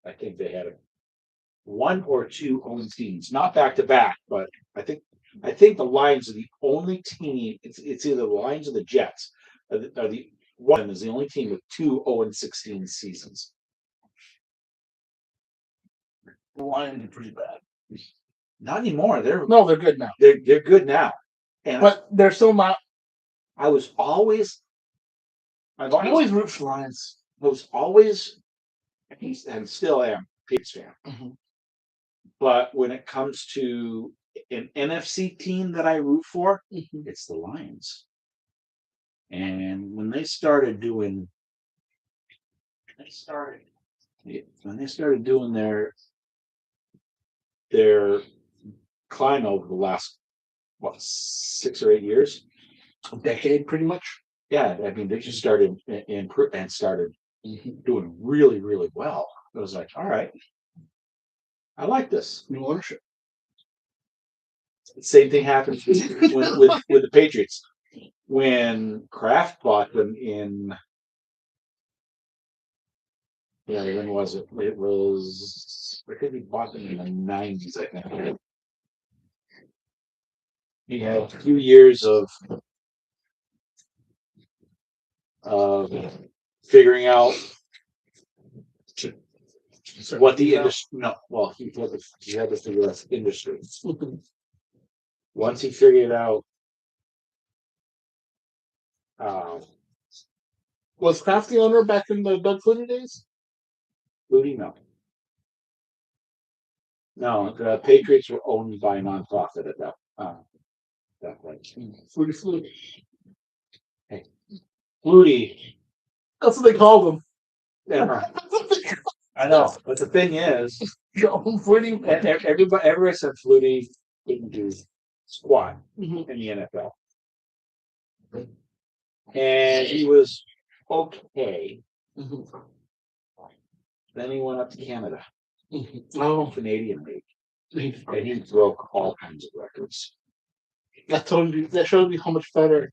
I think they had one or two own teams, not back to back, but I think the Lions are the only team. It's either the Lions or the Jets are the one is the only team with two 0-16 seasons. The Lions are pretty bad. Not anymore. They're good now. They're good now, and But they're still not. I was always I've I always root for Lions. was always and still am Patriots fan. Mhm. But when it comes to an NFC team that I root for, Mhm. it's the Lions. And when they started doing their climb over the last 6 or 8 years, A decade, pretty much. yeah, I mean they just started and started doing really, really well. I was like, all right, I like this. New ownership. Same thing happened with the Patriots when Kraft bought them in. Yeah, when was it? It was I think he bought them in the 90s, I think. He had a few years of figuring out what the industry. No, well, he had to figure out the industry. Once he figured out, Was Kraft the owner back in the Doug Flutie days? Flutie, no, the Patriots were owned by a nonprofit at that point. Flutie. Flutie, That's what they called him. yeah, I know, but the thing is, Flutie. everybody said Flutie didn't do squat Mhm. in the NFL. And he was okay. Mhm. Then he went up to Canada, Oh, Canadian League, and he broke all kinds of records. that shows you how much better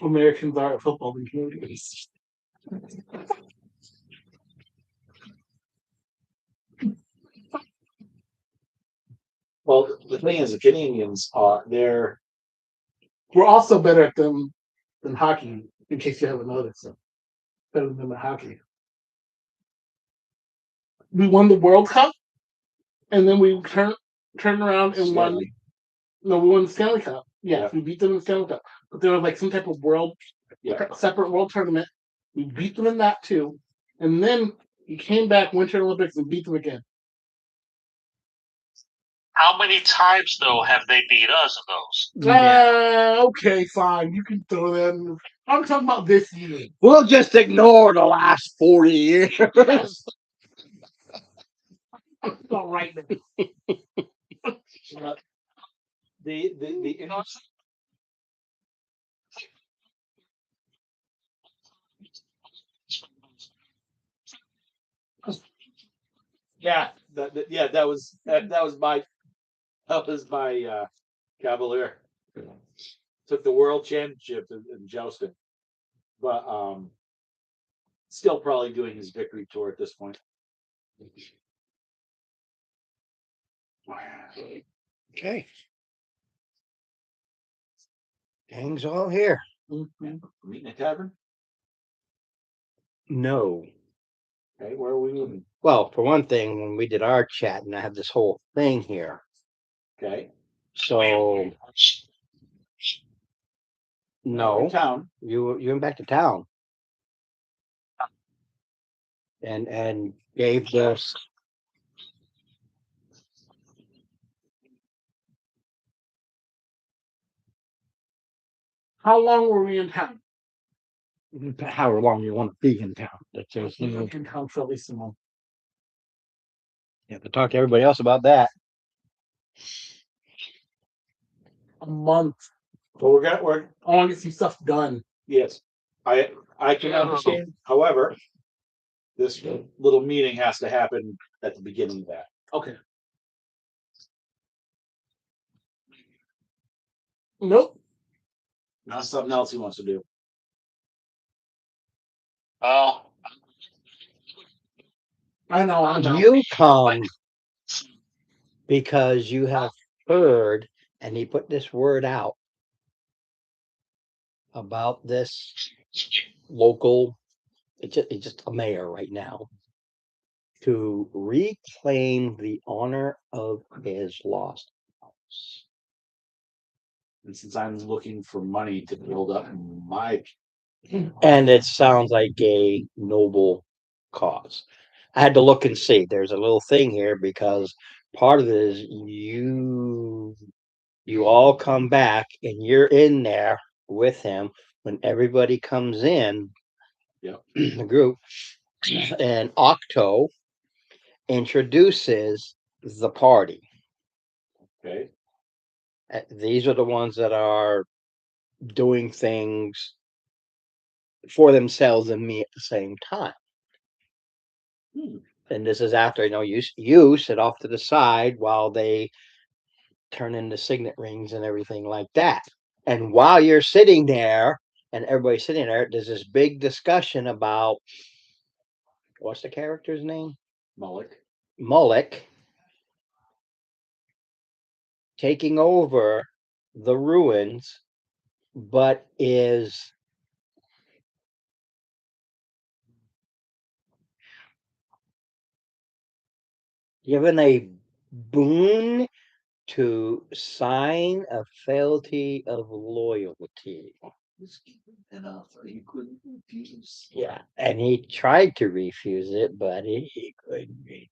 Americans are at football than Canadians. Well, the thing is, the Canadians we're also better at them than hockey, in case you haven't noticed. Better than them at hockey. We won the World Cup, and then we turned around and won. No, we won the Stanley Cup. Yeah, we beat them in the Stanley Cup. But there was like some type of separate world tournament. We beat them in that too. And then we came back, Winter Olympics, and beat them again. How many times, though, have they beat us in those? Okay, fine. You can throw that in. I'm talking about this year. We'll just ignore the last 40 years. All right. the yeah, that was my Cavalier. Took the world championship in jousting, but still probably doing his victory tour at this point. Okay. Gang's all here. Meeting a tavern. No. Okay, where are we moving? Well, for one thing, when we did our chat, and I have this whole thing here. Okay. So no, town. You went back to town, and gave this. How long were we in town? However long you want to be in town. That's just, in town for at least a month. You have to talk to everybody else about that. A month. Well, we're I want to get some stuff done. Yes, I can understand. However, this little meeting has to happen at the beginning of that. Okay. Nope. Not something else he wants to do. Well, I know. You come because you have heard, and he put this word out about this local, it's just a mayor right now, to reclaim the honor of his lost house. And since I'm looking for money to build up my, And it sounds like a noble cause. I had to look and see. There's a little thing here because part of it is you all come back and you're in there with him when everybody comes in. Yep. The group, and Octo introduces the party. okay, These are the ones that are doing things for themselves and me at the same time. Hmm. And this is after, you sit off to the side while they turn in the signet rings and everything like that. And while you're sitting there and everybody's sitting there, there's this big discussion about what's the character's name? Mullock taking over the ruins, but is given a boon to sign a fealty of loyalty. you couldn't refuse. Yeah, and he tried to refuse it, but he couldn't refuse.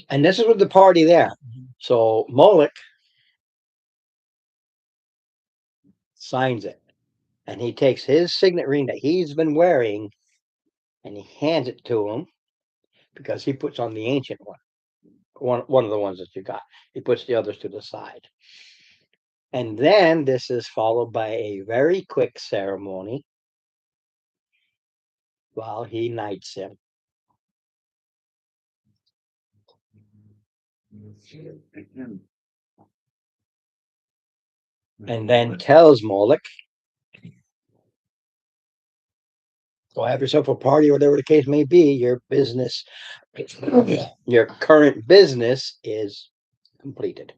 And this is with the party there. So Moloch signs it, and he takes his signet ring that he's been wearing, and he hands it to him because he puts on the ancient one of the ones that you got. He puts the others to the side. And then this is followed by a very quick ceremony while he knights him. And then tells Moloch, go have yourself a party, or whatever the case may be. Your business, your current business is completed.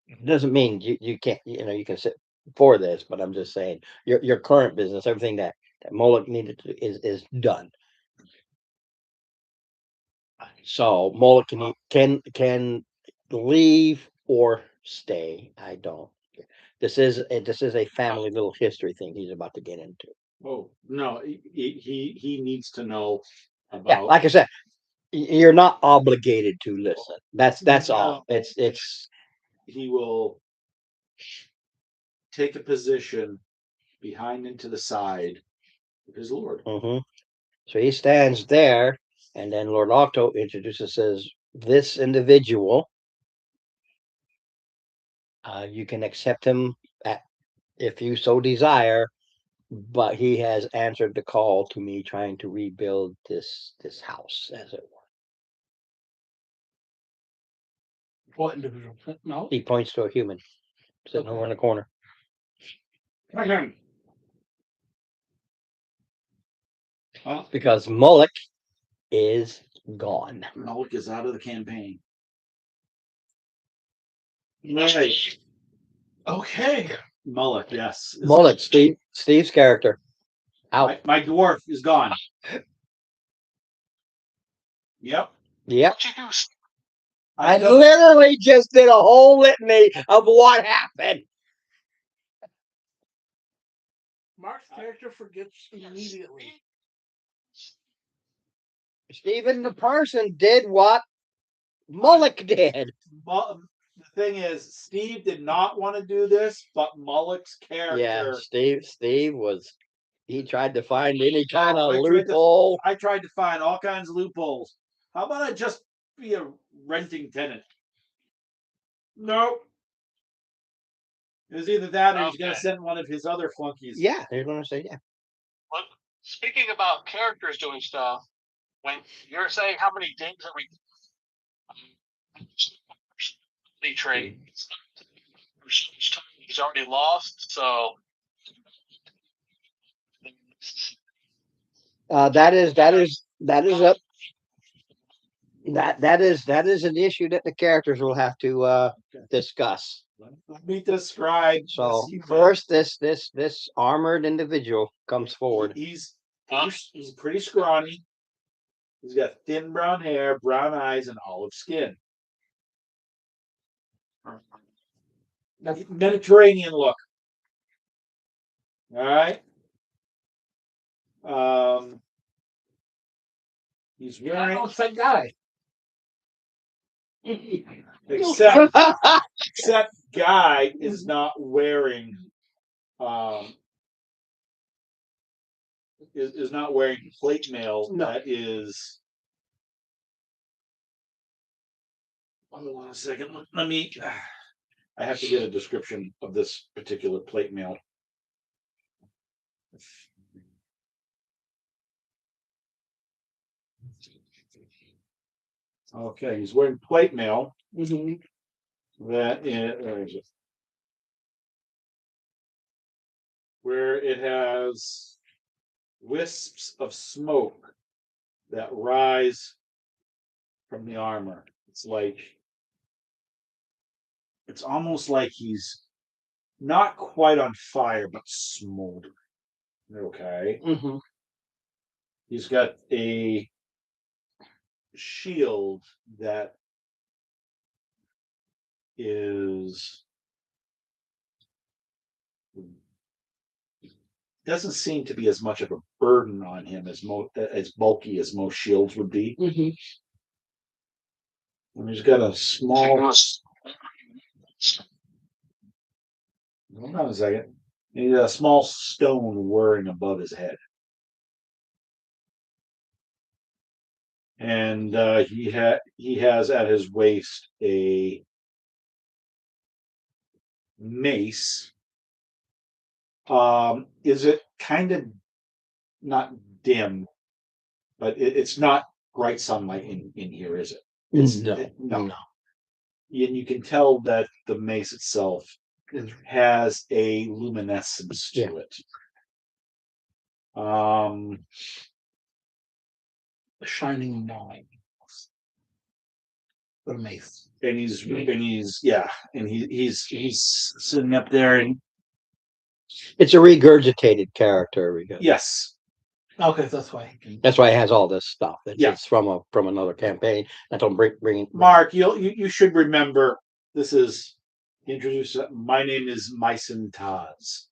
It doesn't mean you can't, you can sit for this, but I'm just saying your current business, everything that Moloch needed to is done. So Moloch can leave or stay. I don't. This is a family little history thing he's about to get into. Oh, no, he needs to know Yeah, about, like I said, you're not obligated to listen. That's all. No. It's he will take a position behind and to the side of his lord. mhm. So he stands there, and then Lord Octo introduces, says, this individual, you can accept him if you so desire, but he has answered the call to me trying to rebuild this house, as it were. What individual? No. He points to a human sitting over in the corner. Because Moloch is gone. Moloch is out of the campaign. Right. Okay. Moloch, yes. Moloch, Steve's character. Out. My dwarf is gone. Yep. Yep. What you do? I literally just did a whole litany of what happened. Mark's character forgets immediately. Stephen the person did what Moloch did. The thing is, Steve did not want to do this, but Moloch's character. Yeah, Steve was. He tried to find any kind of loophole. I tried to find all kinds of loopholes. How about I just be a renting tenant? Nope. It was either that or he's going to send one of his other flunkies. Yeah, they're going to say yeah. Well, speaking about characters doing stuff, when you're saying how many things that we trade, he's already lost, so That is up. That is an issue that the characters will have to discuss. Let me describe. So this. first, this armored individual comes forward. He's pretty scrawny. He's got thin brown hair, brown eyes, and olive skin. Mediterranean look. All right. He's I wearing, know it's that guy. except Guy is not wearing is not wearing plate mail No. that is. Hold on a second. Let me. I have to get a description of this particular plate mail. Okay, he's wearing plate mail. Mhm. That is, where is it? Where it has wisps of smoke that rise from the armor. It's almost like he's not quite on fire, but smoldering. Okay. Mhm. He's got a shield that is doesn't seem to be as much of a burden on him as bulky as most shields would be. Mhm. And he's got a small. Hold on a second. He's got a small stone whirring above his head. And he has at his waist a mace. Is it kind of not dim, but it's not bright sunlight in here, is it? No. And you can tell that the mace itself has a luminescence to it. A shining light. The mace. And he's sitting up there, and It's a regurgitated character because yes, Okay, that's why. that's why it has all this stuff. Yeah. It's from another campaign. I don't bring Mark, you should remember this is introduced. My name is Myson Taz.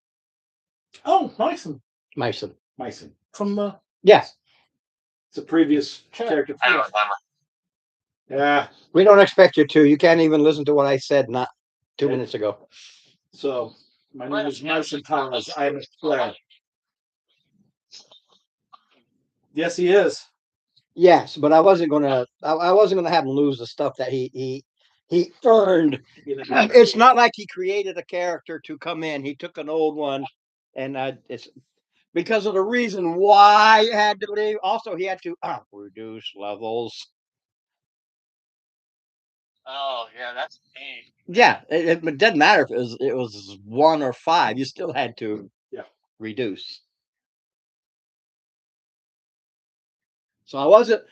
Oh, Myson Myson. from the. Yes. It's a previous character. I don't remember. Yeah. We don't expect you to. You can't even listen to what I said not 2 minutes ago. So my name is Myson Taz. I'm a player. Yes, he is. Yes, but I wasn't gonna have him lose the stuff that he earned. It's not like he created a character to come in. He took an old one, and it's because of the reason why he had to leave. Also, he had to reduce levels. Oh yeah, that's pain. Yeah, it doesn't matter if it was 1 or 5. You still had to reduce. So I wasn't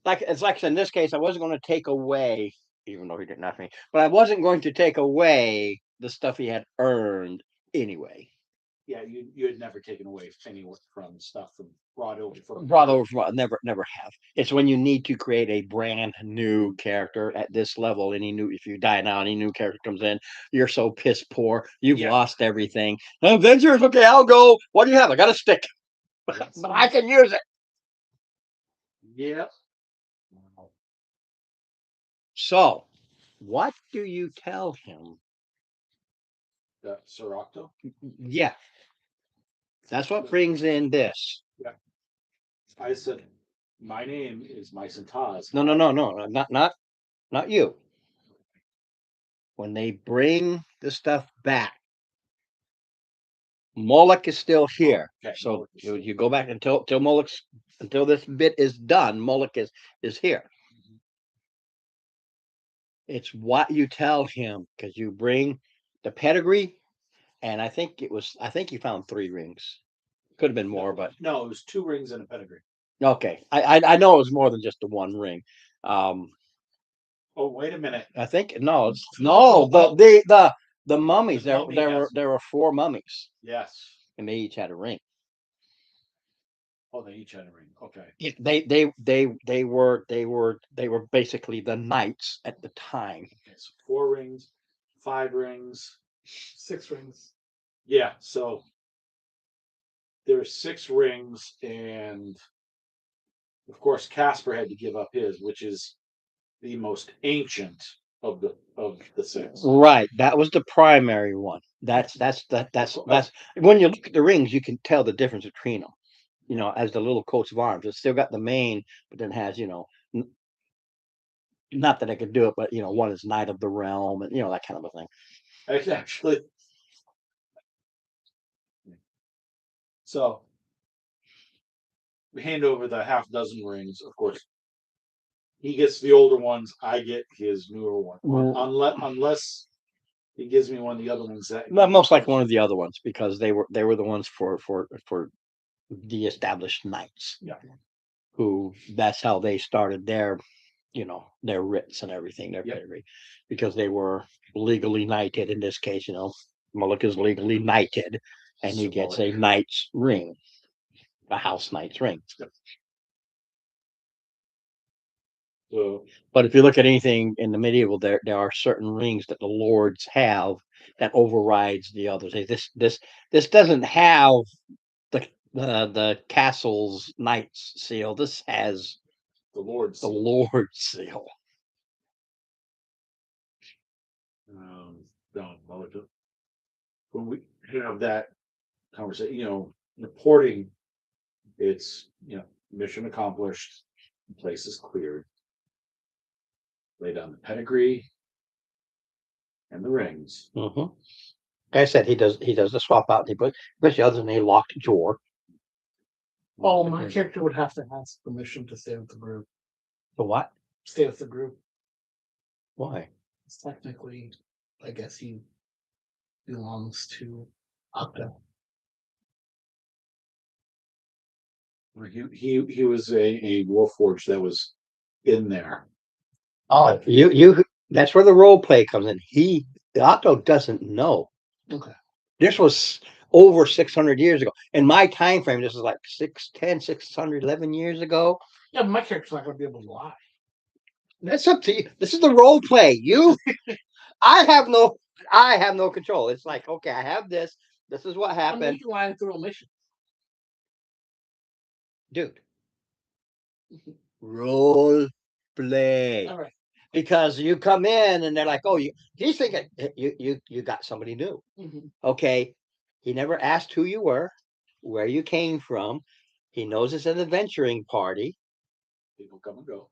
it's like in this case, I wasn't going to take away, even though he didn't ask me, but I wasn't going to take away the stuff he had earned anyway. Yeah, you had never taken away anywhere from stuff from brought over from Never have. It's when you need to create a brand new character at this level. If you die now, any new character comes in, you're so piss poor, you've lost everything. Avengers, okay, I'll go. What do you have? I got a stick, but I can use it. Yep. So, what do you tell him? Sir Octo? Yeah. That's what brings in this. Yeah. I said, my name is Myson Taz. No, not you. When they bring the stuff back, Moloch is still here. Okay. So you go back until this bit is done. Moloch is here. It's what you tell him, because you bring the pedigree, and I think you found 3 rings. Could have been more, but no, it was 2 rings and a pedigree. Okay, I know it was more than just the one ring. Um, Oh, wait a minute. I think no, no, the mummies. The mummy has- There were four mummies, Yes. and they each had a ring. Oh, they each had a ring. Okay. Yeah, they were basically the knights at the time. Okay. So 4 rings, 5 rings. 6 rings. Yeah. So there's 6 rings, and of course Casper had to give up his, which is the most ancient of the 6. Right, that was the primary one. That's when you look at the rings, you can tell the difference between them. You know, as the little coats of arms, it's still got the main, but then has not that I could do it, but one is Knight of the Realm, and that kind of a thing. It's actually so we hand over the half dozen rings. Of course, he gets the older ones. I get his newer one. Well- Unless he gives me one of the other ones that Most like one of the other ones because they were the ones for the established knights. Yeah. Who that's how they started their writs and everything, their Yep. pedigree, because they were legally knighted. In this case, Mullock is legally knighted, and he So gets Mullock. a knight's ring, a house knight's ring. So But if you look at anything in the medieval, there are certain rings that the lords have that overrides the others. This doesn't have the castle's knight's seal. This has the Lord's the lord's seal. no, when we have that conversation, reporting, it's mission accomplished, place is cleared, lay down the pedigree and the rings. Mm-hmm. Like I said, he does the swap out. And he puts the others in a locked drawer. Oh, my character would have to ask permission to stay with the group. For what? Stay with the group. Why? It's technically, I guess he belongs to Octa. He was a Warforged that was in there. Oh, you. That's where the role play comes in. Otto doesn't know. Okay. This was over 600 years ago. In my time frame, this is like 611 years ago. Yeah, but my character's not going to be able to lie. That's up to you. This is the role play. I have no control. It's like, okay, I have this. This is what I mean, happened, you can lie through a mission. dude. Role play. All right. Because you come in and they're like, oh, he's thinking you got somebody new. Mhm. Okay. He never asked who you were, where you came from. He knows it's an adventuring party. People come and go.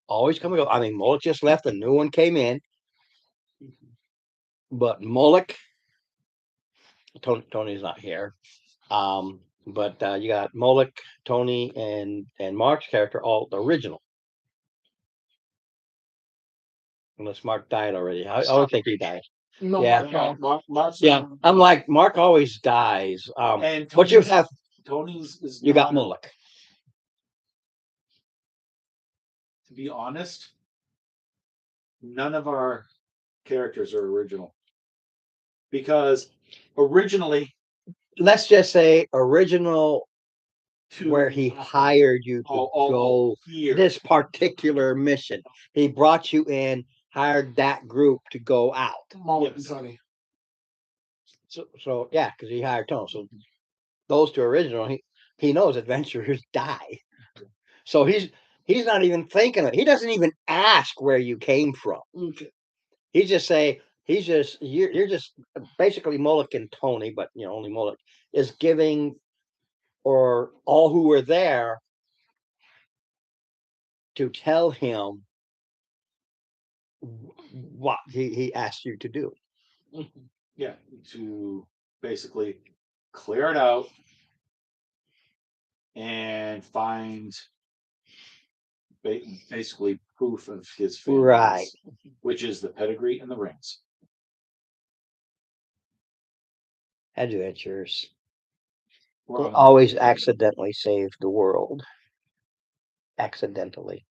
Always come and go. I mean, Moloch just left, a new one came in. But Moloch, Tony's not here. But you got Moloch, Tony, and Mark's character, all the original. Unless Mark died already. I always think he died. No, Yeah. Mark's Yeah, I'm like Mark always dies. And What you have? Tony's is You got not- Moloch. To be honest, none of our characters are original. Because originally Let's just say original to where he hired you to go here. this particular mission. He brought you in, hired that group to go out. Mullet Yes. and Tony. So yeah, because he hired Tony. So those two original, he knows adventurers die. So he's not even thinking of it. He doesn't even ask where you came from. Okay. He just say you're just basically Moloch and Tony, but only Moloch is giving, or all who were there, to tell him what he asked you to do. Yeah, to basically clear it out and find basically proof of his family, Right. which is the pedigree and the rings. Adventures We're on- always accidentally save the world. accidentally.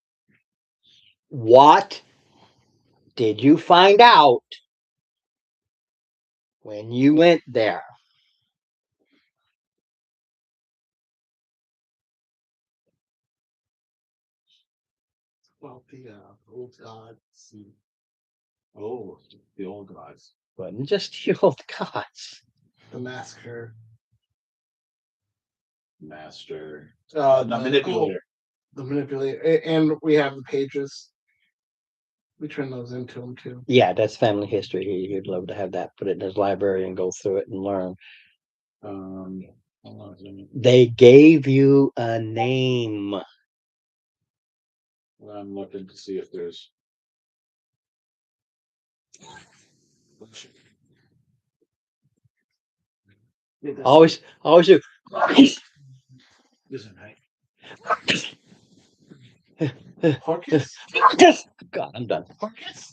What did you find out when you went there? Well, the old gods, and Oh, the old gods. Wasn't just the old gods. the massacre. Master. The manipulator. The manipulator, and we have the pages. We turn those into them too. Yeah, that's family history. He'd love to have that, put it in his library and go through it and learn. Hold on a second. They gave you a name. I'm looking to see if there's. Always do. Isn't right. Orcus? God, I'm done. Orcus?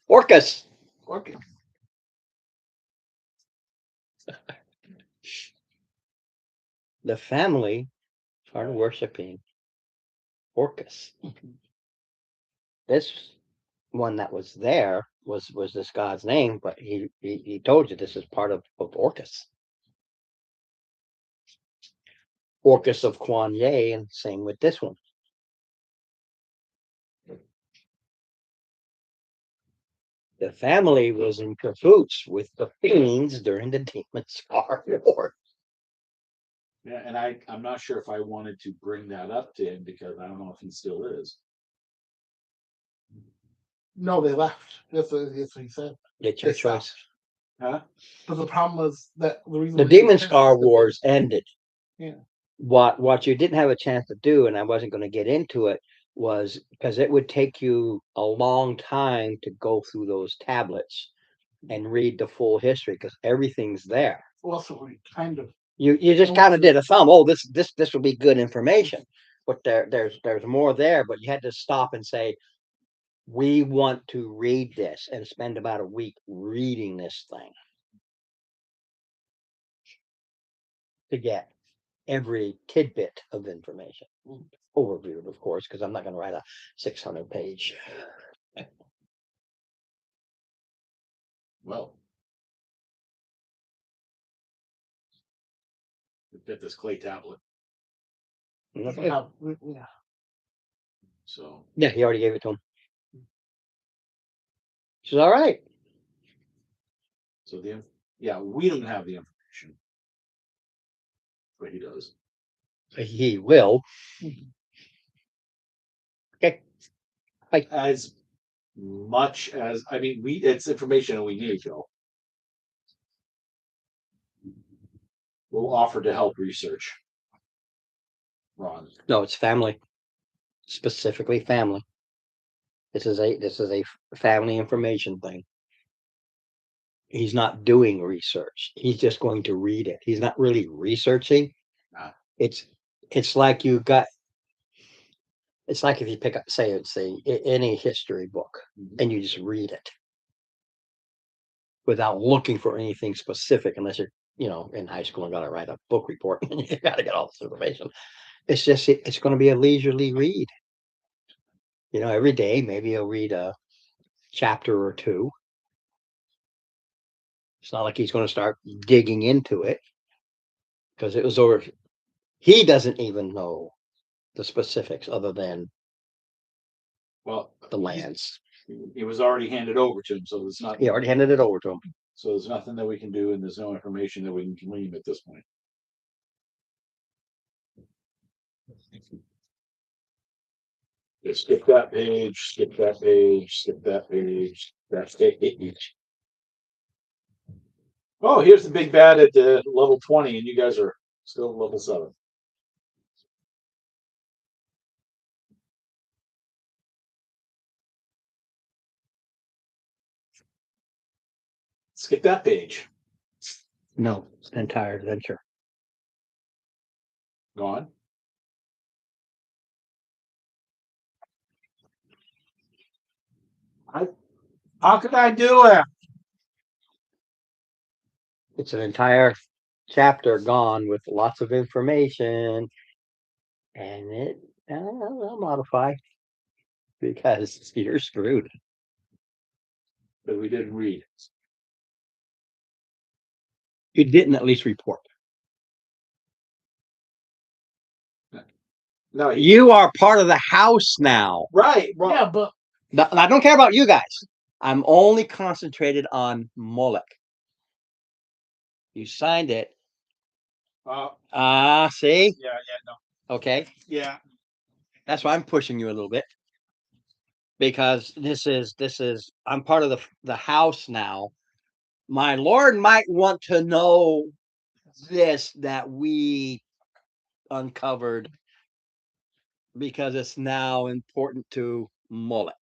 Orcus. Orcus. The family started worshiping Orcus. This one that was there was this god's name, but he told you this is part of Orcus. Orcus of Kuan Yin, and same with this one. The family was in cahoots with the fiends during the Demon Scar War. Yeah, and I'm not sure if I wanted to bring that up to him because I don't know if he still is. No, they left. That's what he said. It's your They choice. stopped. Huh? But the problem was that the reason The we Demon did Scar this is Wars ended. Yeah. What you didn't have a chance to do, and I wasn't going to get into it, was because it would take you a long time to go through those tablets and read the full history because everything's there. Well, so we kind of. You just kind of did a thumb. Oh, this will be good information, but there's more there. But you had to stop and say, we want to read this and spend about a week reading this thing to get every tidbit of information. Overviewed, of course, because I'm not going to write a 600-page. Well, get this clay tablet. Yeah. So Yeah, he already gave it to him. She's all right. so we don't have the information. But he does. He will. Okay. As much as it's information that we need, Joe. We'll offer to help research. Ron. No, it's family. Specifically family. This is a family information thing. He's not doing research. He's just going to read it. He's not really researching. Nah. It's like you got. It's like if you pick up, say, any history book, and you just read it without looking for anything specific, unless you're, in high school and got to write a book report and you got to get all this information. It's just it's going to be a leisurely read. Every day maybe you'll read a chapter or two. It's not like he's going to start digging into it because it was over. He doesn't even know the specifics other than the lands. It was already handed over to him, so there's not. He already handed it over to him. So there's nothing that we can do, and there's no information that we can glean at this point. Just skip that page, skip that page, skip that page, that page. Oh, here's the big bad at the level 20, and you guys are still level 7. Skip that page. No, it's an entire adventure. Gone. How could I do it? It's an entire chapter gone with lots of information, and I'll modify because you're screwed. But we didn't read. You didn't at least report. No, You are part of the house now. right. Well, Yeah, but I don't care about you guys. I'm only concentrated on Moloch. You signed it. See? yeah, no, Okay. yeah. That's why I'm pushing you a little bit. Because this is I'm part of the house now. My lord might want to know this that we uncovered because it's now important to Moloch.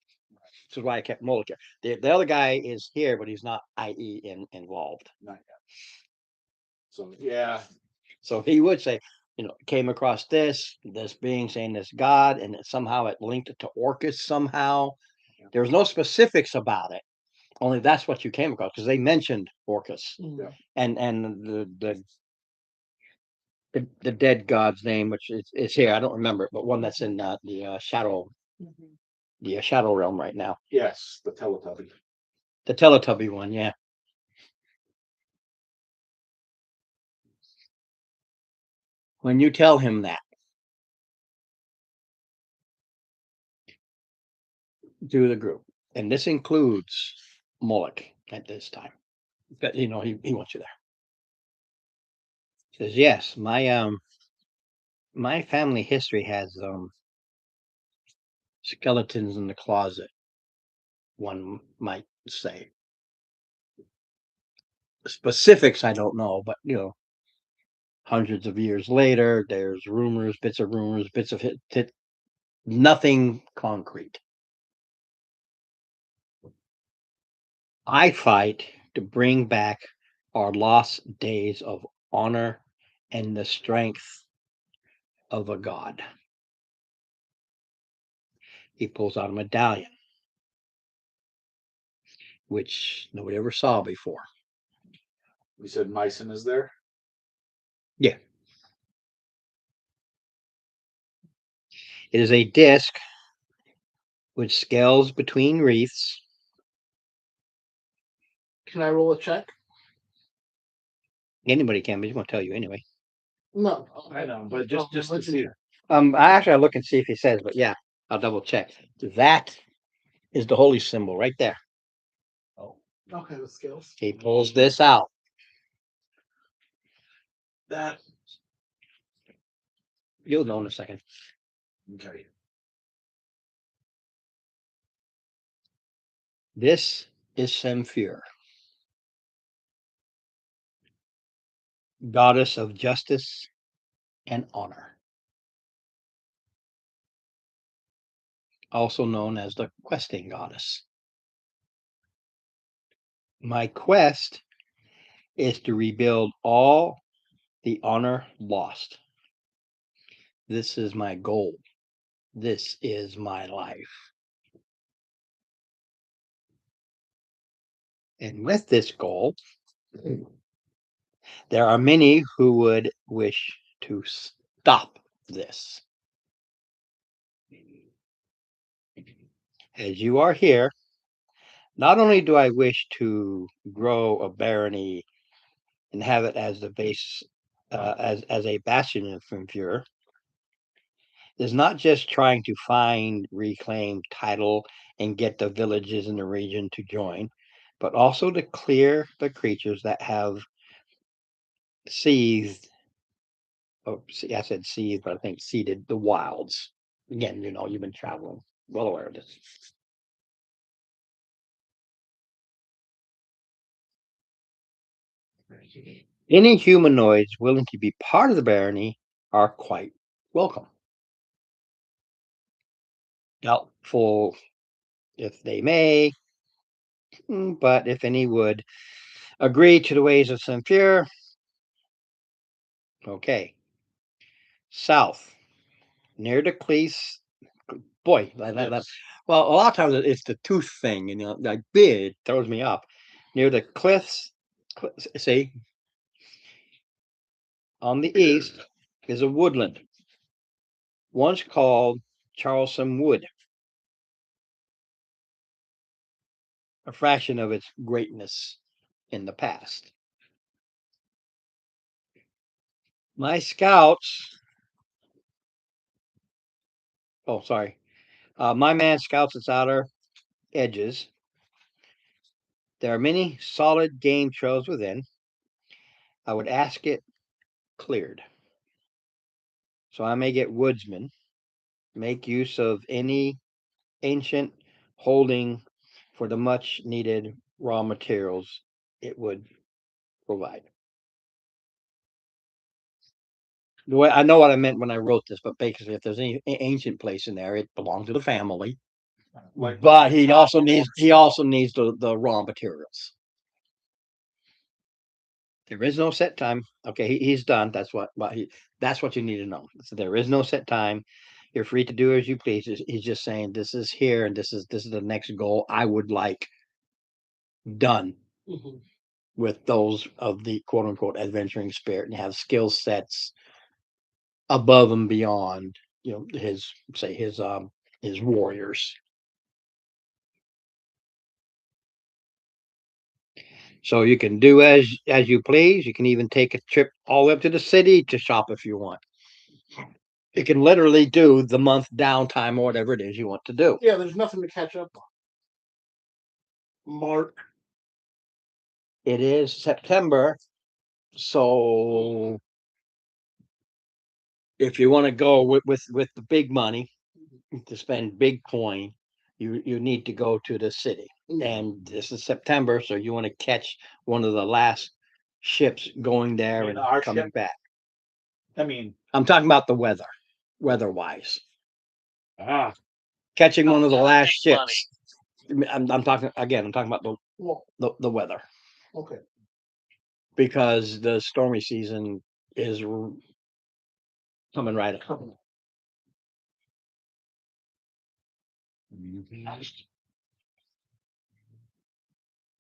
This is why I kept Moloch here. The other guy is here, but he's not, i.e., involved. Not yet. So yeah, So he would say, came across this being saying this God, and somehow it linked it to Orcus somehow. There was no specifics about it. Only that's what you came across because they mentioned Orcus and the dead god's name, which is here. I don't remember it, but one that's in the shadow realm right now. yes, the Teletubby. The Teletubby one, yeah. When you tell him that, do the group, and this includes Moloch at this time. But he wants you there. Says yes, my family history has skeletons in the closet, one might say. Specifics I don't know, but hundreds of years later, there's rumors, bits of it, nothing concrete. I fight to bring back our lost days of honor and the strength of a god. He pulls out a medallion, which nobody ever saw before. We said Mycen is there. Yeah. It is a disc with scales between wreaths. can I roll a check? Anybody can, but he's going to tell you anyway. No. I know, but just to let's see. Actually, I'll look and see if he says, but yeah, I'll double check. That is the holy symbol right there. Okay, the skills. He pulls this out. That You'll know in a second. okay. This is Semfur, goddess of justice and honor, also known as the questing goddess. My quest is to rebuild all the honor lost. This is my goal. This is my life. And with this goal, there are many who would wish to stop this. As you are here, not only do I wish to grow a barony and have it as the base, as a bastion of Finfure, is not just trying to find, reclaim title, and get the villages in the region to join, but also to clear the creatures that have seized. Oh, see, I said seized, but I think seeded the wilds. Again, you've been traveling, well aware of this. Any humanoids willing to be part of the barony are quite welcome. Doubtful if they may, but if any would agree to the ways of Semfure, okay. South, near the Cleese. Boy, well, a lot of times it's the tooth thing, like big throws me off. Near the cliffs, see, on the east is a woodland. once called Charleston Wood, a fraction of its greatness in the past. My scouts, oh, sorry, my man scouts its outer edges. There are many solid game trails within. I would ask it cleared. So I may get woodsmen, make use of any ancient holding for the much needed raw materials it would provide. The way I know what I meant when I wrote this, but basically, if there's any ancient place in there, it belongs to the family. Like, But he also needs the raw materials. There is no set time. Okay, he's done. That's what you need to know. So there is no set time. You're free to do as you please. He's just saying this is here and this is the next goal I would like done Mhm. with those of the quote unquote adventuring spirit and have skill sets above and beyond, his warriors. So you can do as you please. You can even take a trip all the way up to the city to shop if you want. You can literally do the month downtime or whatever it is you want to do. Yeah, there's nothing to catch up on. Mark. It is September, so if you want to go with the big money to spend big coin, you need to go to the city. And this is September, so you want to catch one of the last ships going there mean and our coming ship? back. I mean, I'm talking about the weather wise. ah, Catching one of the That's last big money. ships. I'm talking again. I'm talking about Well, the weather okay. because the stormy season is coming right up.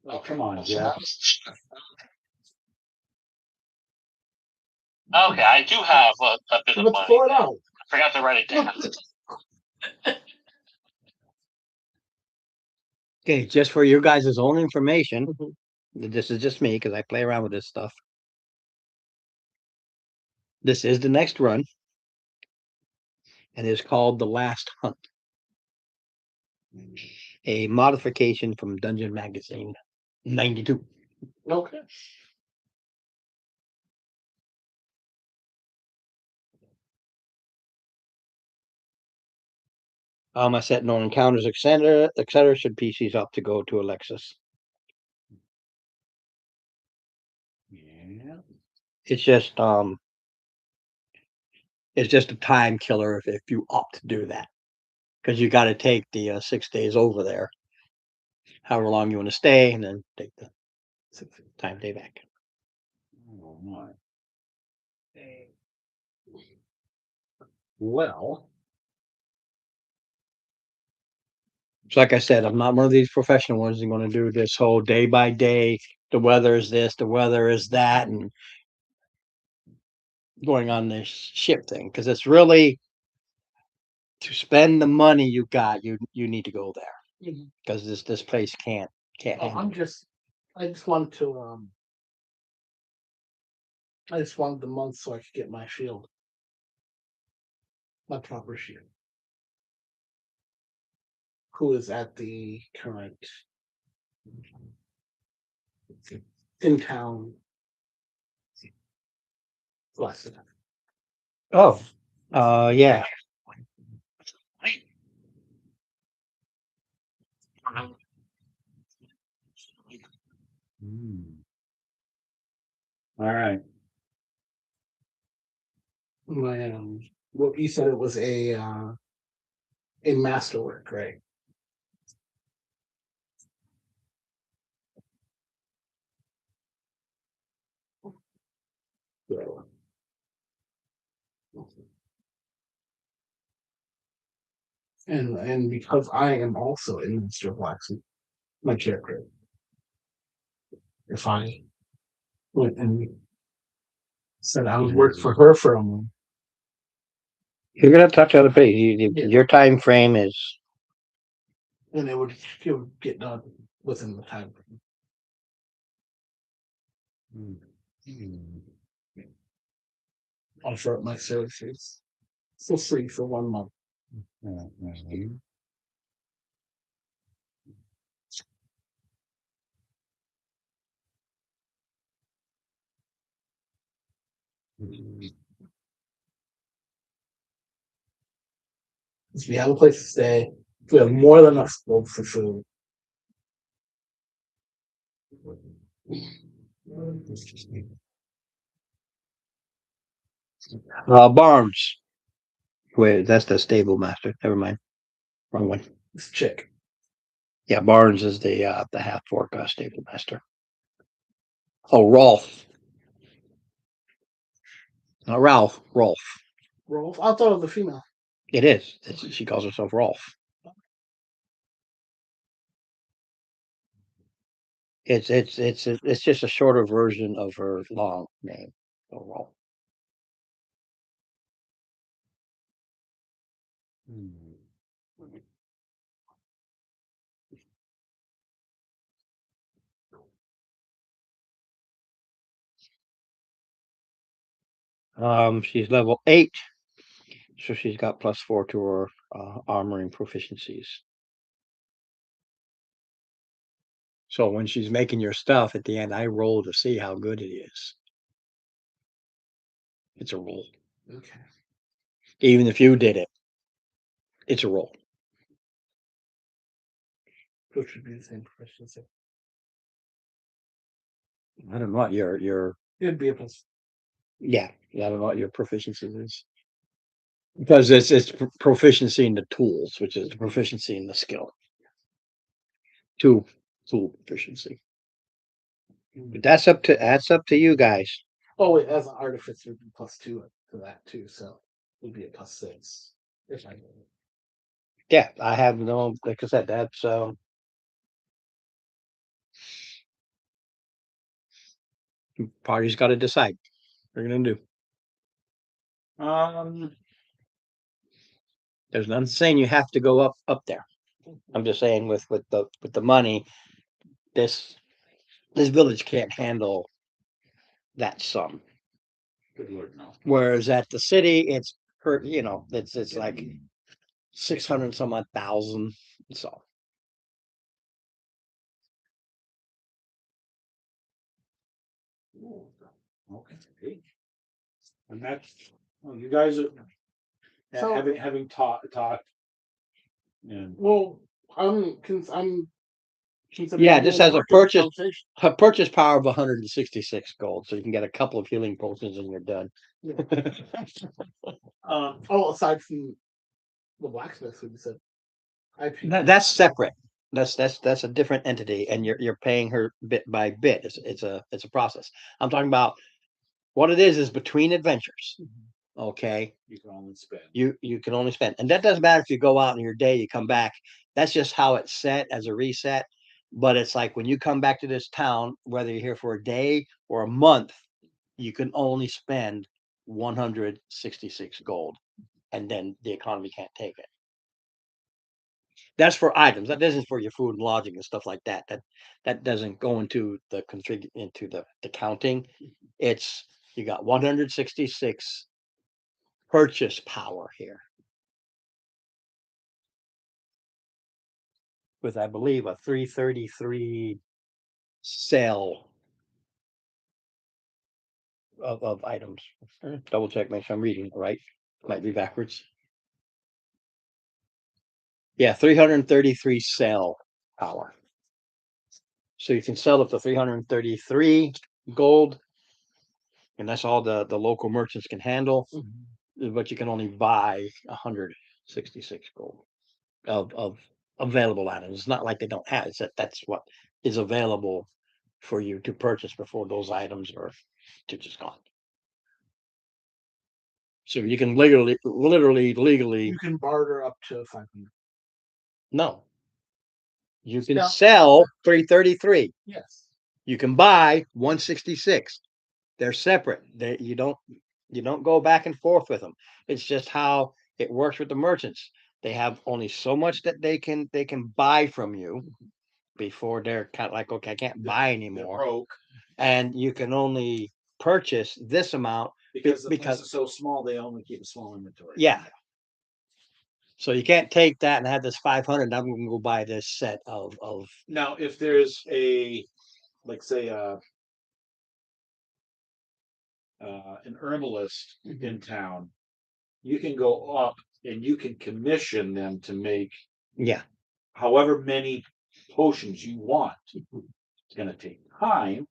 oh, come on, Jeff. Okay, I do have a bit of Let's money. pull it out. I forgot to write it down. Okay, just for your guys' own information, Mhm. this is just me because I play around with this stuff. This is the next run, and it's called The Last Hunt, a modification from Dungeon Magazine 92. Okay. I set known encounters, etc. Should PCs up to go to Alexis. Yeah. It's just a time killer if you opt to do that because you got to take the 6 days over there, however long you want to stay, and then take the 6 time day back. Oh my. Well, So like I said, I'm not one of these professional ones who's going to do this whole day by day. The weather is this, the weather is that, and going on this ship thing because it's really to spend the money you got. You need to go there Mhm. because this place can't Oh, handle. I just wanted to I just wanted the month so I could get my shield. My proper shield. Who is at the current in town lesson. Oh, yeah. all right. My what you said it was a masterwork, right? So, and because I am also a master of waxing, my character. If I went and said I would work for her for a month, You're gonna talk to other people. Yeah. Your time frame is And it would get done within the time frame. Offer up my services for free for 1 month. If we have a place to stay, if we have more than enough gold for food. Barnes. Wait, that's the stable master. Never mind. Wrong one. It's chick. Yeah, Barnes is the half fork stable master. Oh, Rolf. Not Ralph. Rolf. Rolf. I thought of the female. It is. She calls herself Rolf. It's just a shorter version of her long name. So Rolf. She's level 8, so she's got +4 to her armoring proficiencies. So when she's making your stuff at the end, I roll to see how good it is. It's a roll. Okay. Even if you did it, it's a roll. Which should be the same proficiency. I don't know what your It'd be a plus. yeah, I don't know what your proficiency is. Because it's proficiency in the tools, which is proficiency in the skill. Tool proficiency. But that's up to you guys. Oh wait, as an artificer, it'd be +2 to that too, so it'd be a +6. If I Yeah, I have no, like I said, that's party's got to decide what they're gonna do. There's nothing saying you have to go up there. I'm just saying with the money, this village can't handle that sum. Good Lord, no. Whereas at the city, it's it's like 600 some odd thousand. So Okay. And that's, well, you guys are So- having talked. And well, I'm considering Yeah, this has a doing purchase- conversation. a purchase power of 166 gold, so you can get a couple of healing potions and you're done. Oh, aside from the blacksmith who said That's separate. That's a different entity, and you're paying her bit by bit. It's a process. I'm talking about what it is between adventures. Okay, you can only spend. you can only spend, and that doesn't matter if you go out in your day, you come back. That's just how it's set as a reset. But it's like when you come back to this town, whether you're here for a day or a month, you can only spend 166 gold, and then the economy can't take it. That's for items. That isn't for your food and lodging and stuff like that. That doesn't go into the counting. It's you got 166 purchase power here. With I believe a 333 sale of items. Double check, make sure I'm reading it right. Might be backwards. Yeah, 333 sell power. So you can sell up to 333 gold, and that's all the local merchants can handle. But you can only buy 166 gold of available items. It's not like they don't have it. That's what is available for you to purchase before those items are just gone. So you can legally you can barter up to 500. no. You can Yeah. sell 333. Yes. You can buy 166. They're separate. You don't go back and forth with them. It's just how it works with the merchants. They have only so much that they can buy from you before they're kind of like, okay, I can't buy They're anymore. broke And you can only purchase this amount. because the because- place is so small. They only keep a small inventory. Yeah. So you can't take that and have this 500. I'm going to go buy this set of Now, if there's like say an herbalist in town, you can go up and you can commission them to make yeah. however many potions you want. It's going to take time.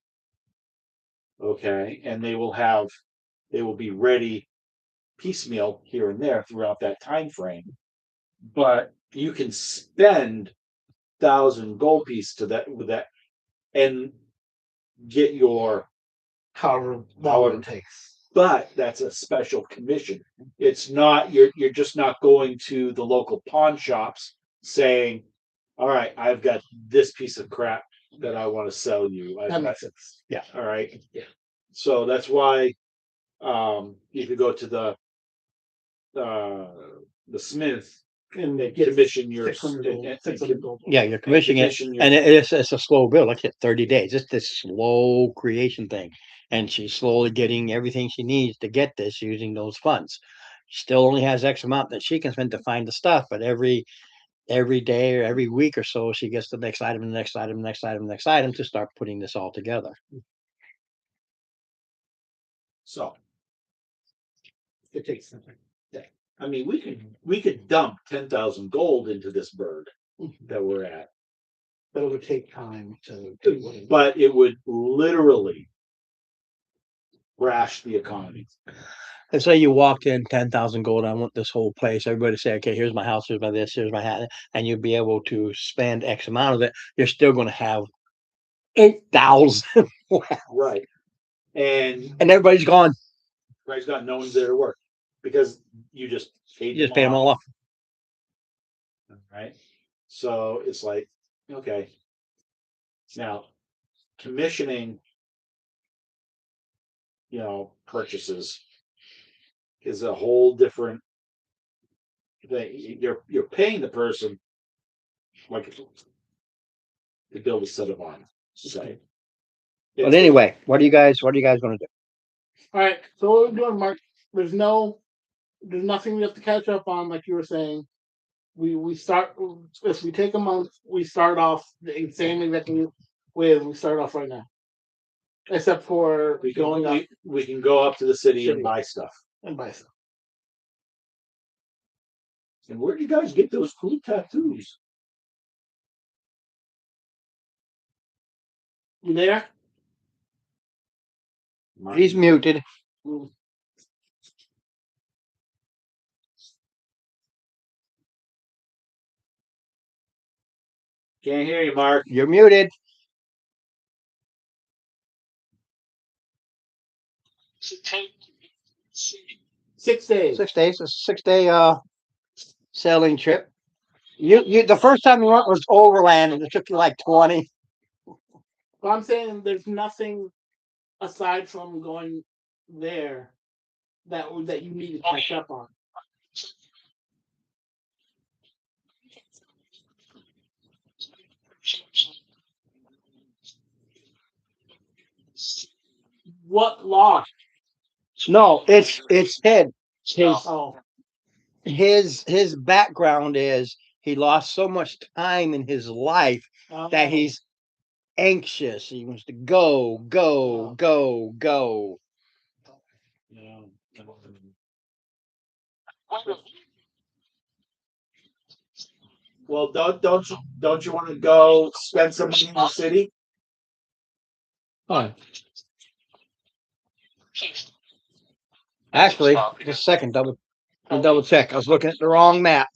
Okay. And they will be ready piecemeal here and there throughout that time frame. But you can spend 1,000 gold piece to that with that and get your However However- long it takes. but that's a special commission. It's not you're just not going to the local pawn shops saying, all right, I've got this piece of crap that I want to sell you. That makes sense. All right. Yeah. So that's why you could go to the smith And and get commission your 600 gold. 600 gold. Yeah, you're commissioning it. commission your- And it's a slow build. Like at 30 days. It's this slow creation thing. And she's slowly getting everything she needs to get this using those funds. Still only has X amount that she can spend to find the stuff, but every day or every week or so, she gets the next item, the next item, the next item, the next item to start putting this all together. So It takes something. I mean, we could dump 10,000 gold into this bird that we're at, But it would take time to do what it. but it would literally crash the economy. Let's say you walked in 10,000 gold. I want this whole place. Everybody say, okay, here's my house, here's my this, here's my hat. And you'd be able to spend X amount of it. You're still going to have 8,000. Right. And And everybody's gone. Greg's got no one's there to work because you just paid You just pay them all off. right? So it's like, okay. Now, commissioning, purchases is a whole different thing. You're paying the person like to build a set of armor. Say. But anyway, what are you guys going to do? All right. So what we're doing, Mark? There's nothing we have to catch up on, like you were saying. We start if we take a month, we start off the same exactly with we start off right now, except for we can going up we can go up to the city City. and buy stuff. and buy stuff. And where do you guys get those cool tattoos? You there? He's muted. Mm. Can't hear you, Mark. You're muted. So take 6 days. 6 days. A 6-day sailing trip. You the first time you went was overland and it took you like 20. But I'm saying there's nothing aside from going there that you need to catch up on. What law? No, it's hid. Oh, His background is he lost so much time in his life that he's anxious. He wants to go. Yeah. Well, don't you want to go spend some money in the city? Oh. Actually, just a second, double check. I was looking at the wrong map.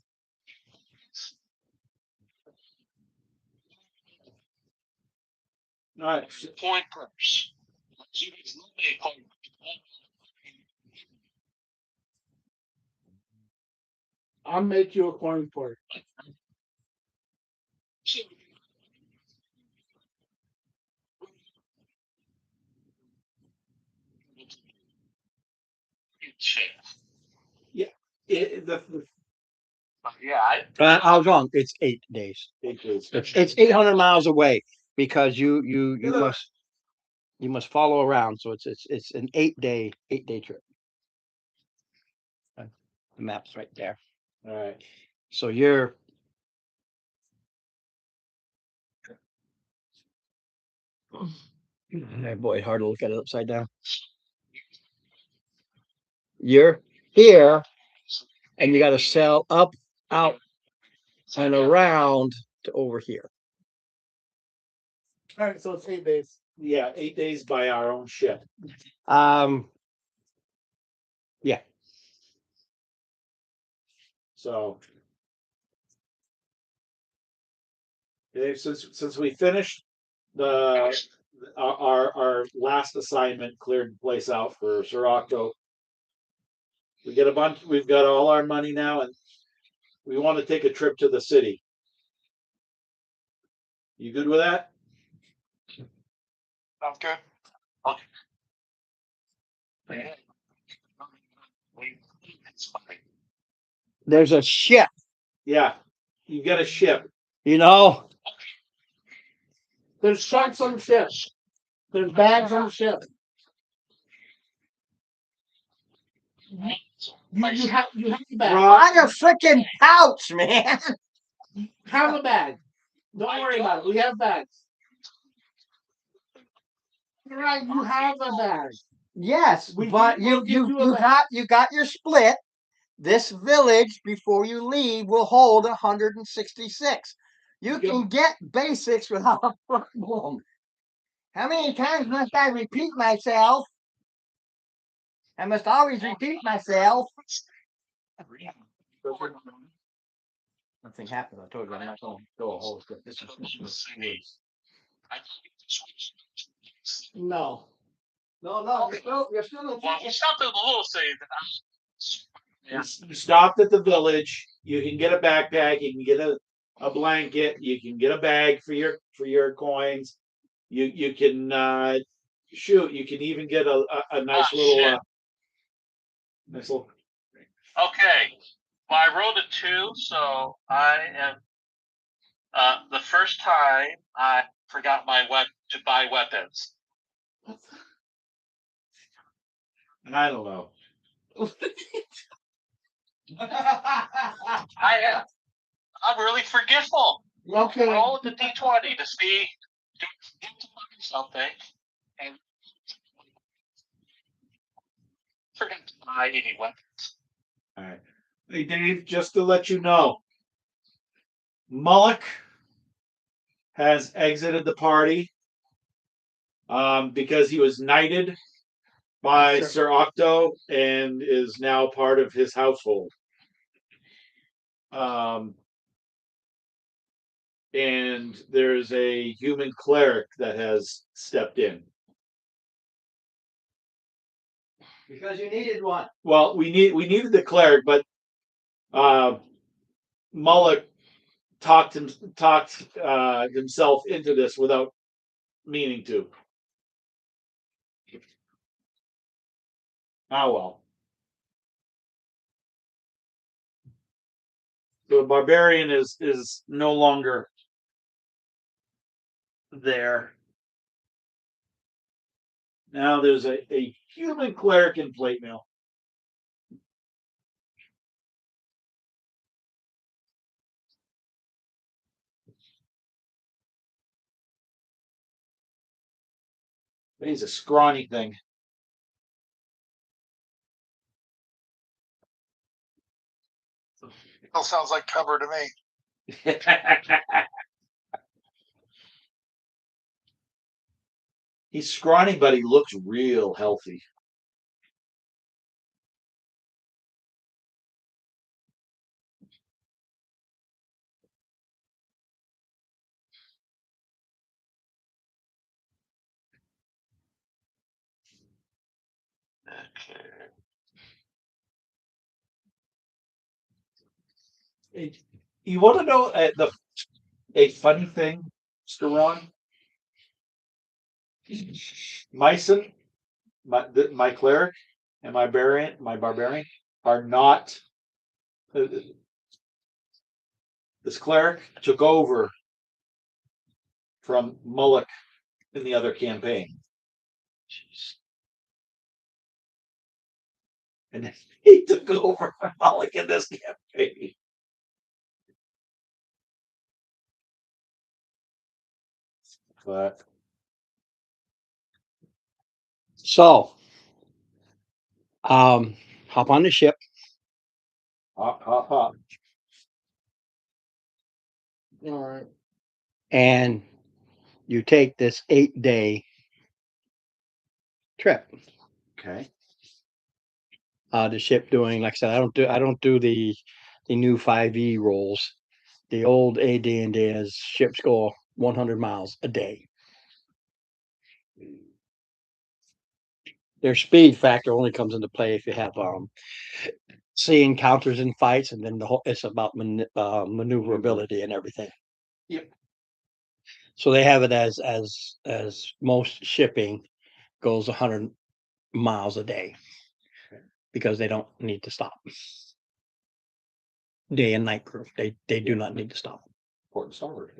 All right. point purse. I'll make you a coin port. Yeah, I I was wrong. It's 8 days. 8 days. It's 800 miles away because you Yeah, no. must follow around. So it's an 8 day trip. The map's right there. All right. So you're hey boy, hard to look at it upside down. You're here and you got to sail up, out, and around to over here. All right, so it's 8 days. Yeah, 8 days by our own ship. Yeah. So okay, since we finished our last assignment, cleared the place out for Sir Octo. We get a bunch. We've got all our money now, and we want to take a trip to the city. You good with that? sounds good. Okay. It's fine. There's a ship, Yeah, you got a ship. you know. There's trunks on the ship. There's bags on the ship. You have a bag. On a freaking couch, man. Have a bag. Don't worry about it. We have bags. You're right. You have a bag. Yes, We but give- we'll give you a you got your split. This village before you leave will hold 166. You can get basics without a problem. How many times must I repeat myself? I must always repeat myself. Nothing happened. I told you I'm not going to go a whole step. This is No. No, you're still in Well, we stopped at the little city. You stopped at the village. You can get a backpack. You can get a blanket. You can get a bag for your coins. You can shoot. You can even get a nice little nice little. Okay. Well, I rolled a 2, so I am. The first time I forgot my to buy weapons. I don't know. I'm really forgetful. Okay. Roll the D20 to see to something, and forget to buy any weapons. All right. Hey Dave, just to let you know, Mullock has exited the party because he was knighted by Sure. Sir Octo and is now part of his household. And there's a human cleric that has stepped in. Because you needed one. Well, we needed the cleric, but Mullock talked himself into this without meaning to. Well. The barbarian is no longer there. Now there's a human cleric in plate mail. But he's a scrawny thing. Still sounds like cover to me. He's scrawny, but he looks real healthy. You want to know a funny thing, Mr. Ron? Myson, my cleric, and my barbarian are not This cleric took over from Mullock in the other campaign. And he took over from Mullock in this campaign. But So, hop on the ship hop, hop, hop. All right. and you take this 8-day trip. Okay. The ship doing, like I said, I don't do the new 5e rolls. The old AD&D is ships go 100 miles a day. Their speed factor only comes into play if you have sea encounters and fights, and then it's about maneuverability and everything. Yep. So they have it as most shipping goes 100 miles a day because they don't need to stop. Day and night crew, they do not need to stop. Important Starward.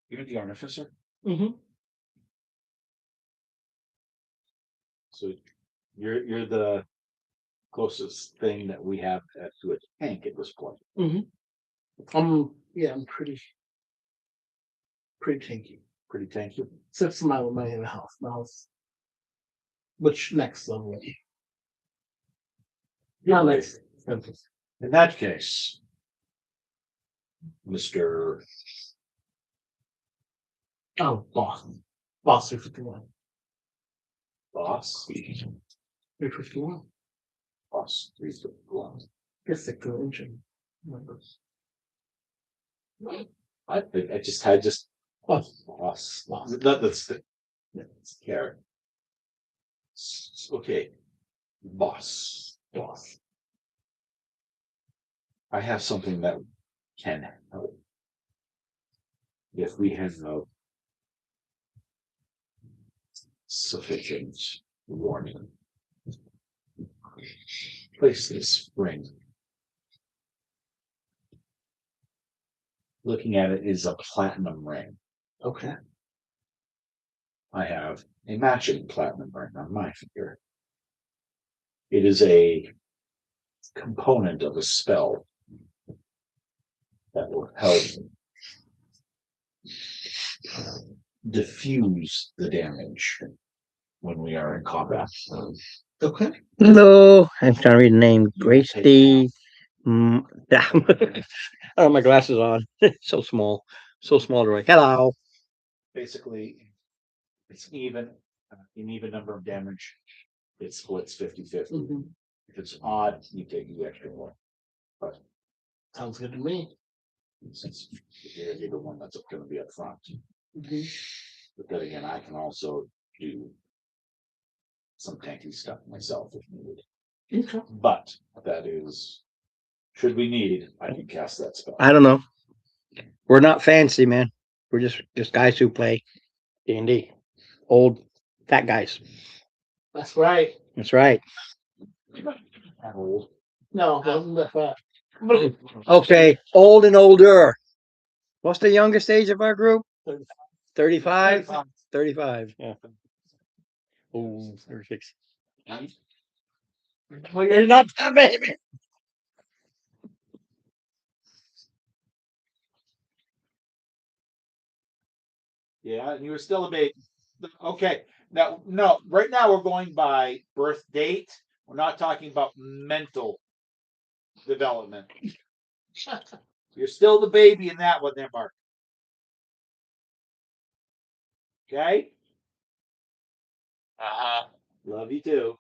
You're the artificer, Mm-hmm. so you're the closest thing that we have to a tank at this point. Yeah, I'm pretty tanky. Pretty tanky. Except for my in the house. Which next level? Not next. In that case, Mr. Oh, boss. Boss 351. Boss, 351. Boss 351. Guess the engine. I just Boss. boss. Boss. That's the carrot. Okay, boss. Boss. I have something that can help. If we have no sufficient warning, place this ring. Looking at it is a platinum ring. Okay. I have a matching platinum ring on my finger. It is a component of a spell that will help diffuse the damage when we are in combat. Okay. Hello, I'm trying to read the name. Grace D. Yeah. I have my glasses on. So small to write. Hello. Basically, it's even, an even number of damage. It splits 50-50. Mhm. If it's odd, you take the extra one. But Sounds good to me. since you're the one that's going to be up front, Mhm. but then again, I can also do some tanky stuff myself if needed. Okay. But that is, should we need, I can cast that spell. I don't know. We're not fancy, man. We're just guys who play D&D. Old fat guys. That's right. That's right. I'm old. No, wasn't that fat. Okay, old and older. What's the youngest age of our group? 35? 35, yeah. Oh, 36. Well, you're not that baby. Yeah, and you were still a baby. Okay, now, no, right now we're going by birth date. We're not talking about mental development. You're still the baby in that one there, Mark. Okay? Uh-huh. Love you too.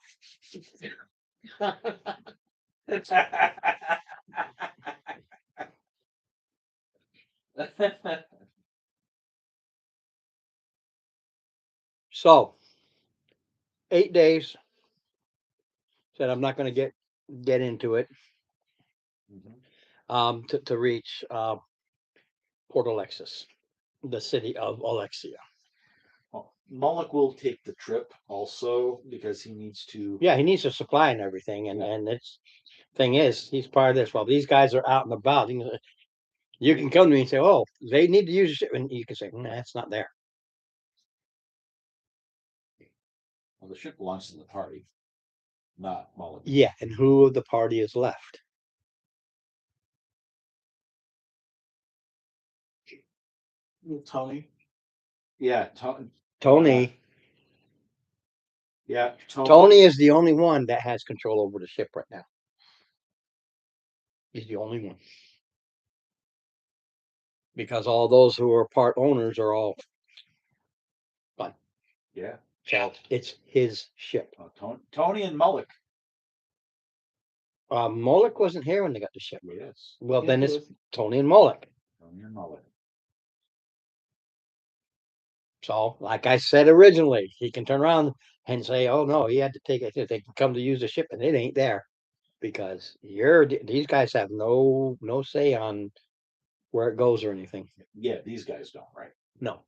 So, 8 days. Said I'm not going to get into it. To reach Port Alexis, the city of Alexia. Oh, Mullock will take the trip also because he needs to. Yeah, he needs a supply and everything, Yeah. and it's thing is, he's part of this. Well, these guys are out and about. You can come to me and say, "Oh, they need to use a ship," and you can say, "Nah, it's not there." Well, the ship belongs to the party, not Mullock. Yeah, and who of the party is left? Tony. Yeah, Tony. yeah, Tony is the only one that has control over the ship right now. He's the only one. Because all those who are part owners are all gone. Yeah, So it's his ship. Tony and Mullock. Moloch wasn't here when they got the ship. Yes, Well, Yeah, then he it's was. Tony and Moloch. Tony and Mullock. So, like I said originally, he can turn around and say, "Oh no, he had to take it. They can come to use the ship, and it ain't there because these guys have no say on where it goes or anything." Yeah, these guys don't, right? No.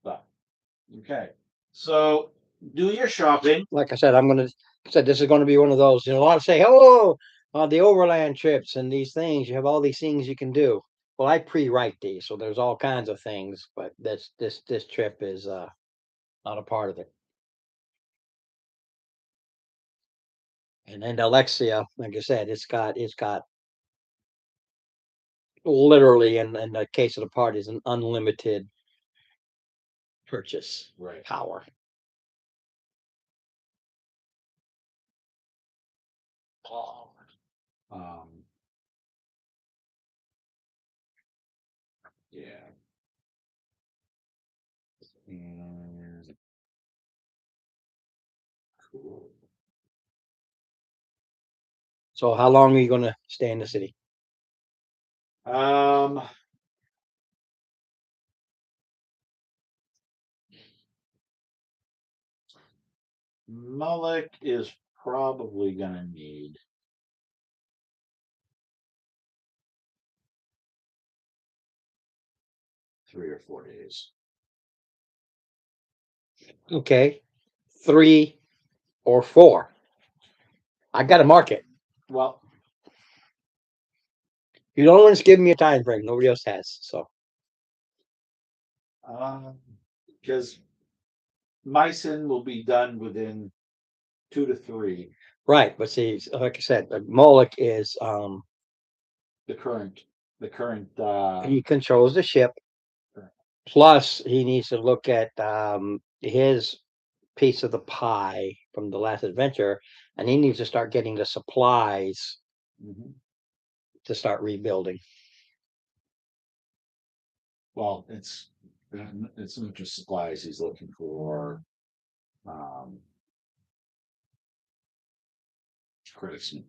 But okay, so do your shopping. Like I said, this is gonna be one of those. A lot of say, "Oh, the overland trips and these things. You have all these things you can do." Well, I pre-write these, so there's all kinds of things, but this trip is not a part of it. And then Alexia, like I said, it's got literally in the case of the parties an unlimited purchase Right. power. Um, yeah. And cool. So how long are you gonna stay in the city? Um, Mullock is probably gonna need 3 or 4 days. Okay, 3 or 4. I got to mark it. Well, You don't want to give me a time frame. Nobody else has. So because Meissen will be done within 2 to 3. right, but see, like I said, Moloch is The current. he controls the ship. Plus, he needs to look at his piece of the pie from the last adventure, and he needs to start getting the supplies Mhm. to start rebuilding. Well, it's not just supplies he's looking for. Criticism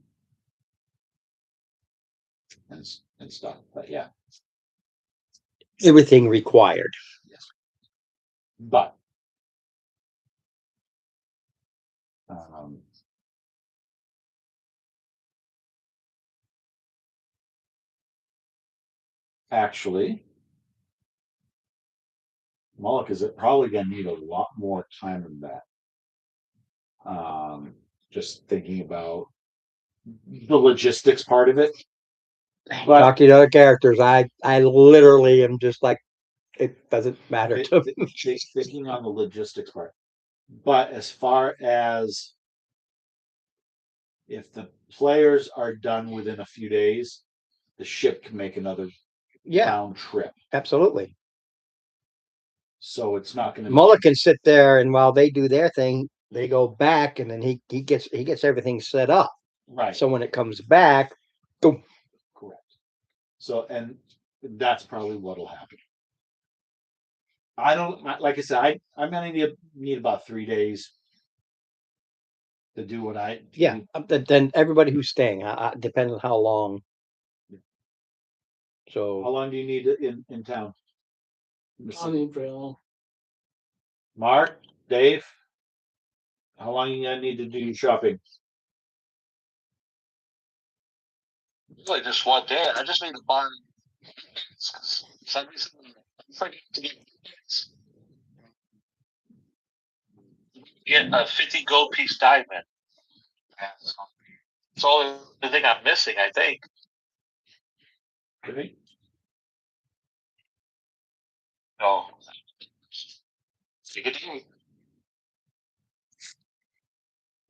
and stuff, but yeah. Everything required. But actually, Moloch is probably going to need a lot more time than that. Just thinking about the logistics part of it. But Talking to other characters, I literally am just like, it doesn't matter to me. thinking on the logistics part. But as far as if the players are done within a few days, the ship can make another Yeah, round trip. absolutely. So it's not going to Mullock can sit there, and while they do their thing, they go back, and then he gets everything set up. right. So when it comes back, boom. Correct. So, and that's probably what'll happen. I don't like I said. I'm gonna need about 3 days to do what I. Yeah, then everybody who's staying, depends on how long. How So long do you need in town? I need Braille. Mark, Dave, how long you gonna need to do your shopping? Really just one day. I just need to buy. Send me some forget to get a 50 gold piece diamond. That's all the thing I'm missing, I think. Right? No. Take it easy.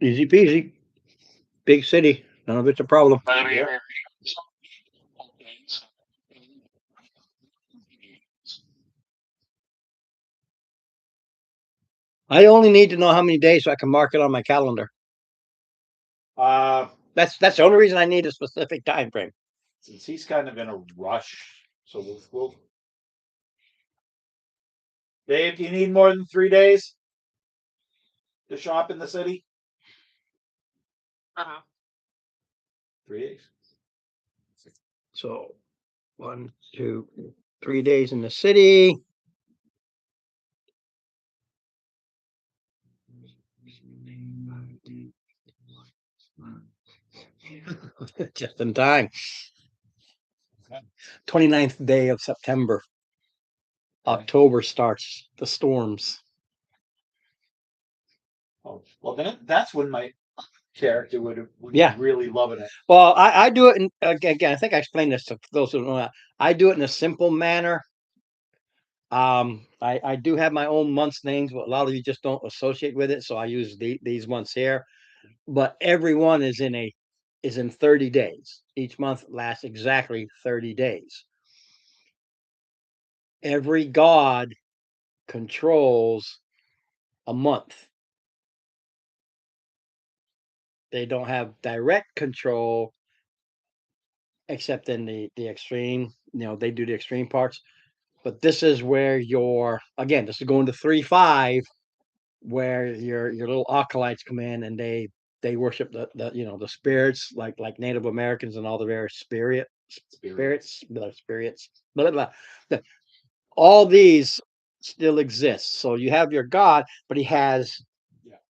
Easy peasy. Big city. None of it's a problem. But I mean, Yeah. I only need to know how many days so I can mark it on my calendar. Uh, That's the only reason I need a specific time frame. since he's kind of in a rush, so we'll Dave, do you need more than 3 days to shop in the city? uh-huh. 3 days. So 1, 2, 3 days in the city. Just in time. 29th day of September. Okay. October starts the storms. Oh, well, that's when my character would Yeah. be really loving it. Well, I do it in, again. I think I explained this to those who don't know. I do it in a simple manner. I do have my own months names, but a lot of you just don't associate with it, so I use these months here. But every one is in 30 days. Each month lasts exactly 30 days. Every god controls a month. They don't have direct control except in the extreme, they do the extreme parts. But this is where this is going to 3-5, where your little acolytes come in and they worship the spirits, like Native Americans and all the various spirits, blah, blah, blah. All these still exist. So you have your god, but he has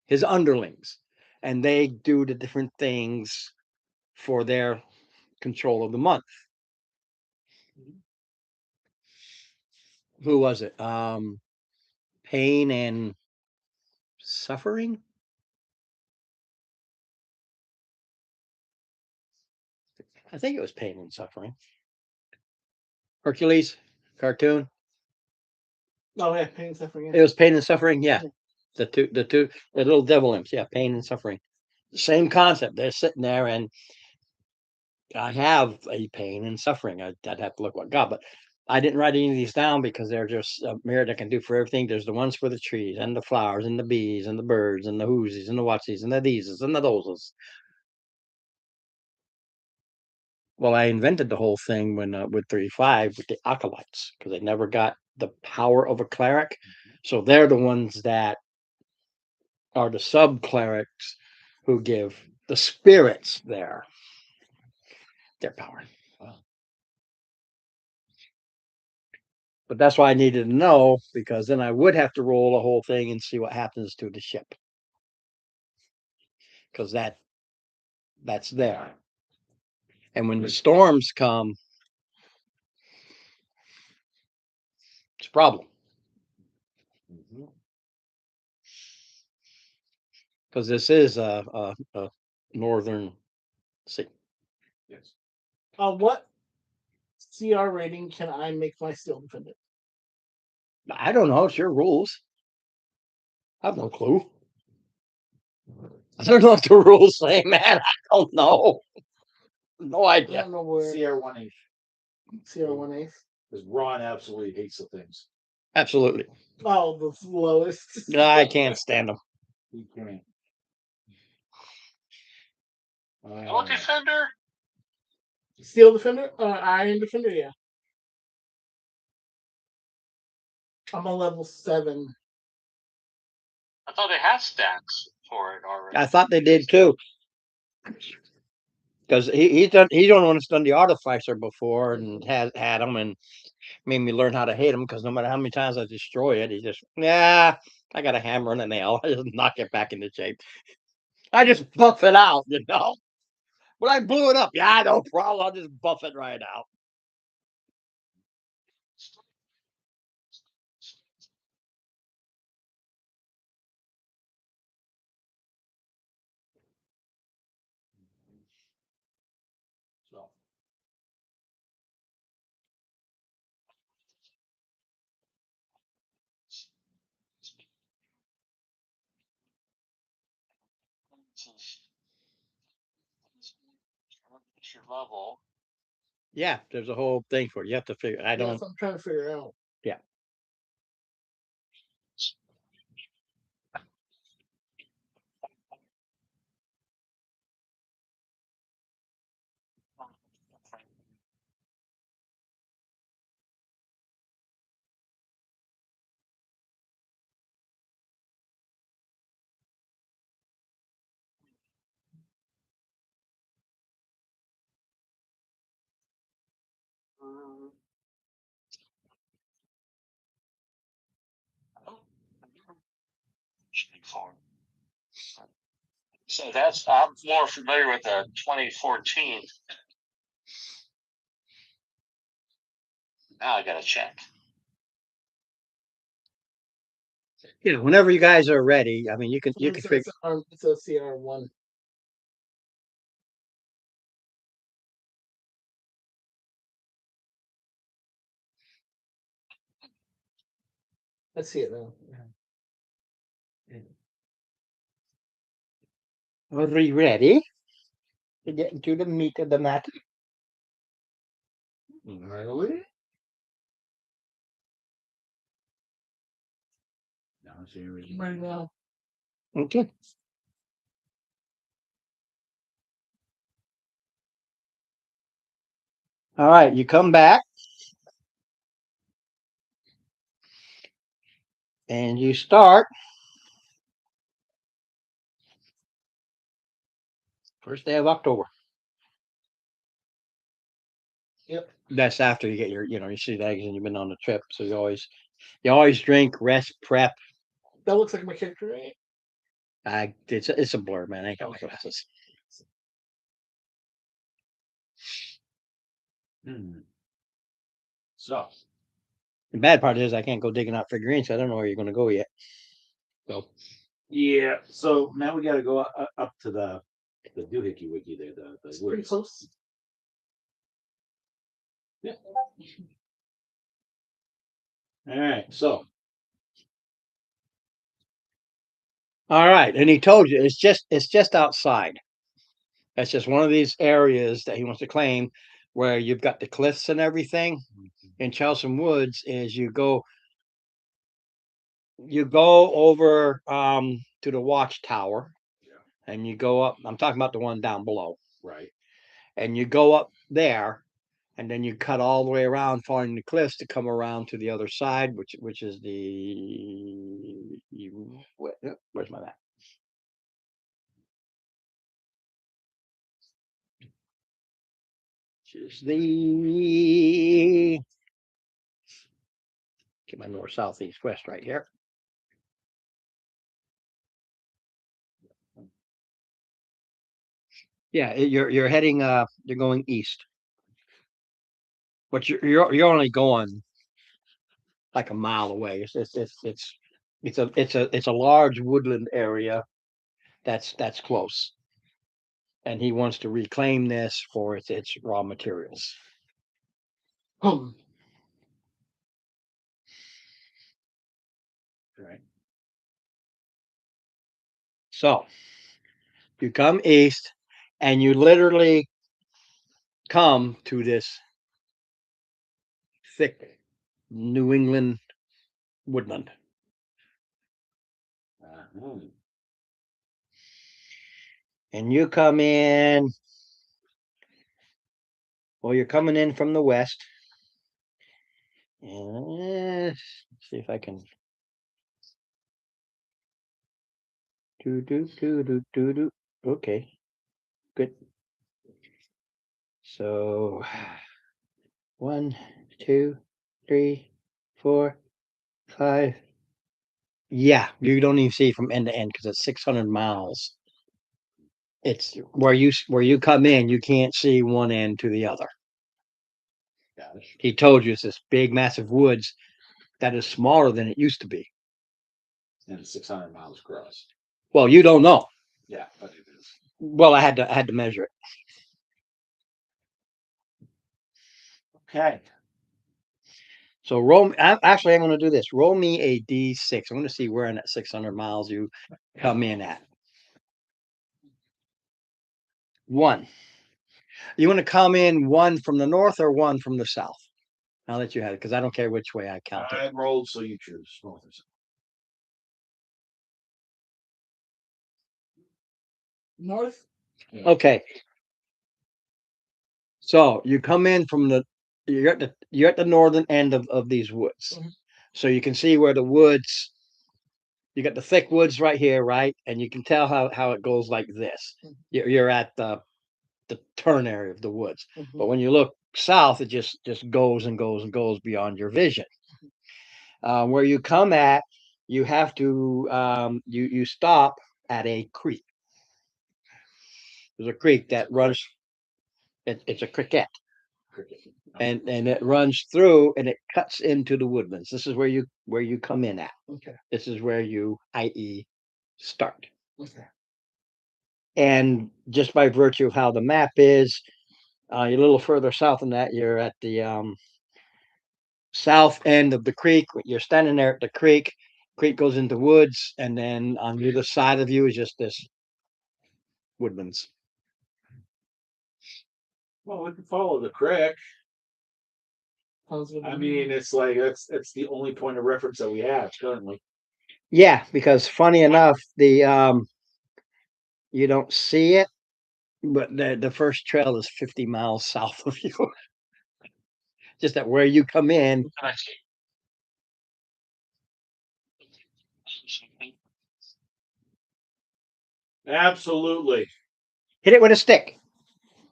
his underlings, and they do the different things for their control of the month. Who was it? Pain and Suffering. I think it was Pain and Suffering. Hercules cartoon. Oh yeah, pain and suffering. It was Pain and Suffering. Yeah, the little devil imps. Yeah, Pain and Suffering. Same concept. They're sitting there, and I have a pain and suffering. I'd have to look what God, but I didn't write any of these down because they're just a mirror that can do for everything. There's the ones for the trees and the flowers and the bees and the birds and the whoosies and the whatsies and the theses and the thoses. Well, I invented the whole thing when with 3-5 with the acolytes, because they never got the power of a cleric. So they're the ones that are the sub clerics who give the spirits their power. But that's why I needed to know, because then I would have to roll the whole thing and see what happens to the ship, because that's there. And when the storms come, it's a problem, because this is a northern sea. Yes. What CR rating can I make my steel defendant? I don't know. It's your rules. I have no clue. I don't know what the rules say, man. I don't know. No I idea. don't know where CR1 CR 1/8. because Ron absolutely hates the things. Absolutely. Oh, the lowest. I can't stand them. He can't. What defender? Steel defender, iron defender. Yeah, I'm a level 7. I thought they had stats for it already. I thought they did too, because he's the only one that's done the artificer before and had him and made me learn how to hate him, because no matter how many times I destroy it, he just I got a hammer and a nail. I just knock it back into shape. I just buff it out, But I blew it up. Yeah, no problem. I'll just buff it right out. What's your level? Yeah, there's a whole thing for it. You have to figure. I That's don't. what I'm trying to figure out. So that's I'm more familiar with the 2014. Now I gotta check. You know, whenever you guys are ready, I mean, you can It's figure. it's a CR1. I see it now. Are you ready to get into the meat of the matter? Really? No, so you're reading. Right now. Okay. All right, you come back and you start first day of October. Yep. That's after you get your, your seed eggs and you've been on the trip. So you always drink, rest, prep. That looks like my character, right? It's a blur, man. I ain't got my glasses. So, The bad part is I can't go digging out figurines. So I don't know where you're going to go yet. So yeah. So now we got to go up to the doohickey wiki there. The It's pretty woods. close. Yeah. All right. So, all right, and he told you it's just outside. That's just one of these areas that he wants to claim where you've got the cliffs and everything. In Chelsom Woods is you go over to the watchtower and you go up. I'm talking about the one down below. right. And you go up there and then you cut all the way around following the cliffs to come around to the other side, which is where's my map? Which is the get my north, south, east, west right here. Yeah, you're heading you're going east. But you're only going like a mile away. It's a large woodland area that's close. And he wants to reclaim this for its raw materials. Right. So you come east and you literally come to this thick New England woodland. And you come in, well, you're coming in from the west. And let's see if I can do. Okay, good. So 1, 2, 3, 4, 5. Yeah, you don't even see from end to end because it's 600 miles. It's where you come in, you can't see one end to the other. Got it. He told you it's this big, massive woods that is smaller than it used to be. And it's 600 miles across. Well, you don't know. Yeah, but it is. Well, I had to measure it. Okay. So I'm going to do this. Roll me a d6. I'm going to see where in that 600 miles you come in at. One. You want to come in one from the north or one from the south? I'll let you have it because I don't care which way I count it. I rolled, so you choose. North or south. North. Okay. So you come in from you're at the northern end of these woods. Mhm. So you can see where the woods, you got the thick woods right here, right? And you can tell how it goes like this. Mhm. You're at the turn area of the woods. Mhm. But when you look south, it just goes and goes and goes beyond your vision. Where you come at, you have to you stop at a creek. There's a creek that runs. It's a cricket, Cricket. and it runs through and it cuts into the woodlands. This is where you come in at. Okay. This is where you, i.e., start. Okay. And just by virtue of how the map is, you're a little further south than that. You're at the south end of the creek. You're standing there at the creek. Creek goes into woods, and then on either side of you is just this woodlands. Well, we can follow the creek. Sounds good to I me. mean, it's like that's the only point of reference that we have currently. Yeah, because funny enough, the you don't see it, but the first trail is 50 miles south of you. Just that where you come in, And I see. Absolutely. hit it with a stick.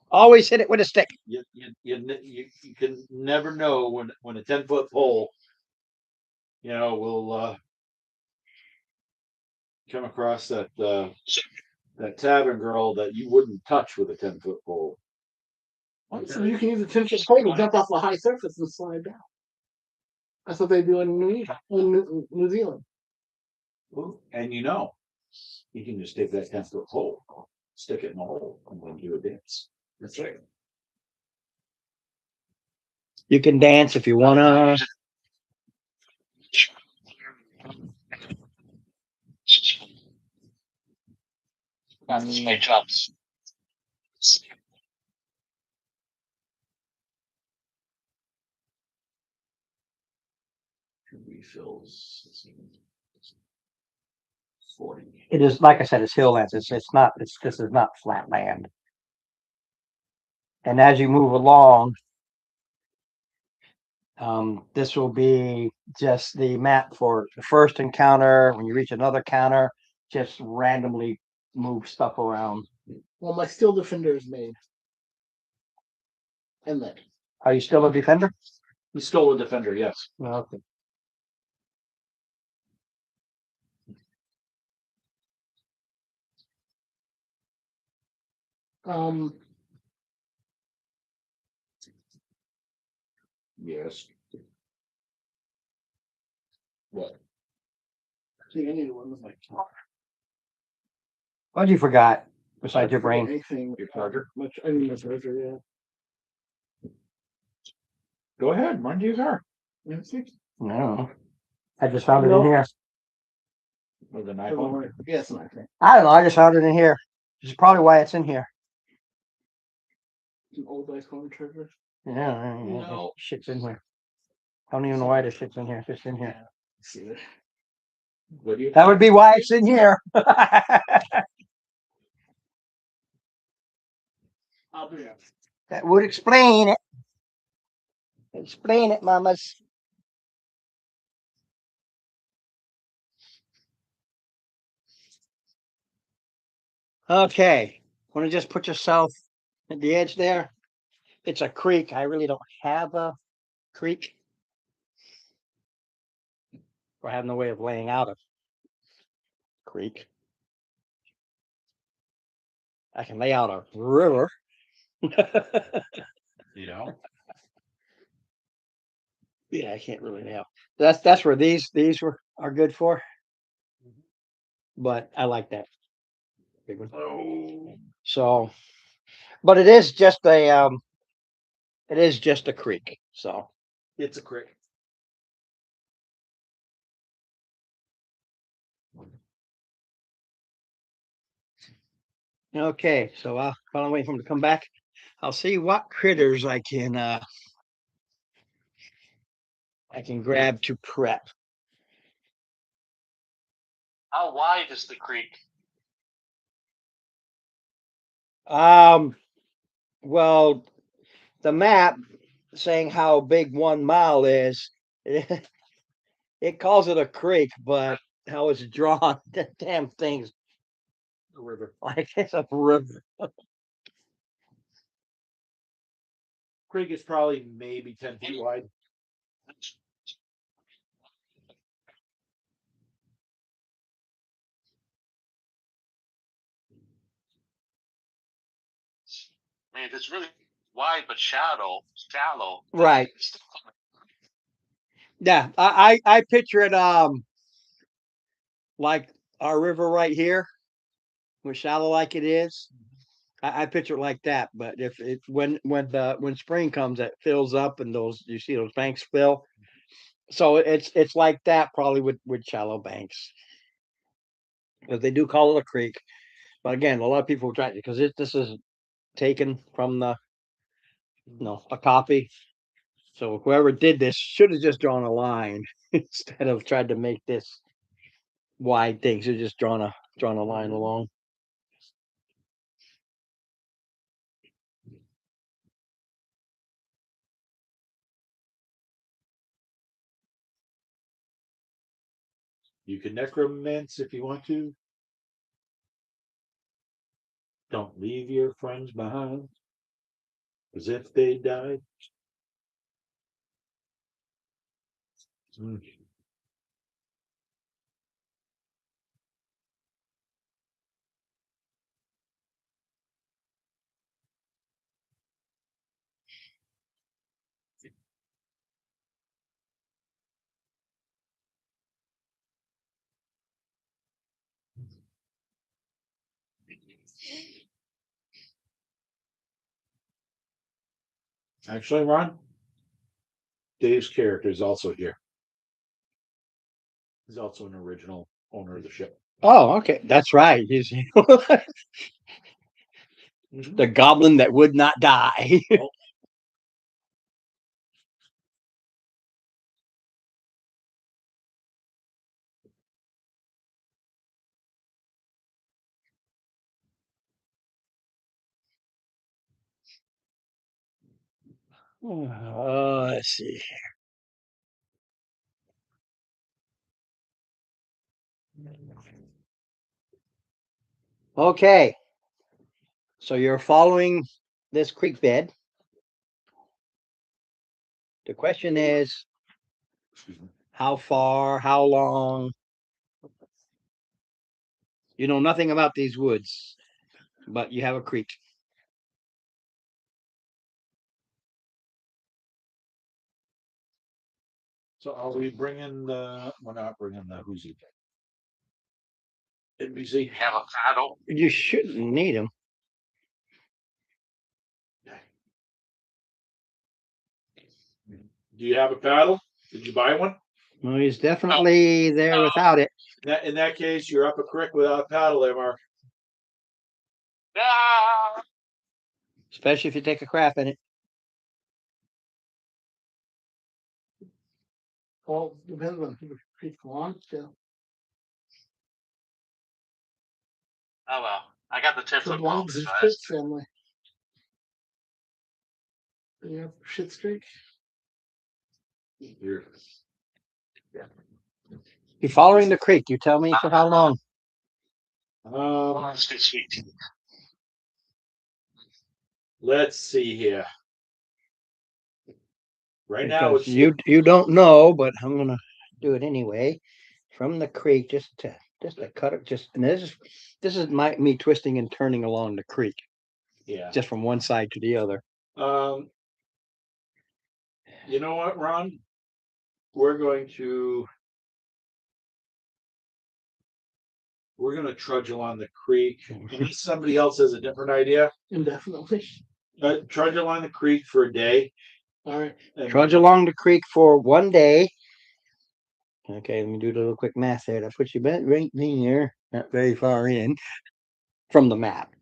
Always hit it with a stick. You can never know when a 10-foot pole, will come across that tavern girl that you wouldn't touch with a 10-foot pole. So you can use a 10-foot pole to jump off a high surface and slide down. That's what they do in New Zealand. And you can just take that 10-foot pole, stick it in a hole, and then do a dance. That's right. You can dance if you wanna. That's my jumps. Refills. 40. It is like I said, it's hill lands. It's not. This is not flat land. And as you move along, this will be just the map for the first encounter. When you reach another counter, just randomly move stuff around. Well, my steel defender is made. And then Are you still a defender? He stole a defender, yes. Okay. um Yes. What? I think I need one with my car. What you forgot besides your brain? Anything Your charger? much I need my charger, yeah. Go ahead, run to your car. No. I just found it in here. With an I don't iPhone. know. Yes, an iPhone. I don't know. I just found it in here. This is probably why it's in here. An old iPhone charger. Yeah. No. Shit's in here. I don't even know why this shit's in here. It's just in here. See that? What do you? That would be why it's in here. I'll do that. That would explain it. Explain it, mamas. Okay. Want to just put yourself at the edge there? It's a creek. I really don't have a creek. Or I have no way of laying out a creek. I can lay out a river. Yeah, I can't really lay out. That's where these are good for. But I like that big one. Oh, So, but it is just a creek. So it's a crick. Okay, so while I'm waiting for him to come back, I'll see what critters I can grab to prep. How wide is the creek? Well, the map saying how big 1 mile is, it calls it a creek, but how it's drawn, the damn thing's The river. like it's a river. Creek is probably maybe 10 feet wide. I mean, if it's really wide but shallow, then Right. it's- Yeah, I picture it like our river right here, with shallow like it is. I picture it like that. But if it when spring comes, it fills up and those you see those banks fill. So it's like that probably with shallow banks. Because they do call it a creek. But again, a lot of people try because this is taken from a copy. So whoever did this should have just drawn a line instead of tried to make this wide thing. Should have just drawn a line along. You can necromance if you want to. Don't leave your friends behind. As if they died. Hmm. Actually, Ron, Dave's character is also here. He's also an original owner of the ship. Oh, okay, that's right. He's the goblin that would not die. Let's see. Okay, so you're following this creek bed. The question is, Excuse me. how far, how long? You know nothing about these woods, but you have a creek. So are we bringing the? We're not bringing the Who's NBC. have a paddle. You shouldn't need them. Do you have a paddle? Did you buy one? Well, he's definitely there No. without it, In that case, you're up a creek without a paddle there, Mark. Ah! especially if you take a crap in it. Well, depends on who the creek belongs to. Oh well, I got the 10-foot It belongs boat. to So the Fitz family. Yeah, shit streak. Here. You're following the creek. You tell me for how long. that's good, sweet. Let's see here. Right now, Because it's you don't know, but I'm gonna do it anyway. From the creek, just to cut it. And this is me twisting and turning along the creek, yeah. just from one side to the other. You know what, Ron? We're going to trudge along the creek. Unless somebody else has a different idea. Indefinitely. Trudge along the creek for a day. All right. And Trudge along the creek for one day. Okay, let me do a little quick math there. That puts you right here, not very far in from the map.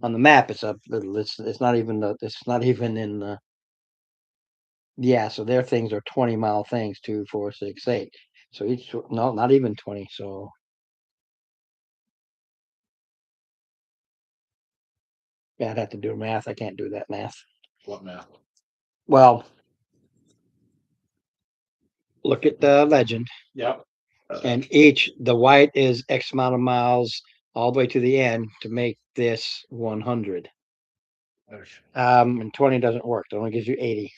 On the map, it's up little. It's not even it's not even in the. Yeah, so their things are 20-mile things, 2, 4, 6, 8. So each no, not even 20. So yeah, I'd have to do math. I can't do that math. What map? Well, look at the legend, Yep. and the white is X amount of miles all the way to the end to make this 100. And 20 doesn't work. It only gives you 80.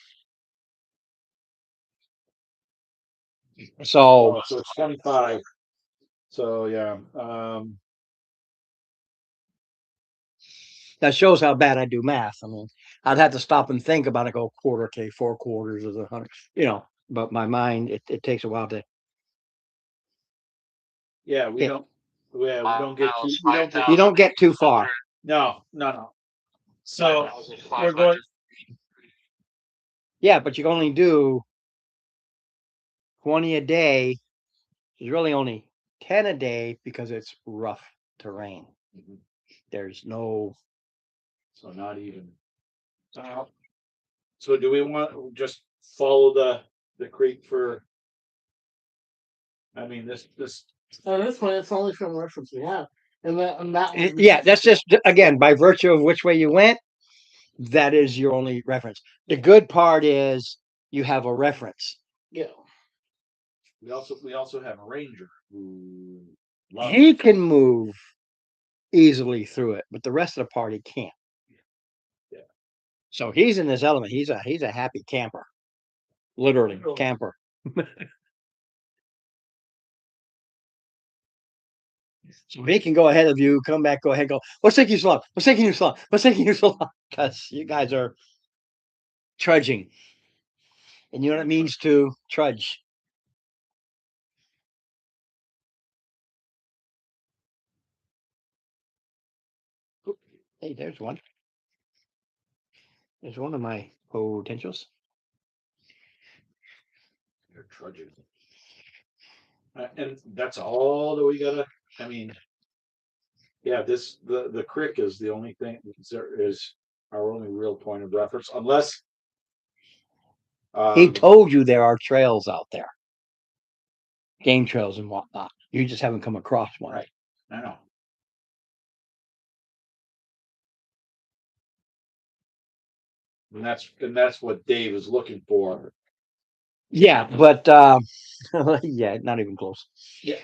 So Oh, so it's 25. So yeah. that shows how bad I do math. I mean, I'd have to stop and think about it. Go quarter, okay, 4 quarters is 100. But my mind, it takes a while to. Yeah, we Yeah. don't. Yeah, we don't get too. Miles, We don't get. You don't get too far. No, no, no. So we're going. Yeah, but you can only do 20 a day. There's really only 10 a day because it's rough terrain. Mhm. There's no. So not even. So do we want to just follow the creek for? I mean, this. At this point, it's the only film reference we have, and that one. Yeah, that's just again by virtue of which way you went. That is your only reference. The good part is you have a reference. Yeah. We also have a ranger who loves. He can move easily through it, but the rest of the party can't. Yeah. So he's in his element. He's a happy camper, literally Oh. camper. So he can go ahead of you, come back, go ahead, go. What's taking you so long? What's taking you so long? What's taking you so long? Because you guys are trudging, and you know what it means to trudge. Hey, there's one. There's one of my potentials. You're trudging. And that's all that we gotta. I mean, yeah, the creek is the only thing there is our only real point of reference, unless. He told you there are trails out there, game trails and whatnot. You just haven't come across one. Right. I know. And that's what Dave is looking for. Yeah, but yeah, not even close. Yeah,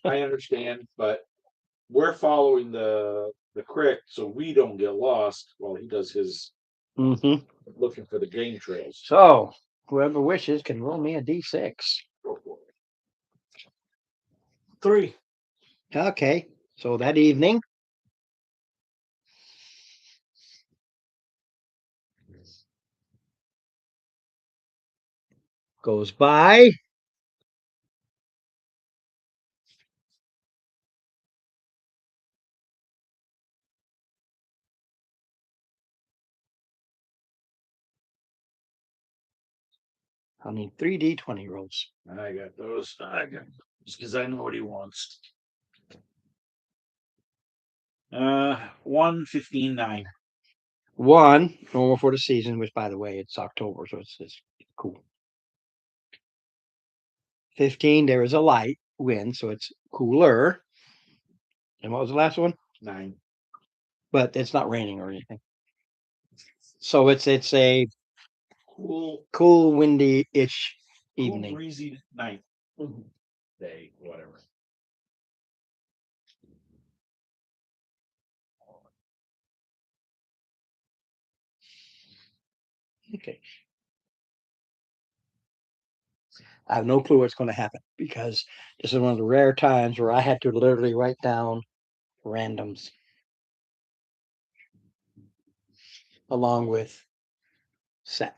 I understand, but we're following the creek so we don't get lost while he does his Hmm. looking for the game trails. So whoever wishes can roll me a d6. Go for it. 3. Okay, so that evening, goes by. I need 3d20 rolls. I got those. I got just because I know what he wants. 1, 15, 9. 1 normal for the season, which by the way, it's October, so it's cool. 15, there is a light wind, so it's cooler. And what was the last one? 9. But it's not raining or anything. So it's a cool, windy-ish Cool evening. breezy night. Day, whatever. Okay. I have no clue what's going to happen because this is one of the rare times where I had to literally write down randoms along with set.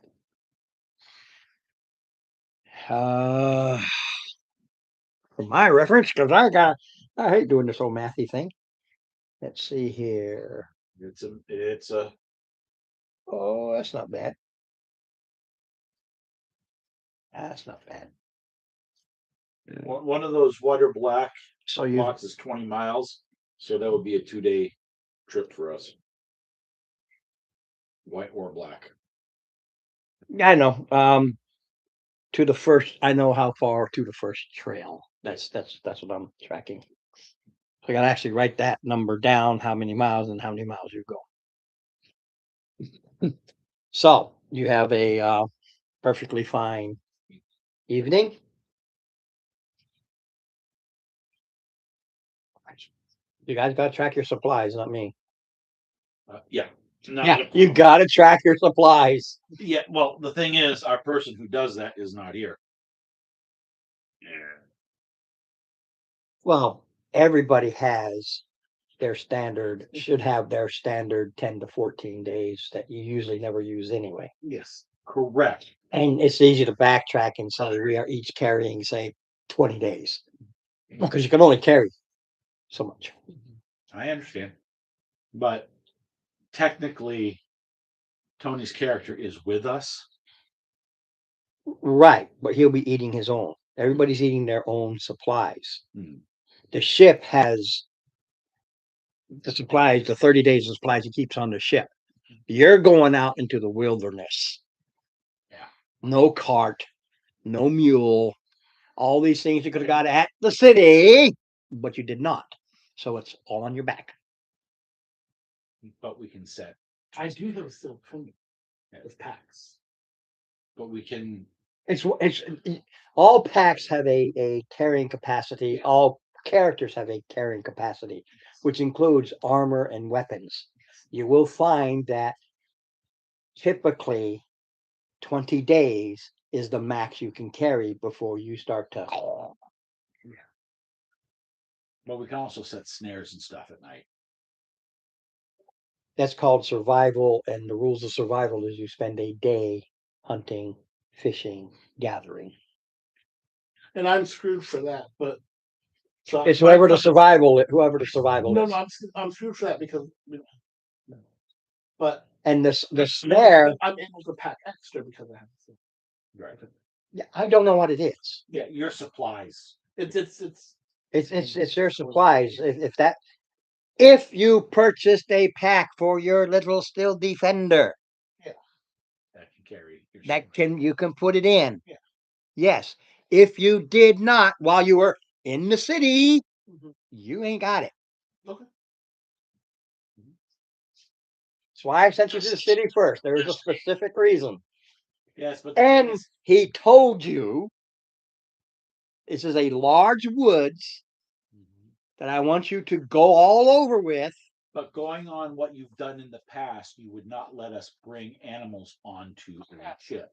For my reference, because I hate doing this old mathy thing. Let's see here. It's a Oh, that's not bad. That's not bad. one of those white or black So you blocks is 20 miles, so that would be a 2-day. trip for us. White or black. Yeah, I know. To the first, I know how far to the first trail. That's what I'm tracking. So I gotta actually write that number down, how many miles and how many miles you go. So you have a perfectly fine evening. You guys gotta track your supplies, not me. Yeah. Yeah, you gotta track your supplies. Yeah. Well, the thing is, our person who does that is not here. Yeah. Well, everybody has their standard, should have their standard 10 to 14 days that you usually never use anyway. Yes. Correct. And it's easy to backtrack and say we are each carrying, say, 20 days. Because you can only carry so much. I understand. But technically, Tony's character is with us. Right, but he'll be eating his own. Everybody's eating their own supplies. Hmm. The ship has the supplies, the 30 days of supplies he keeps on the ship. You're going out into the wilderness. Yeah. No cart, no mule, all these things you could have got at the city, but you did not. So it's all on your back. But we can set. I do have still coming with packs. But we can. It's all packs have a carrying capacity. All characters have a carrying capacity, which includes armor and weapons. You will find that typically 20 days is the max you can carry before you start to. But we can also set snares and stuff at night. That's called survival, and the rules of survival is you spend a day hunting, fishing, gathering. And I'm screwed for that, but so It's whoever the survival is. No, I'm screwed for that because but And the snare, I'm able to pack extra because I have to. Right. yeah, I don't know what it is. Yeah, your supplies. It's their supplies. If you purchased a pack for your little steel defender, That can carry. Your you can put it in. Yeah. Yes. If you did not while you were in the city, you ain't got it. Okay. That's why I sent you to the city first. There was a specific reason. Yes, but And he told you this is a large woods that I want you to go all over with. But going on what you've done in the past, you would not let us bring animals onto that ship.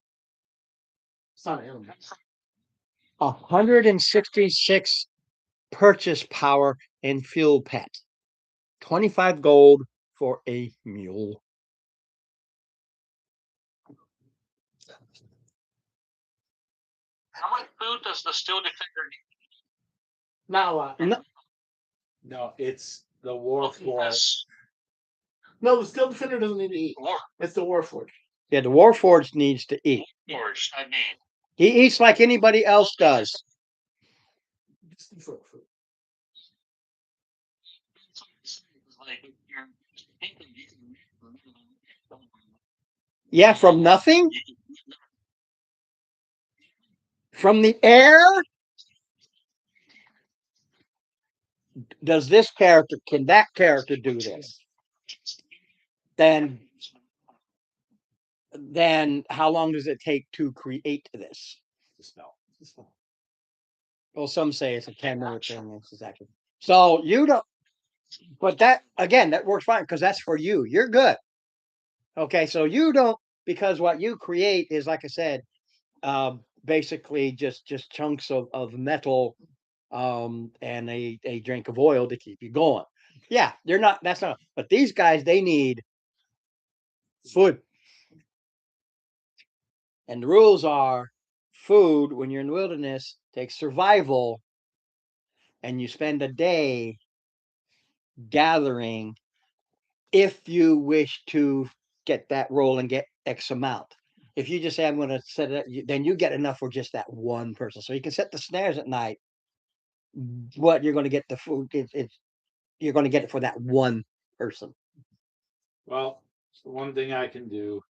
It's not animals. 166 purchase power in fuel pet. 25 gold for a mule. How much food does the Steel Defender need? Not a lot. No, it's the war for. Yes. No, the Steel Defender doesn't need to eat. War It's the Warforged. Yeah, the Warforged needs to eat. Forge, I mean. He eats like anybody else does. Just for food. Yeah, from nothing? From the air? Does this character, can that character do this? Then how long does it take to create this? The spell. Well, some say it's a 10-minute thing. Exactly. So you don't, but that again, that works fine because that's for you. You're good. Okay, so you don't, because what you create is, like I said, basically just chunks of metal and a drink of oil to keep you going. Yeah, they're not, that's not, but these guys, they need food. And the rules are food when you're in the wilderness takes survival, and you spend a day gathering if you wish to get that roll and get X amount. If you just say, I'm going to set it, then you get enough for just that one person. So you can set the snares at night. What you're going to get the food, you're going to get it for that one person. Well, one thing I can do.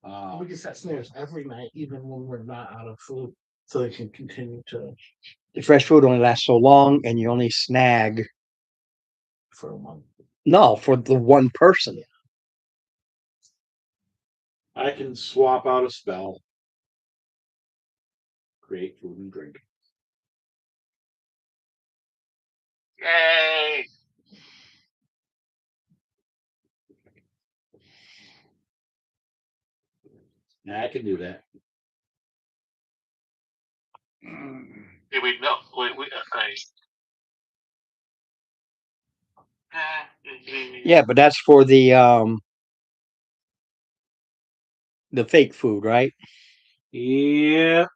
We can set snares every night, even when we're not out of food, so they can continue to The fresh food only lasts so long, and you only snag for a month. no for the one person. I can swap out a spell, create food and drink. Yay! Yeah, I can do that. Yeah, we know. Okay. Yeah, but that's for the fake food, right? Yeah.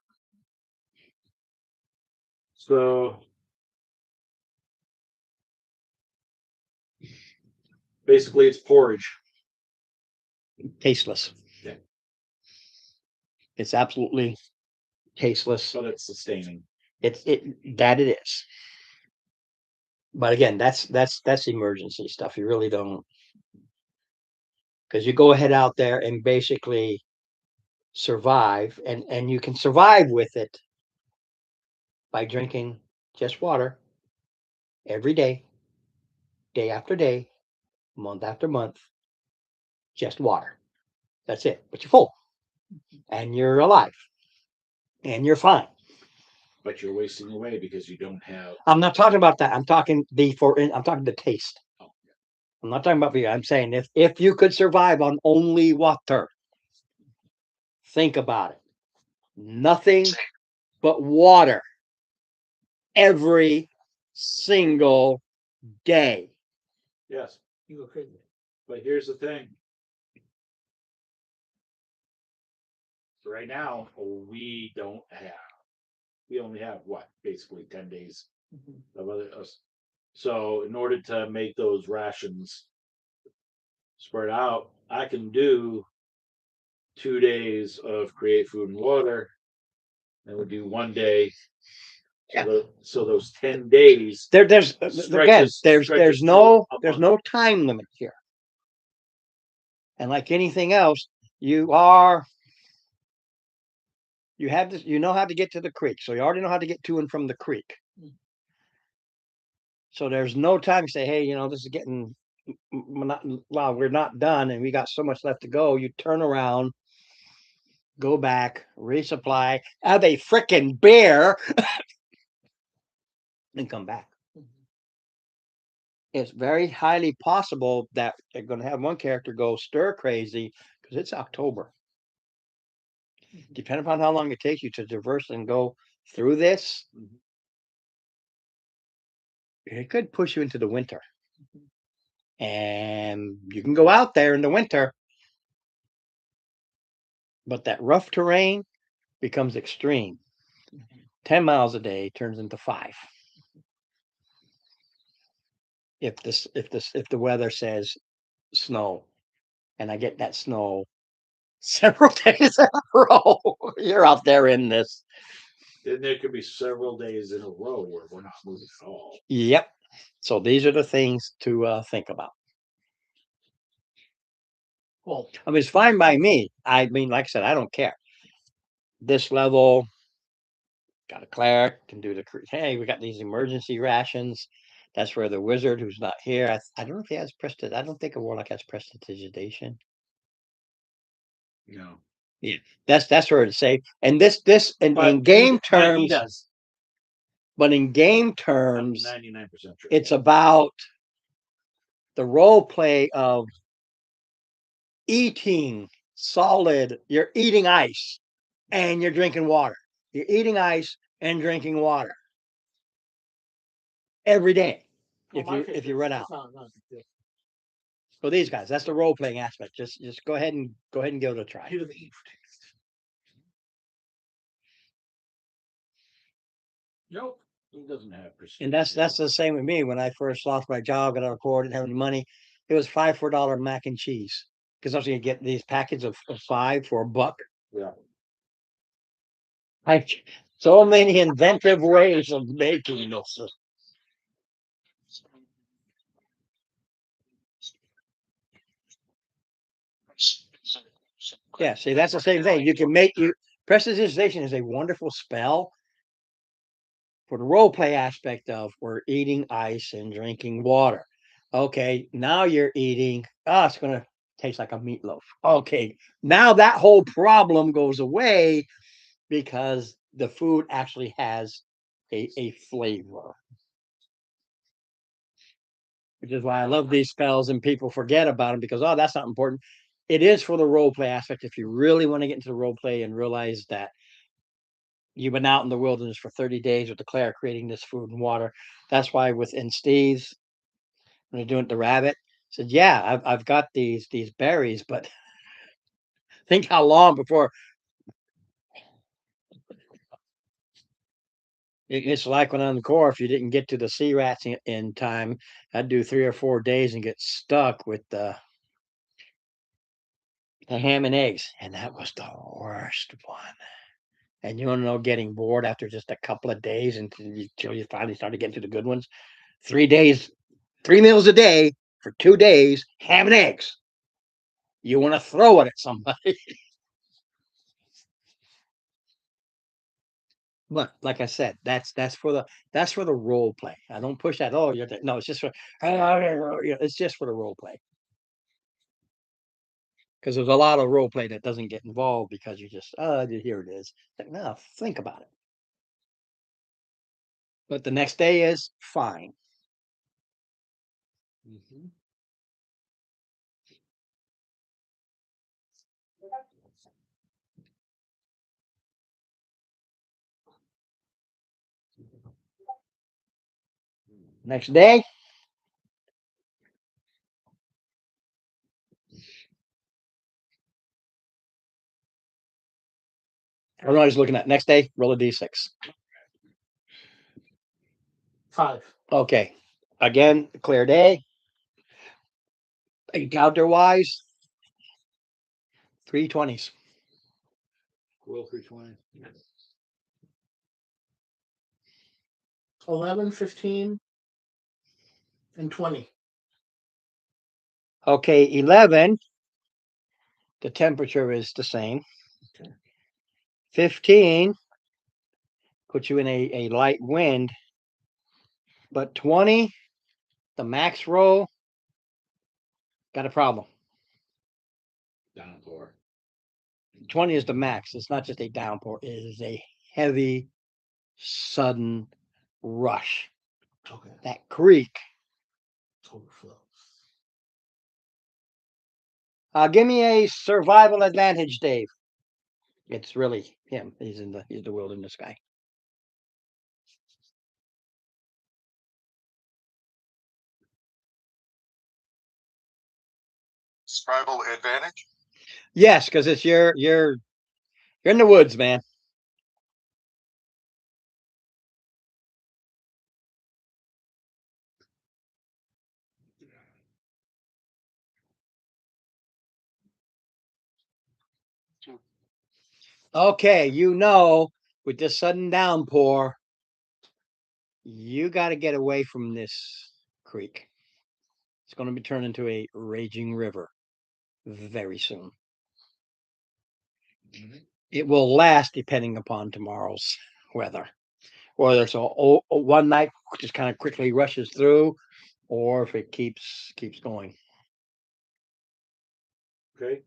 So basically, it's porridge. Tasteless. Yeah. It's absolutely tasteless. But it's sustaining. It is. But again, that's emergency stuff. You really don't, because you go ahead out there and basically survive, and you can survive with it by drinking just water every day, day after day, month after month, just water. That's it. But you're full, and you're alive, and you're fine. But you're wasting away because you don't have. I'm not talking about that. I'm talking I'm talking the taste. Oh, I'm not talking about beer. I'm saying if you could survive on only water, think about it. Nothing but water every single day. yes. You go crazy. But here's the thing. Right now, we don't have. We only have what, basically 10 days of other us. So in order to make those rations spread out, I can do 2 days of create food and water, and we'll do one day. Yeah. So those 10 days. There's again, there's stretches no through a there's month. no time limit here. And like anything else, you have this, you know how to get to the creek. So you already know how to get to and from the creek. So there's no time to say, hey, this is getting we're not done and we got so much left to go. You turn around, go back, resupply, have a freaking beer, and come back. It's very highly possible that they're going to have one character go stir crazy because it's October. Depending upon how long it takes you to traverse and go through this, it could push you into the winter. And you can go out there in the winter, but that rough terrain becomes extreme. 10 miles a day turns into 5. If the weather says snow, and I get that snow several days in a row, you're out there in this. Then there could be several days in a row where we're not moving at all. Yep. So these are the things to think about. Well, I mean, it's fine by me. I mean, like I said, I don't care. This level, got a cleric, can do hey, we got these emergency rations. That's where the wizard, who's not here, I don't know if he has I don't think a warlock has prestidigitation. No. Yeah, that's where it's safe. And this in game terms, does. but in game I'm terms, 99% sure. it's about the role play of eating solid. You're eating ice and you're drinking water. You're eating ice and drinking water every day. If you run out. So these guys, that's the role playing aspect. Just go ahead and give it a try. He doesn't eat for taste. Nope. He doesn't have And that's the same with me. When I first lost my job, got out of court, didn't have any money, it was $5 mac and cheese. Because I was gonna get these packets of 5 for $1. Yeah. So many inventive ways of making this. Yeah, see, that's the same thing. You can make you prestidigitation is a wonderful spell for the role play aspect of we're eating ice and drinking water. Okay, now you're eating, it's gonna taste like a meatloaf. Okay, now that whole problem goes away because the food actually has a flavor. Which is why I love these spells and people forget about them because, oh, that's not important. It is for the role play aspect. If you really want to get into the role play and realize that you've been out in the wilderness for 30 days with the Claire creating this food and water. That's why within Steve's, when they're doing the rabbit, said, yeah, I've got these berries, but think how long before it's like when on the core, if you didn't get to the sea rats in time, I'd do 3 or 4 days and get stuck with the ham and eggs. And that was the worst one. And you want to know getting bored after just a couple of days until you finally started getting to the good ones. 3 days, 3 meals a day for 2 days, ham and eggs. You want to throw it at somebody. But like I said, that's for the role play. I don't push that. Oh, no, it's just for it's just for the role play. Because there's a lot of role play that doesn't get involved because you just here it is. Like, no, think about it. But the next day is fine. Next day, everybody's looking at next day, roll a d6. 5. Okay. Again, clear day. Encounter wise, 320s. Roll 320. 11, 15, and 20. Okay, 11. The temperature is the same. Okay. 15 puts you in a light wind. But 20, the max roll, got a problem. Downpour. 20 is the max. It's not just a downpour, it is a heavy, sudden rush. Okay. That creek. Overflow. Give me a survival advantage, Dave. It's really him. He's the wilderness guy. Survival advantage? Yes, because it's you're in the woods, man. Okay, with this sudden downpour, you got to get away from this creek. It's going to be turned into a raging river very soon. It will last depending upon tomorrow's weather. Whether it's a one night just kind of quickly rushes through, or if it keeps going. Okay.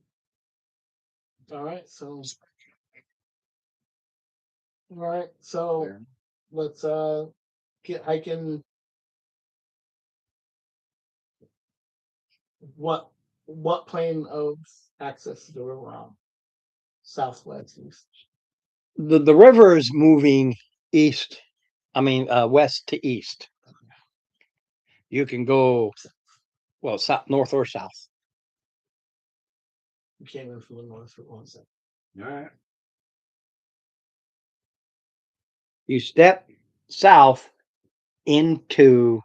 All right. So let's get hiking. What plane of access to the river on? Southwest, east. The river is moving east. West to east. You can go south, north or south. You came in from the north for 1 second. All right. You step south into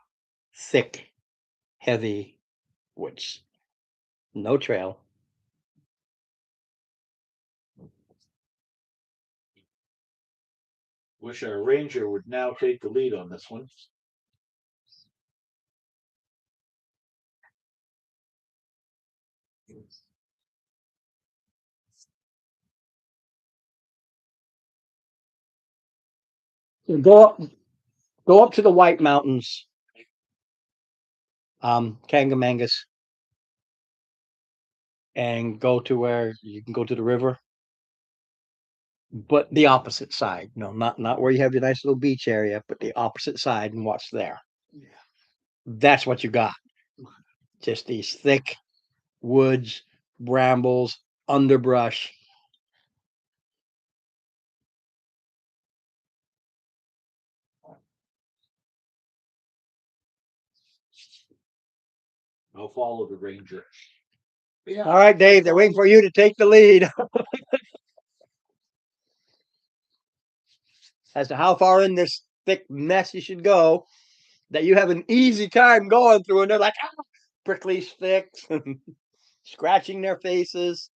thick, heavy woods. No trail. Wish our ranger would now take the lead on this one. Go up to the White Mountains, Kangamangas, and go to where you can go to the river, but the opposite side. No, not where you have your nice little beach area, but the opposite side and what's there. That's what you got. Just these thick woods, brambles, underbrush. I'll follow the ranger. All right, Dave, they're waiting for you to take the lead. As to how far in this thick mess you should go, that you have an easy time going through, and they're like, ah, prickly sticks, scratching their faces.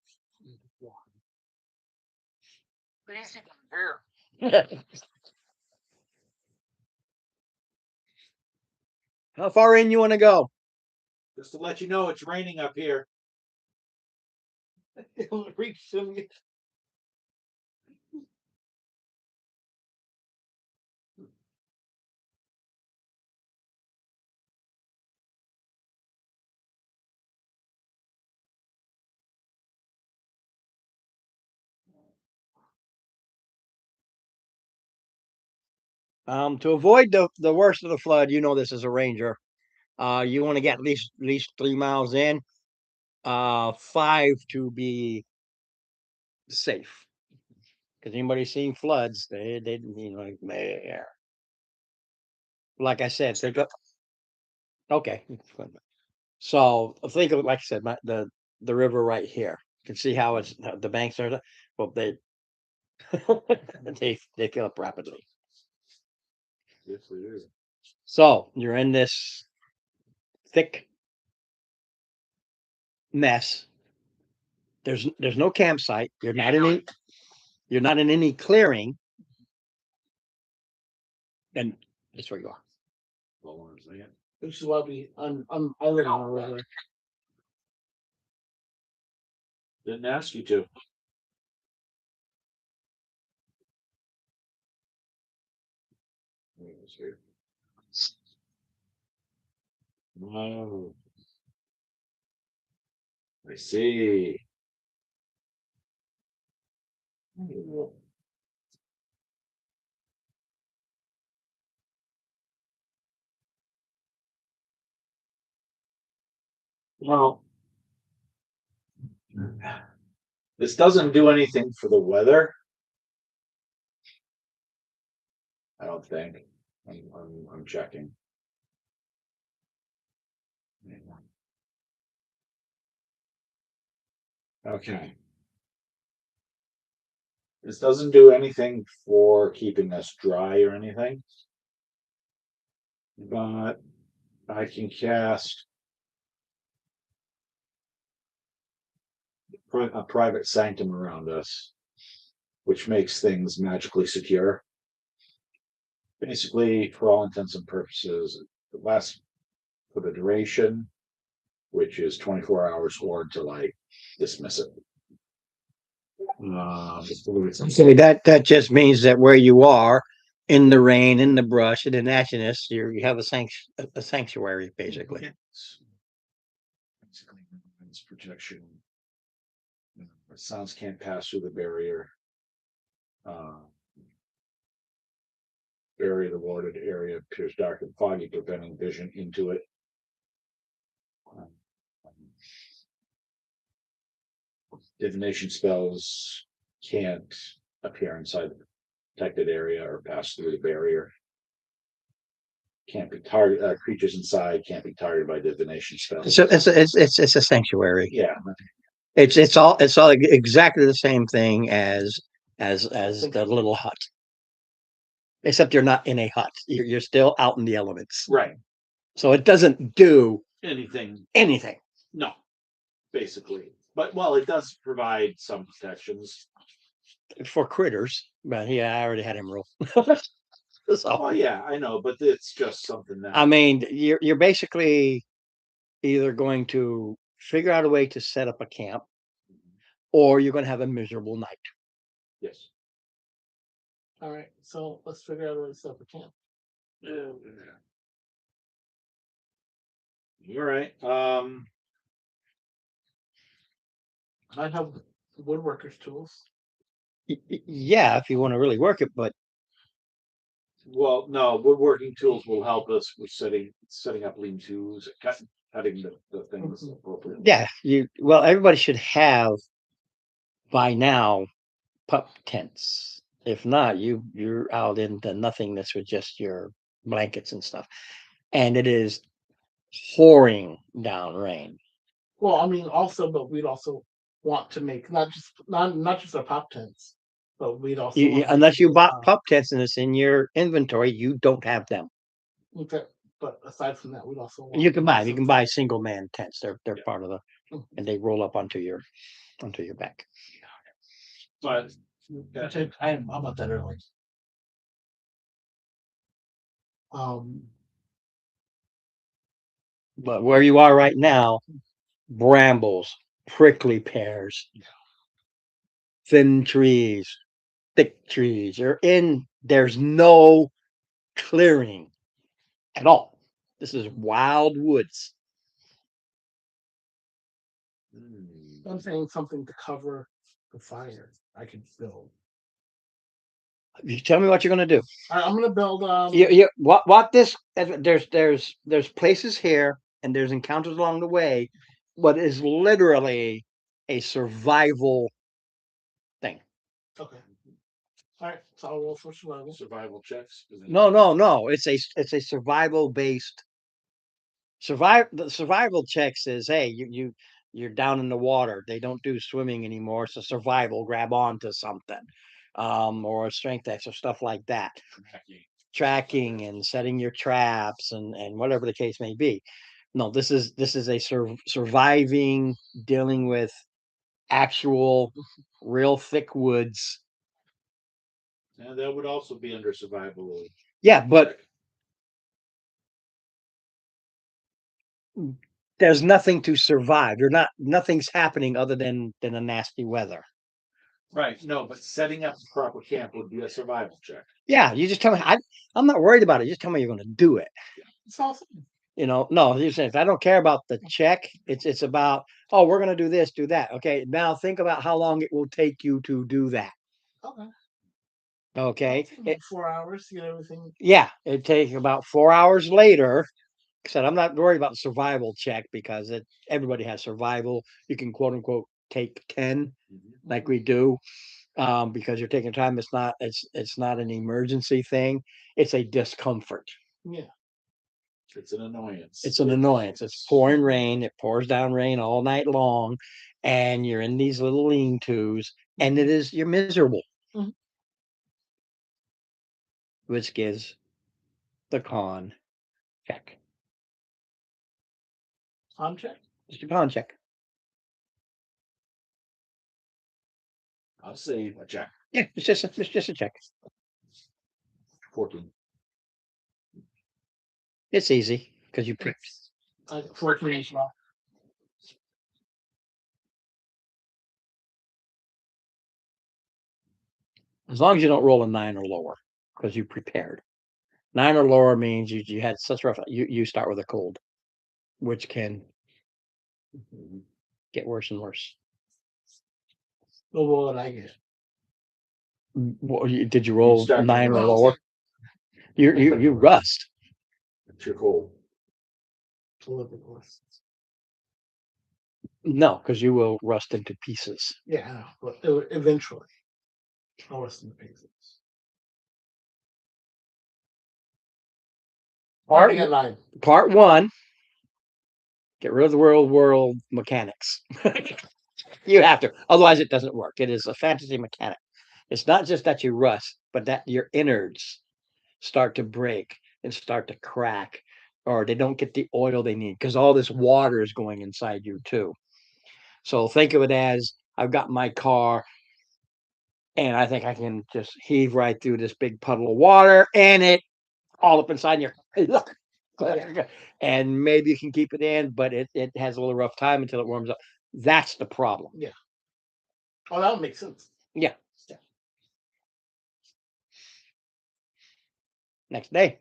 Easy here. How far in you want to go? Just to let you know, it's raining up here. It'll reach some. To avoid the worst of the flood, you know this as a ranger. You want to get at least 3 miles in. 5 to be safe. Because anybody seen floods, they like there. Like I said, they're okay. So think of it like I said, the river right here. You can see how it's the banks are. Well, they they fill up rapidly. Yes, it is. So you're in this thick mess. There's no campsite. You're not in any clearing. And that's where you are. Hold on a second. This is why I live on a river. Didn't ask you to. Wow. I see. Well, this doesn't do anything for the weather. I don't think. I'm checking. Okay. This doesn't do anything for keeping us dry or anything. But I can cast a private sanctum around us, which makes things magically secure. Basically, for all intents and purposes, it lasts for the duration, which is 24 hours, or until I dismiss it. So that just means that where you are in the rain, in the brush, in the nastiness, you have a sanctuary basically. Basically, it's protection. Sounds can't pass through the barrier. Barrier, the watered area appears dark and foggy, preventing vision into it. Divination spells can't appear inside the protected area or pass through the barrier. Can't be targeted. Creatures inside can't be targeted by divination spells. So it's a sanctuary. Yeah, It's all exactly the same thing as the little hut. Except you're not in a hut. You're still out in the elements. right. So it doesn't do Anything? anything. No, basically. But well, it does provide some protections. For critters, but yeah, I already had him roll. So Oh yeah, I know, but it's just something that I mean, you're basically either going to figure out a way to set up a camp, or you're going to have a miserable night. yes. All right, so let's figure out a way to set up a camp. All right. I have woodworkers tools. Yeah, if you want to really work it, but Well, no, woodworking tools will help us with setting up lean-tos, cutting the things Mhm. appropriately. yeah, well, everybody should have by now pup tents. If not, you're out into nothingness with just your blankets and stuff. And it is pouring down rain. Well, I mean, also, but we'd also want to make not just our pop tents, but we'd also want to make Unless you sure, bought pup tents and it's in your inventory, you don't have them. okay, but aside from that, we'd also want You can buy some- single man tents. They're Yeah. part of the Mhm. and they roll up onto your back. But I'm about that early. Um, But where you are right now, brambles, prickly pears, thin trees, thick trees. There's no clearing at all. This is wild woods. I'm saying something to cover the fire. I could build. You tell me what you're gonna do. I'm gonna build. What this there's places here and there's encounters along the way, but is literally a survival thing. Okay. All right. So I'll roll for survival. survival checks. No. It's a survival based the survival check says, hey, you're down in the water. They don't do swimming anymore. It's a survival, grab onto something. Or a strength X or stuff like that. Tracking and setting your traps and whatever the case may be. No, this is a surviving, dealing with actual real thick woods. And that would also be under survival. Yeah, but there's nothing to survive. Nothing's happening other than a nasty weather. Right. No, but setting up a proper camp would be a survival check. Yeah, you just tell me. I'm not worried about it. Just tell me you're going to do it. It's awesome. No, you're saying I don't care about the check. It's about, oh, we're going to do this, do that. Okay, now think about how long it will take you to do that. Okay. Okay, It'll take about 4 hours to get everything. yeah, it takes about 4 hours later. Like I said, I'm not worried about the survival check because everybody has survival. You can quote unquote take 10 like we do. Because you're taking time. It's not an emergency thing. It's a discomfort. Yeah. It's an annoyance. It's an annoyance. It's pouring rain. It pours down rain all night long, and you're in these little lean-tos, and you're miserable. Mhm. Which gives the con check. On check. Just a con check. I'll say a check. Yeah, it's just a check. 14. It's easy because you pricked. 14 as well. As long as you don't roll a 9 or lower, because you prepared. 9 or lower means you had such rough. You start with a cold, which can get worse and worse. What would I get? Did you roll start to 9 or rust. lower? You rust. It's your cold. No, because you will rust into pieces. Yeah, I know, but eventually, I'll rest in the pieces. Part, I got 9. part 1, get rid of the world mechanics. You have to, otherwise it doesn't work. It is a fantasy mechanic. It's not just that you rust, but that your innards start to break and start to crack, or they don't get the oil they need because all this water is going inside you too. So think of it as I've got my car and I think I can just heave right through this big puddle of water and it all up inside your look. And maybe you can keep it in, but it has a little rough time until it warms up. That's the problem. Yeah. Oh, that would make sense. Yeah. next day.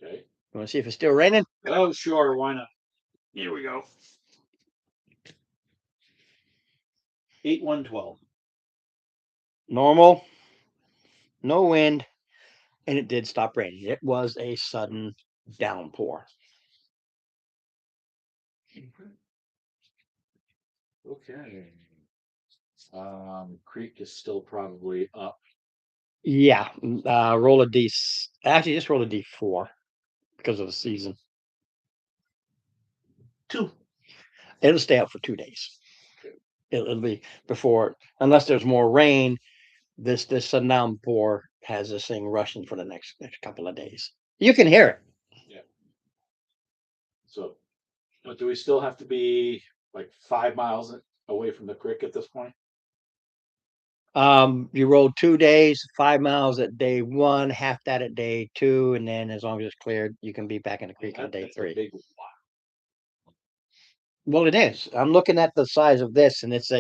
Okay. You want to see if it's still raining? Oh, sure. Why not? Here we go. 8/1/12. Normal, no wind, and it did stop raining. It was a sudden downpour. Okay. Creek is still probably up. Yeah, roll a D. Actually, just roll a D4 because of the season. 2. It'll stay up for 2 days. It'll be before, unless there's more rain. This sudden downpour has this thing rushing for the next couple of days. You can hear it. So, but do we still have to be like 5 miles away from the creek at this point? You rolled 2 days, 5 miles at day 1, half that at day 2, and then as long as it's cleared, you can be back in the creek on day That's a 3. big lot. Well, it is. I'm looking at the size of this, and it's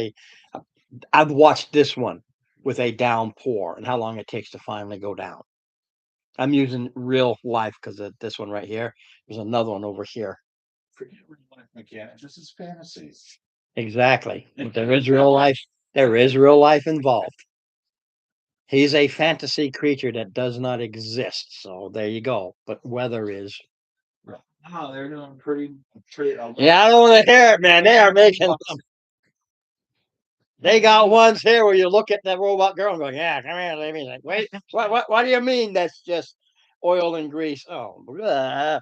I've watched this one with a downpour and how long it takes to finally go down. I'm using real life because of this one right here. There's another one over here. Forget real life mechanics. This is fantasy. Exactly. But there is real life. There is real life involved. He's a fantasy creature that does not exist. So there you go. But weather is. Oh, they're doing pretty. Yeah, I don't want to hear it, man. They are making. They got ones here where you look at that robot girl and go, "Yeah, come here, lady." Like, wait, what do you mean? That's just oil and grease. Oh, blah.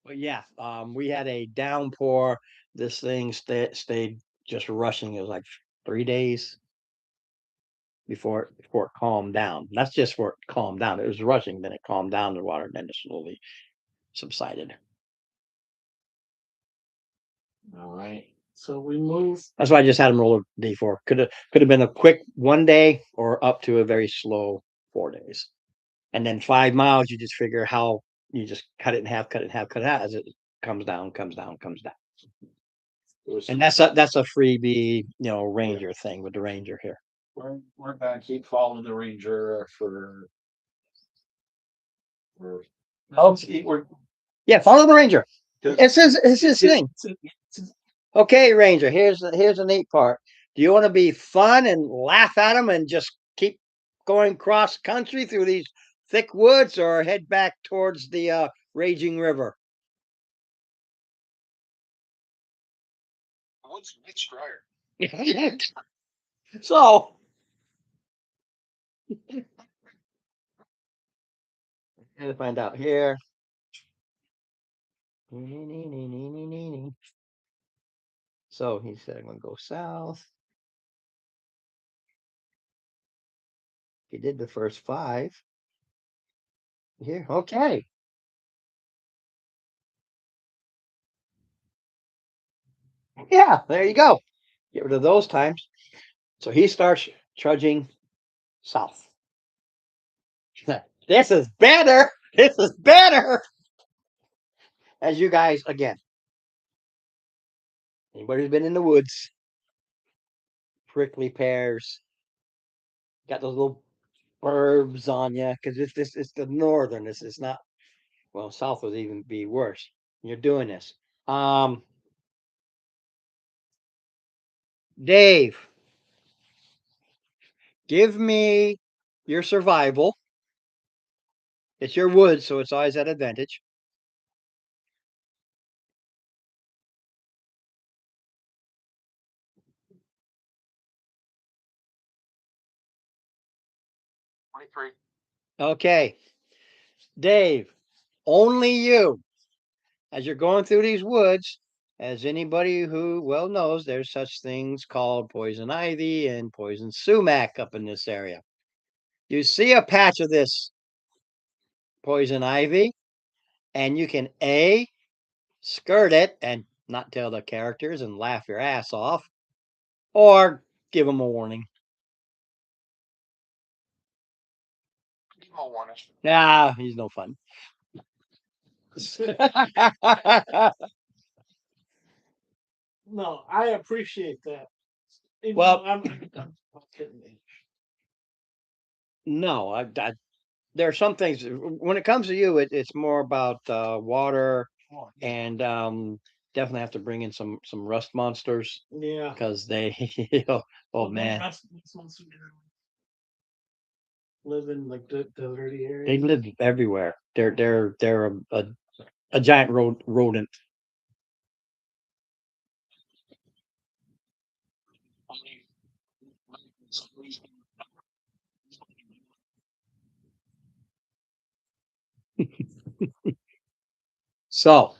But yeah, we had a downpour. This thing stayed just rushing. It was like 3 days before it calmed down. That's just for it calmed down. It was rushing, then it calmed down the water, then it slowly subsided. All right. So we move. That's why I just had him roll a D4. Could have been a quick 1 day or up to a very slow 4 days. And then 5 miles, you just figure how you just cut it in half, cut it in half, cut it out as it comes down, comes down, comes down. And that's a freebie, ranger thing with the ranger here. We're gonna keep following the ranger for. Oh, We're yeah, follow the ranger. It's his thing. Okay, ranger. Here's the neat part. Do you want to be fun and laugh at them and just keep going cross country through these thick woods, or head back towards the raging river? What's much drier? So let's find out here. So he said, I'm going to go south. He did the first 5. Here, okay. Yeah, there you go. Get rid of those times. So he starts trudging south. This is better. This is better. As you guys, again, anybody who's been in the woods, prickly pears, got those little burbs on you because it's the northern. This is not. Well, south would even be worse. You're doing this. Dave, give me your survival. It's your woods, so it's always at advantage. Okay. Dave, only you, as you're going through these woods, as anybody who well knows, there's such things called poison ivy and poison sumac up in this area. You see a patch of this poison ivy, and you can A, skirt it and not tell the characters and laugh your ass off, or give them a warning. Emo warning. Nah, he's no fun. No, I appreciate that. Well- I'm kidding me. No, there are some things when it comes to you, it's more about water and definitely have to bring in some rust monsters Yeah. because they oh man, Live in like the dirty they areas. live everywhere. They're a giant rodent. So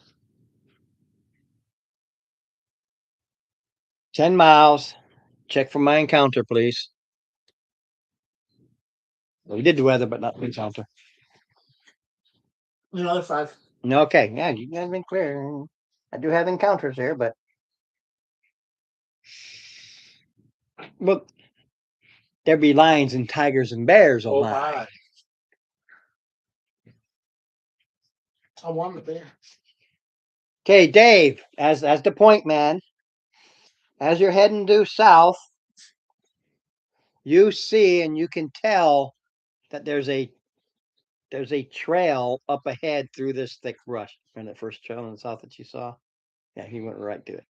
10 miles. Check for my encounter, please. We did the weather, but not the encounter. Another 5. Okay, yeah, you guys been clear. I do have encounters here, but there be lions and tigers and bears. Oh, Oh my. my. I want the bear. Okay, Dave, as the point man, as you're heading due south, you see and you can tell that there's a trail up ahead through this thick brush. And the first trail in the south that you saw, yeah, he went right to it.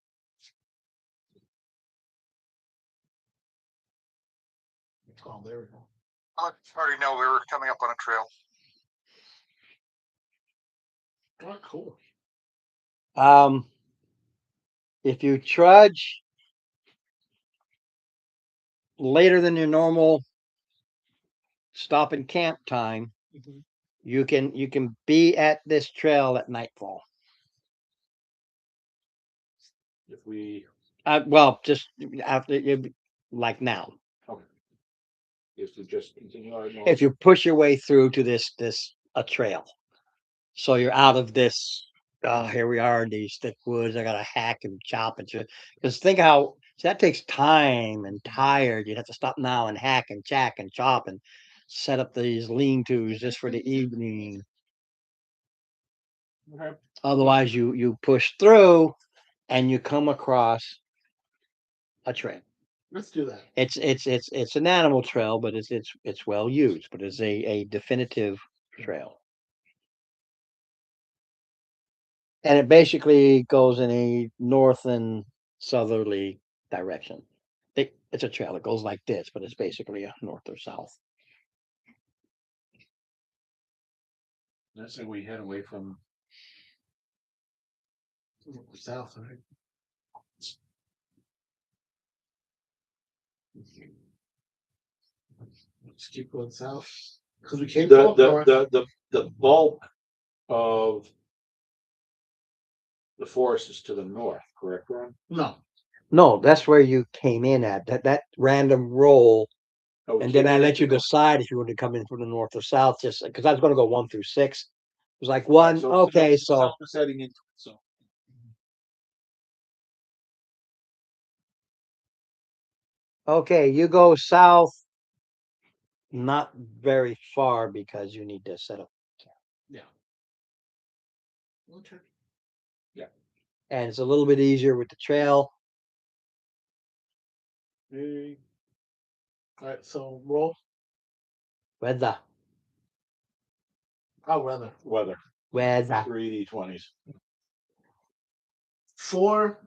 Oh, there we go. I already know we were coming up on a trail. Oh, cool. If you trudge later than your normal stop and camp time, Mhm. you can be at this trail at nightfall. If we, Well, just after like now. if we just continue our north. If you push your way through to this a trail, so you're out of this. Here we are in these thick woods. I gotta hack and chop and because think how that takes time and tired. You'd have to stop now and hack and jack and chop and set up these lean-tos just for the evening. Okay. Otherwise, you push through and you come across a trail. Let's do that. It's an animal trail, but it's well used, but it's a definitive trail. And it basically goes in a north and southerly direction. It's a trail. It goes like this, but it's basically a north or south. Let's say we head away from. South, right? Just keep going south. Because we came The, from north. the bulk of the forest is to the north, correct, Ron? No. No, that's where you came in at that random roll, Oh, we and then came I in let at you the north. decide if you wanted to come in from the north or south, just because I was going to go 1 through 6. It was like one. So Okay, the so south is heading into it, so. okay, you go south, not very far because you need to set up, Yeah. Okay. and it's a little bit easier with the trail. All right. So roll. Weather, Oh, weather. Weather, weather. 3D20s. 4,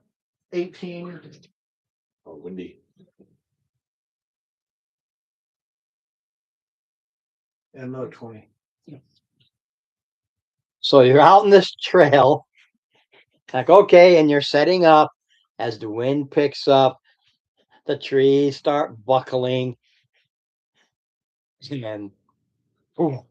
18, Oh, windy. and another 20. So you're out in this trail, like okay, and you're setting up as the wind picks up, the trees start buckling, and ooh,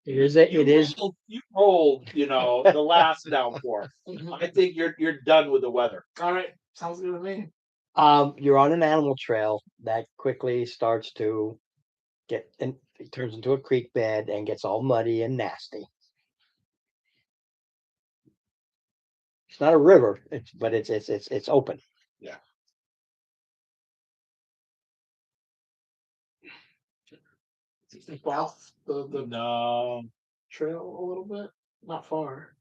it is You rolled, the last downpour. I think you're done with the weather. All right. Sounds good to me. you're on an animal trail that quickly starts to get and it turns into a creek bed and gets all muddy and nasty. It's not a river, but it's open. Yeah. Off the No, trail a little bit. Not far.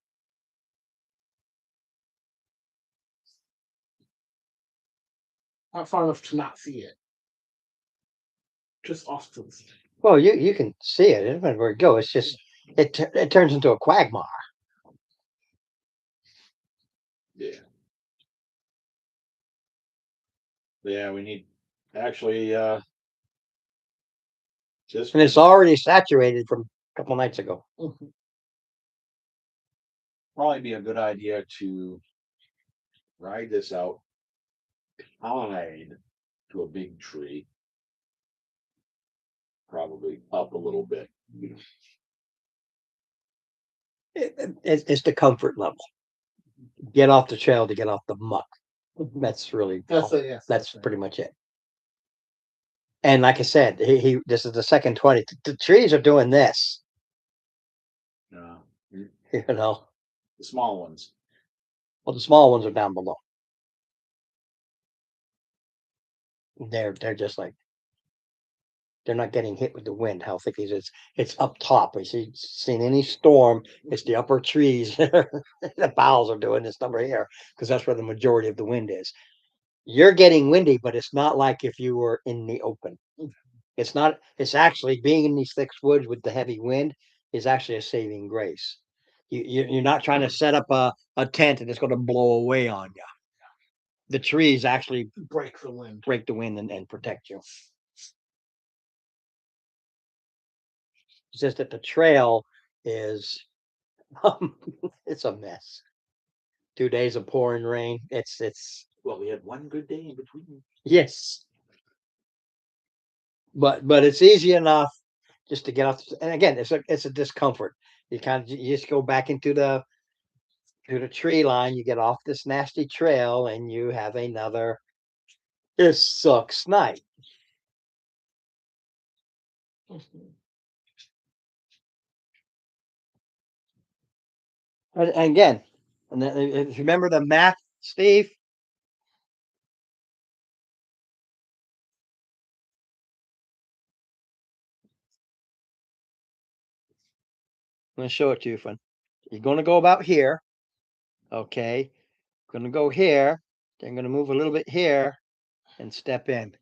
not far enough to not see it. Just off to the side. Well, you can see it. It doesn't where it go. It's just it turns into a quagmire. Yeah. Yeah, we need actually just And it's already saturated from a couple nights ago. probably be a good idea to ride this out tied to a big tree. Probably up a little bit. It's the comfort level. Get off the trail to get off the muck. That's really that's pretty much it. And like I said, this is the second 20. The trees are doing this, you know. The small ones. Well, the small ones are down below. They're just like they're not getting hit with the wind. How thick is it? It's up top. You see, seen any storm, it's the upper trees. The boughs are doing this number here because that's where the majority of the wind is. You're getting windy, but it's not like if you were in the open. It's not. It's actually being in these thick woods with the heavy wind is actually a saving grace. You're not trying to set up a tent and it's going to blow away on you. The trees actually break the wind. Break the wind and protect you. It's just that the trail is it's a mess. 2 days of pouring rain. It's Well, we had one good day in between. yes. But it's easy enough just to get off. And again, it's a discomfort. You just go back into the tree line. You get off this nasty trail, and you have another. This sucks night. And again, and if you remember the map, Steve. I'm going to show it to you, friend. You're going to go about here. Okay. Going to go here. Then going to move a little bit here and step in.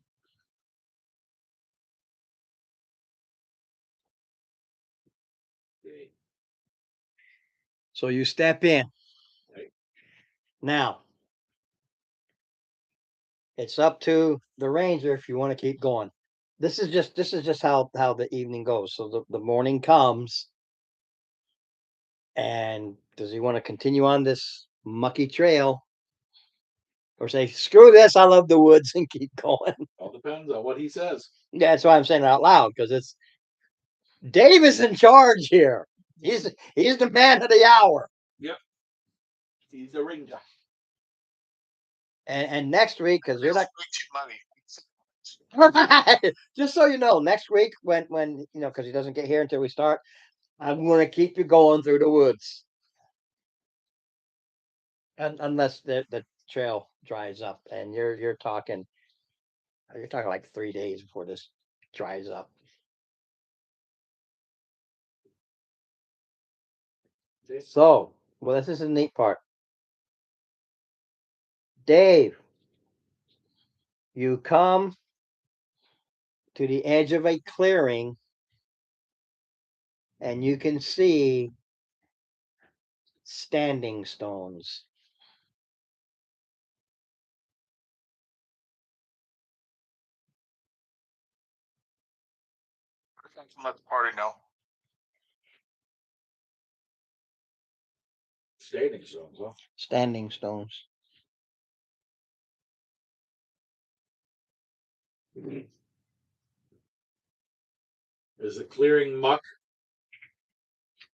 So you step in. Now, it's up to the ranger if you want to keep going. This is just how the evening goes. So the morning comes, and does he want to continue on this mucky trail, or say screw this? I love the woods and keep going. All depends on what he says. Yeah, that's why I'm saying it out loud because it's Dave is in charge here. He's the man of the hour. Yep. He's the ranger. And next week, because you're not money. just so you know, next week when you know, because he doesn't get here until we start, I'm going to keep you going through the woods, unless the trail dries up, and you're talking like 3 days before this dries up. So, well, this is the neat part. Dave, you come to the edge of a clearing and you can see standing stones. Let the party know. Standing stones, huh? Standing stones. Is the clearing muck?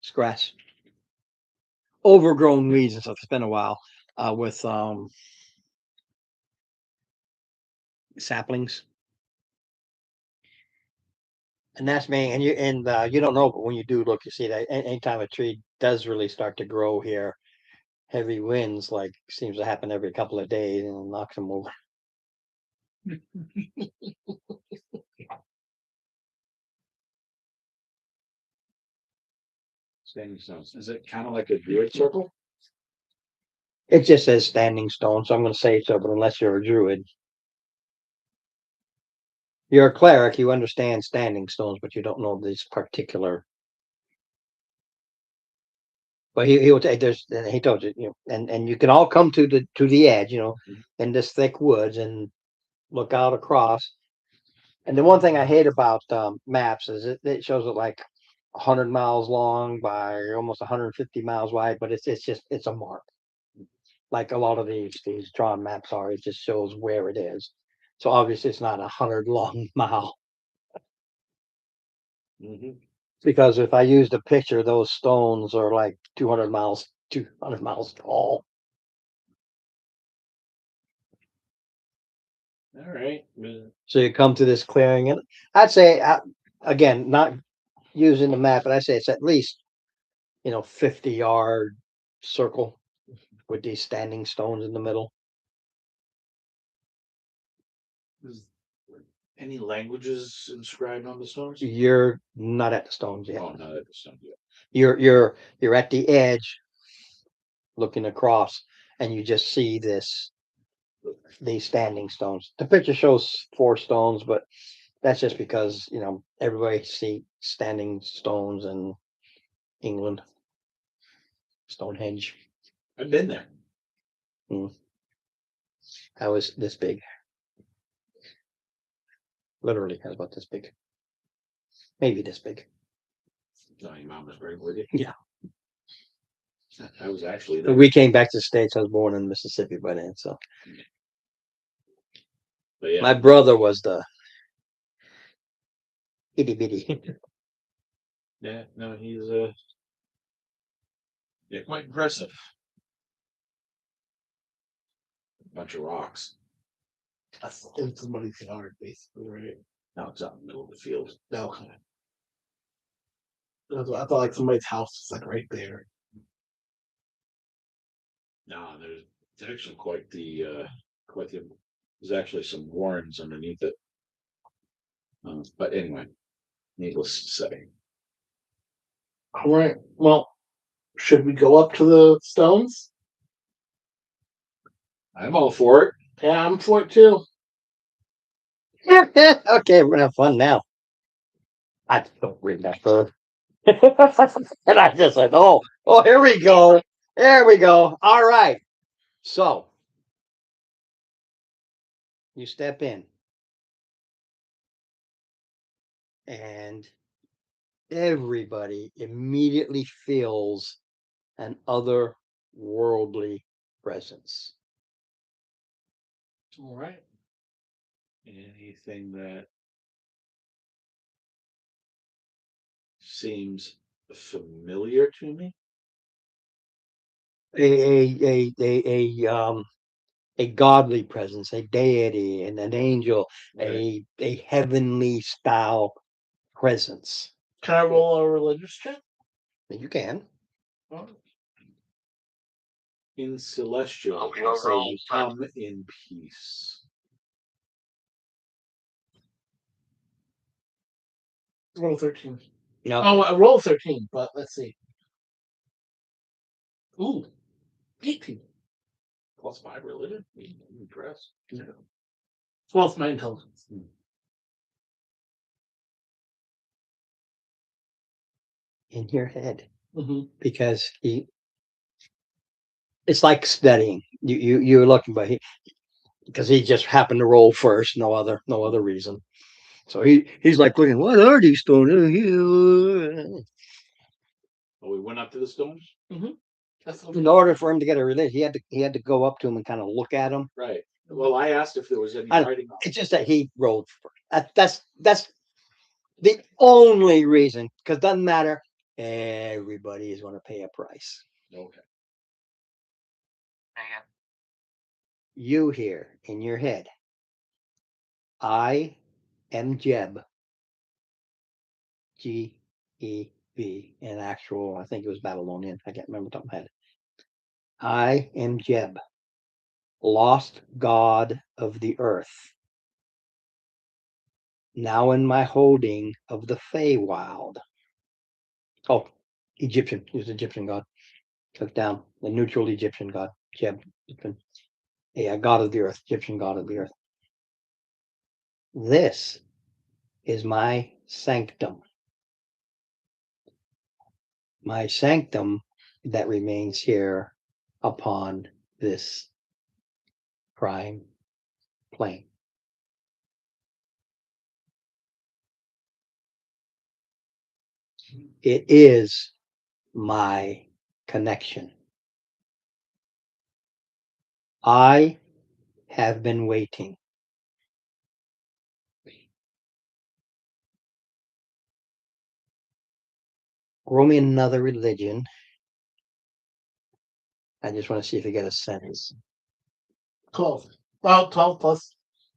It's grass. Overgrown weeds and stuff. It's been a while with saplings. And that's me. And you don't know, but when you do look, you see that anytime a tree does really start to grow here, heavy winds like seems to happen every couple of days and it knocks them over. Standing stones. Is it kind of like a druid circle? It just says standing stone, so I'm going to say so, but unless you're a druid. You're a cleric, you understand standing stones, but you don't know these particular. But he will take there's he told you, and you can all come to the edge, in this thick woods and look out across. And the one thing I hate about maps is it shows it like 100 miles long by almost 150 miles wide, but it's a mark. Like a lot of these drawn maps are, it just shows where it is. So obviously it's not 100 long mile. Mhm. Because if I used a picture, those stones are like 200 miles tall. All right. Well, So you come to this clearing, and I'd say, again, not using the map, but I say it's at least 50-yard circle with these standing stones in the middle. is any languages inscribed on the stones? You're not at the stones yet. Oh, no, that's not yet. You're at the edge, looking across, and you just see these standing stones. The picture shows 4 stones, but that's just because everybody see standing stones in England. Stonehenge. I've been there. I was this big. Literally, I was about this big. Maybe this big. No, your mom was very with you. Yeah. I was actually When there. we came back to the States, I was born in Mississippi by then. So But yeah, my brother was the itty bitty. yeah, no, he's yeah, quite impressive. Bunch of rocks. That's in somebody's yard, basically, right? Now it's out in the middle of the field. No, okay. I thought like somebody's house was like right there. No, there's actually quite the. There's actually some warrens underneath it. But anyway, needless to say, All right. Well, should we go up to the stones? I'm all for it. Yeah, I'm for it too. Okay, we're gonna have fun now. I don't remember. And I just said, oh, here we go. There we go. All right. So you step in, and everybody immediately feels an otherworldly presence. All right. Anything that seems familiar to me. A godly presence, a deity, and an angel, Right. a heavenly style presence. Can I roll a religious check? You can. Oh, In celestial, Oh, I you're say wrong. you come in peace. roll 13. No, Oh, I roll 13, but let's see. Ooh, 18. +5 religion. I'm impressed. Well, it's my intelligence. in your head, Mm-hmm. because it's like studying. You're looking, but because he just happened to roll first, no other reason. So he's like looking, what are these stones? Oh, we went up to the stones. That's In order for him to get a religion, he had to go up to him and kind of look at him. Right. Well, I asked if there was any I- writing on it. It's just that he rolled first. That's the only reason, because doesn't matter. Everybody is going to pay a price. Okay. Man. You hear in your head, I am Jeb. Geb, in actual, I think it was Babylonian. I can't remember the top of my head. I am Jeb, lost god of the earth. Now in my holding of the Feywild. Oh, Egyptian. He was Egyptian god. Took down the neutral Egyptian god. Jeb. A god of the earth. Egyptian god of the earth. This is my sanctum. My sanctum that remains here upon this prime plane. It is my connection. I have been waiting. Grow me another religion. I just want to see if you get a sense. 12. Well, 12 plus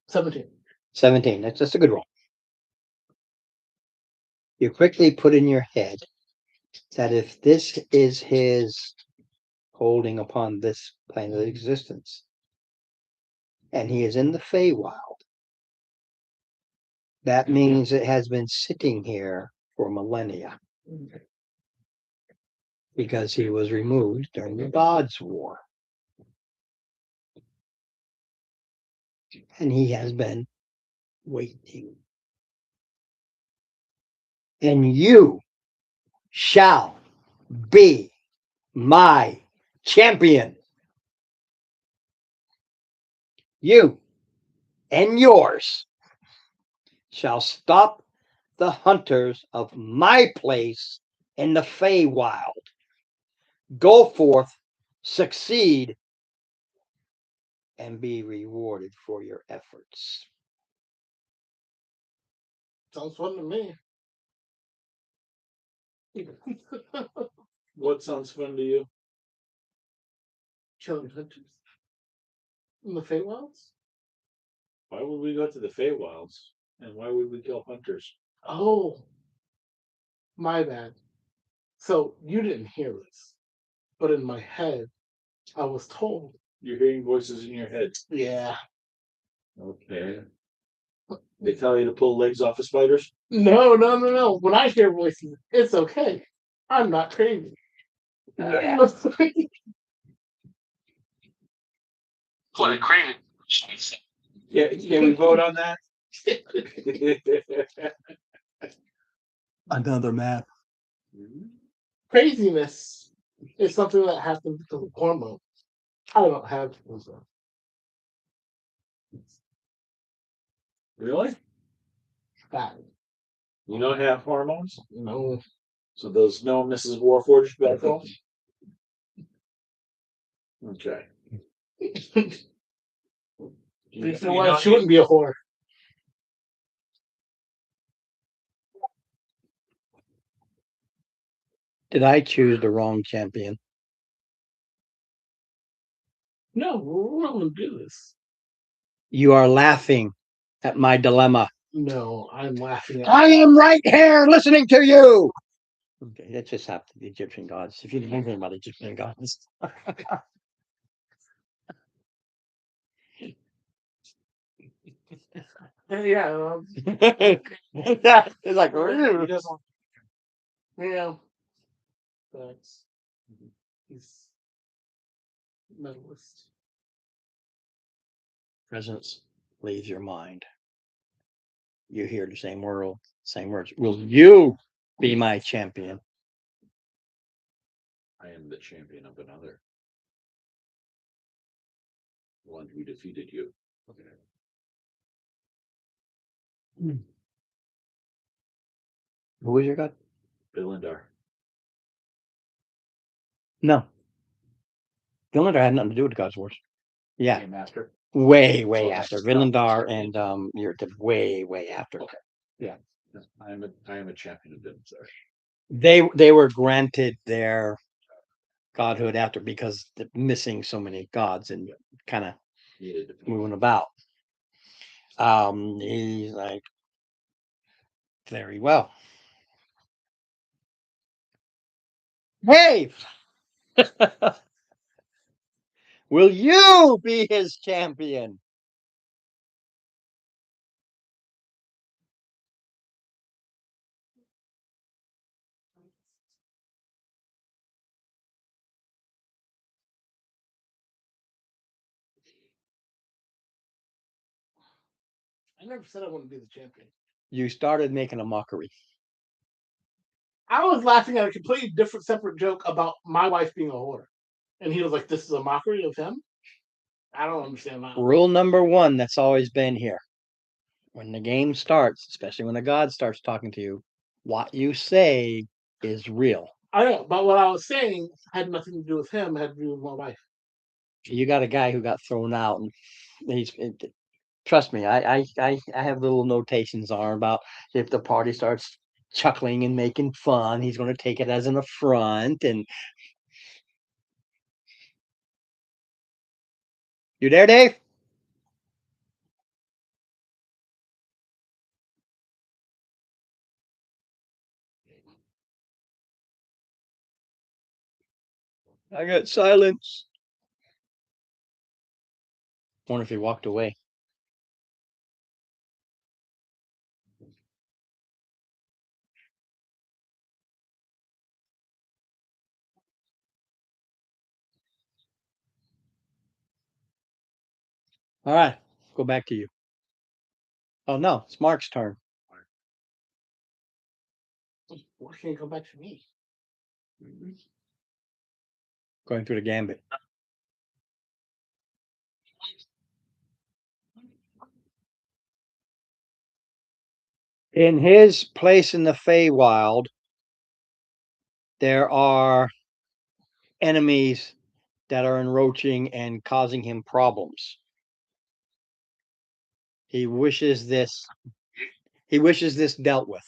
17. 17. That's a good roll. You quickly put in your head that if this is his holding upon this plane of existence, and he is in the Feywild, that means it has been sitting here for millennia because he was removed during the Gods' War. And he has been waiting. And you shall be my champion. You and yours shall stop the hunters of my place in the Feywild. Go forth, succeed, and be rewarded for your efforts. Sounds fun to me. What sounds fun to you? Killing hunters. In the Feywilds? Why would we go to the Feywilds? And why would we kill hunters? Oh. My bad. So you didn't hear this. But in my head, I was told. You're hearing voices in your head. Yeah. Okay. They tell you to pull legs off of spiders? No. When I hear voices, it's okay. I'm not crazy. What crazy. Yeah, can we vote on that? Another map. Craziness is something that happens because of hormones. I don't have those. Really? That, You don't have hormones? no. So those no Mrs. Warforged back home? Okay. If it was, she wouldn't be a whore. Did I choose the wrong champion? No, we're not going to do this. You are laughing at my dilemma. No, I'm laughing at. I am right here listening to you. Okay, that just happened to the Egyptian gods. If you know anything about Egyptian gods. Yeah, It's like, He doesn't. yeah. Thanks. He's medalist. presence leaves your mind. You hear the same words. Will you be my champion? I am the champion of another. One who defeated you. Who was your god? Bilindar. No. Villandar had nothing to do with the Gods Wars. Yeah. Game master. Way Oh, after. that's Villandar not- and you're way after. Okay. Yeah. I am a champion of Bilindar. They were granted their godhood after because they're missing so many gods and kind of Needed to be. moving about. He's like, very well. Hey, will you be his champion? I never said I want to be the champion. You started making a mockery. I was laughing at a completely different, separate joke about my wife being a whore, and he was like, "This is a mockery of him." I don't understand that. Rule number one that's always been here. When the game starts, especially when a god starts talking to you, what you say is real. I know, but what I was saying had nothing to do with him. It had to do with my wife. You got a guy who got thrown out, and trust me, I have little notations on about if the party starts chuckling and making fun, he's going to take it as an affront. And you there, Dave? I got silence. Wonder if he walked away. All right, go back to you. Oh no, it's Mark's turn. Why can't you go back to me? Going through the gambit. In his place in the Feywild, there are enemies that are encroaching and causing him problems. He wishes this dealt with.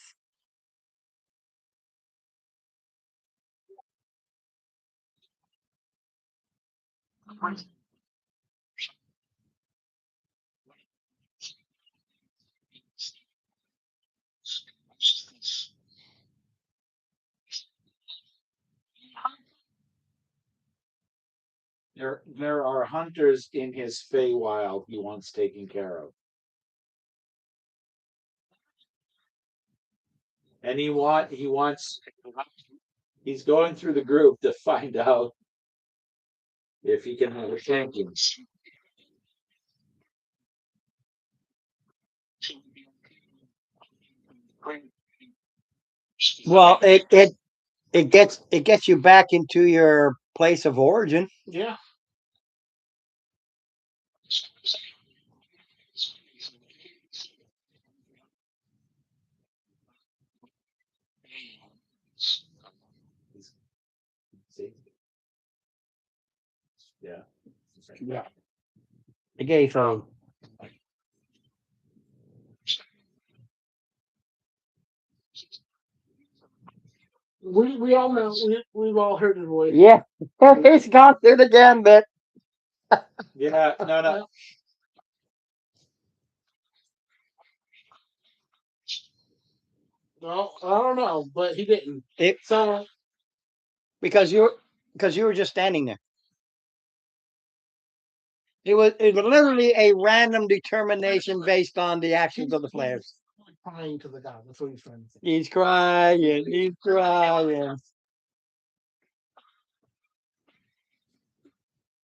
There are hunters in his Feywild he wants taken care of. And he's going through the group to find out if he can have a champion. Well, it gets you back into your place of origin. Yeah. See? Yeah. Yeah. The gay phone. We all know we've all heard his voice. Yeah, he's gone through the gambit. Yeah, no. Well, I don't know, but he didn't. It, So because you were just standing there. It was literally a random determination based on the actions of the players. he's crying to the God. That's what he's trying to say. He's crying. He's crying.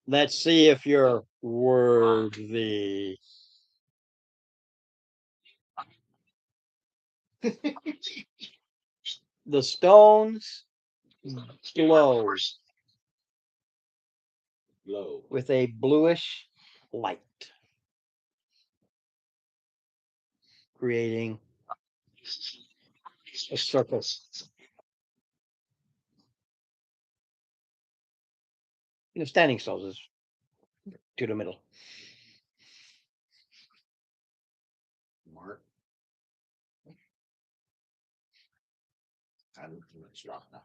Let's see if you're worthy. The stones glow Low. with a bluish light, creating a circle. The standing stones is to the middle. Mark. I don't think it's strong enough.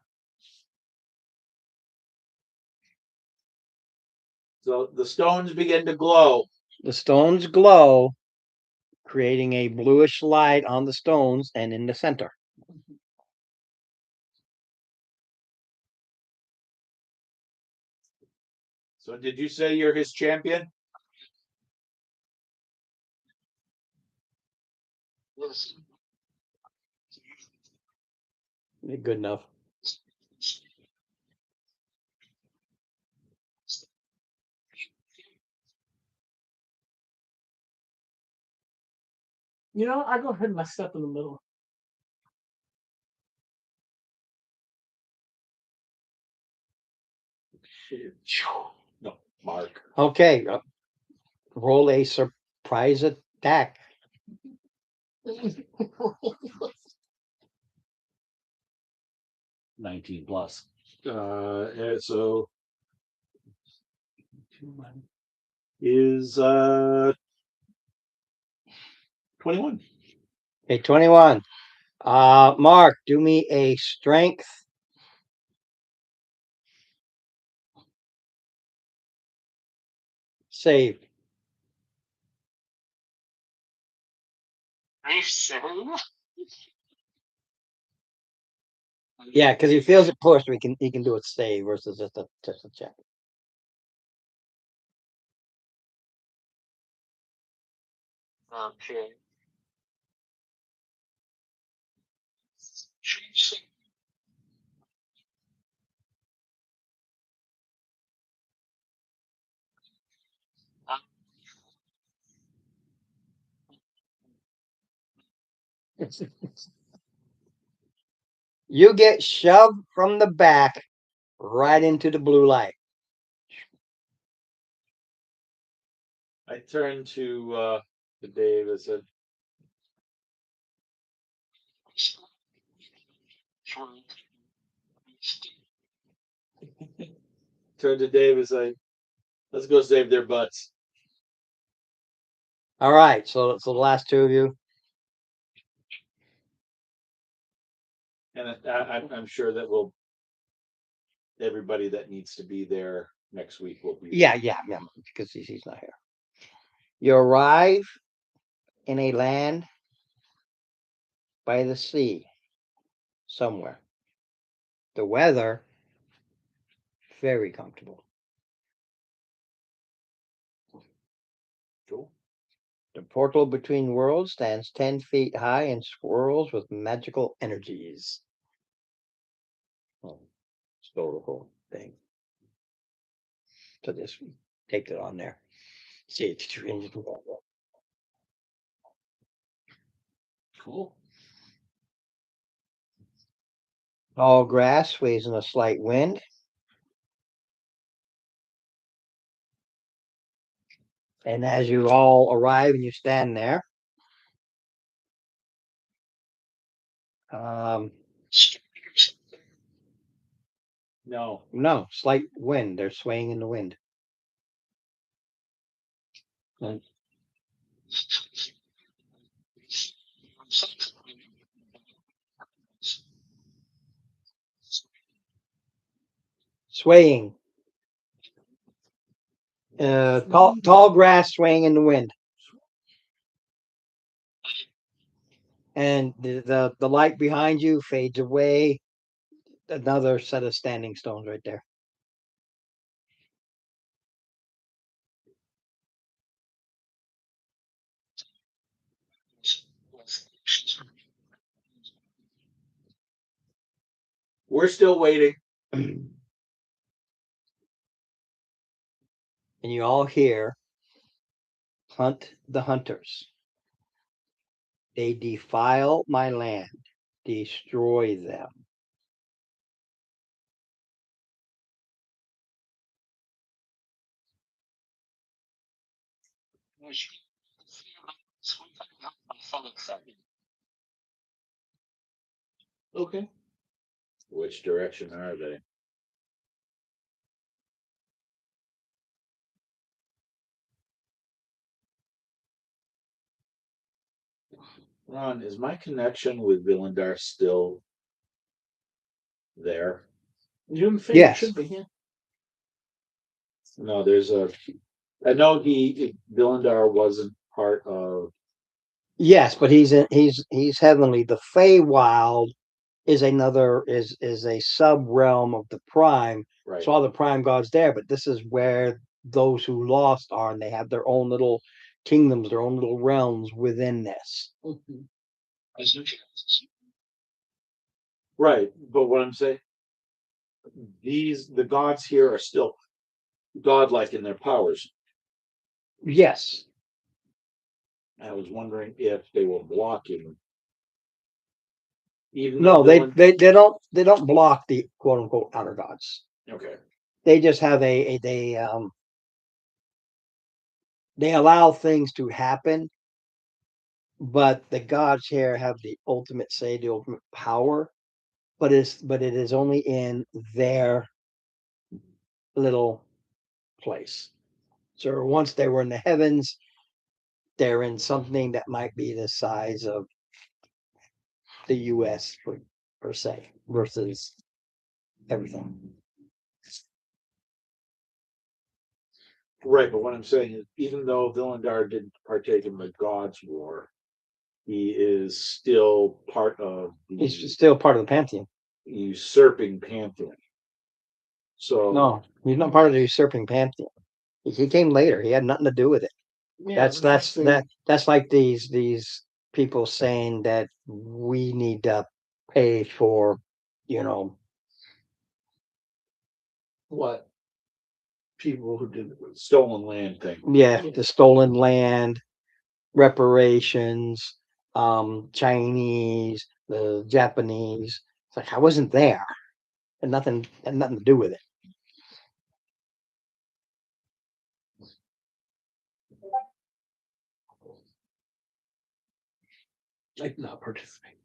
So the stones begin to glow. The stones glow, creating a bluish light on the stones and in the center. So did you say you're his champion? Good enough. You know, I go ahead and I step in the middle. No, Mark. Okay, roll a surprise attack. 19 plus. And so is 21. Okay, 21. Mark, do me a strength save. Are you serious? Yeah, because he feels it pushed. He can do a save versus just a check. Okay. You get shoved from the back right into the blue light. I turned to Dave and said, let's go save their butts. All right, so the last two of you. And I'm sure that everybody that needs to be there next week will be. Yeah, because he's not here. You arrive in a land by the sea somewhere. The weather, very comfortable. Cool. The portal between worlds stands 10 feet high and swirls with magical energies. Oh, stole the whole thing. So just take it on there. See it's changed. Cool. All grass sways in a slight wind. And as you all arrive and you stand there, No. slight wind. They're swaying in the wind. Swaying. Tall grass swaying in the wind. And the light behind you fades away. Another set of standing stones right there. We're still waiting. And you all hear hunt the hunters. They defile my land, destroy them. Okay. Which direction are they? Ron, is my connection with Villandar still there? You didn't think Yes. it should be here. No, I know Villandar wasn't part of. Yes, but he's heavenly. The Feywild is a sub realm of the Prime. Right. So all the Prime gods there, but this is where those who lost are, and they have their own little kingdoms, their own little realms within this. Mhm. Right, but what I'm saying, the gods here are still godlike in their powers. Yes. I was wondering if they were blocking. Even No, though they don't block the quote unquote outer gods. okay. They just have they allow things to happen, but the gods here have the ultimate say, the ultimate power. But it is only in their little place. So once they were in the heavens, they're in something that might be the size of the US per se versus everything. Right, but what I'm saying is, even though Villandar didn't partake in the Gods' War, he is still part of the He's still part of the pantheon. usurping pantheon. So No, he's not part of the usurping pantheon. He came later. He had nothing to do with it. Yeah, That's like these people saying that we need to pay for, you know, what people who did it. stolen land thing. yeah, the stolen land, reparations, Chinese, the Japanese. It's like I wasn't there. And nothing had nothing to do with it. I did not participate.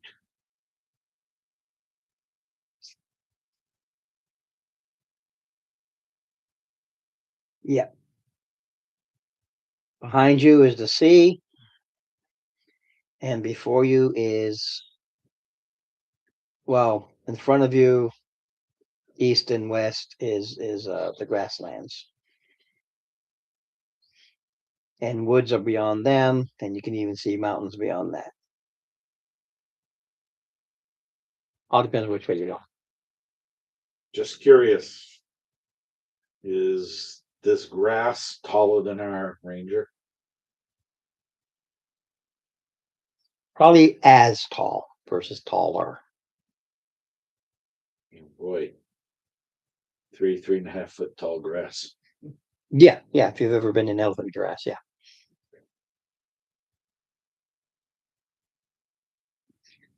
Yeah. Behind you is the sea, and before you is, well, in front of you, east and west is the grasslands, and woods are beyond them, and you can even see mountains beyond that. All depends which way you go. Just curious, is this grass taller than our ranger? Probably as tall versus taller. Oh, boy, 3.5 foot tall grass. Yeah, yeah. If you've ever been in elephant grass, yeah.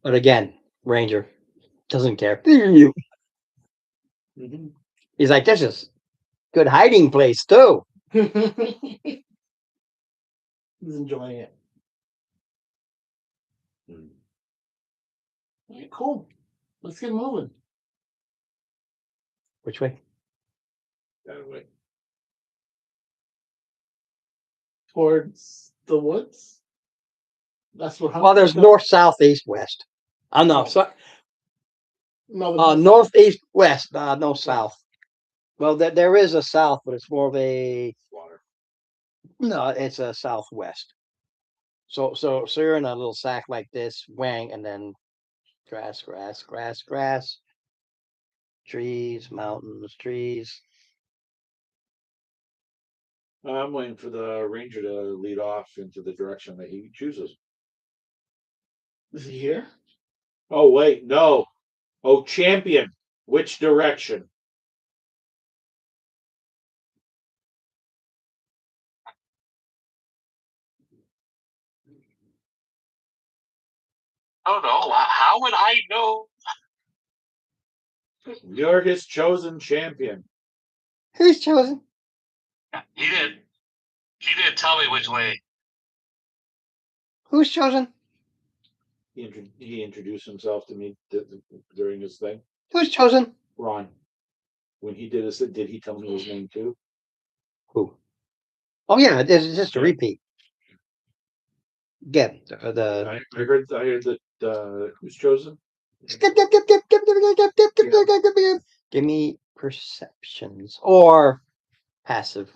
But again, ranger doesn't care. He's like, this is good hiding place too. He's enjoying it. Hmm. All right, cool. Let's get moving Which way? That way. towards the woods. That's what. Well, there's north, south, east, west. No, so, No, north, east, west. No south. Well, there is a south, but it's more of a Water. no. It's a southwest. So you're in a little sack like this, wang, and then grass, grass, grass, grass, trees, mountains, trees. I'm waiting for the ranger to lead off into the direction that he chooses. Is he here? Oh, wait, no. Oh, champion. Which direction? Oh no! How would I know? You're his chosen champion. Who's chosen? He did. He didn't tell me which way. Who's chosen? He introduced himself to me during his thing. Who's chosen? Ron. When he did his, did he tell me his name too? Who? Oh yeah, this is just a repeat. Again, I heard that who's chosen? Give me perceptions or passive.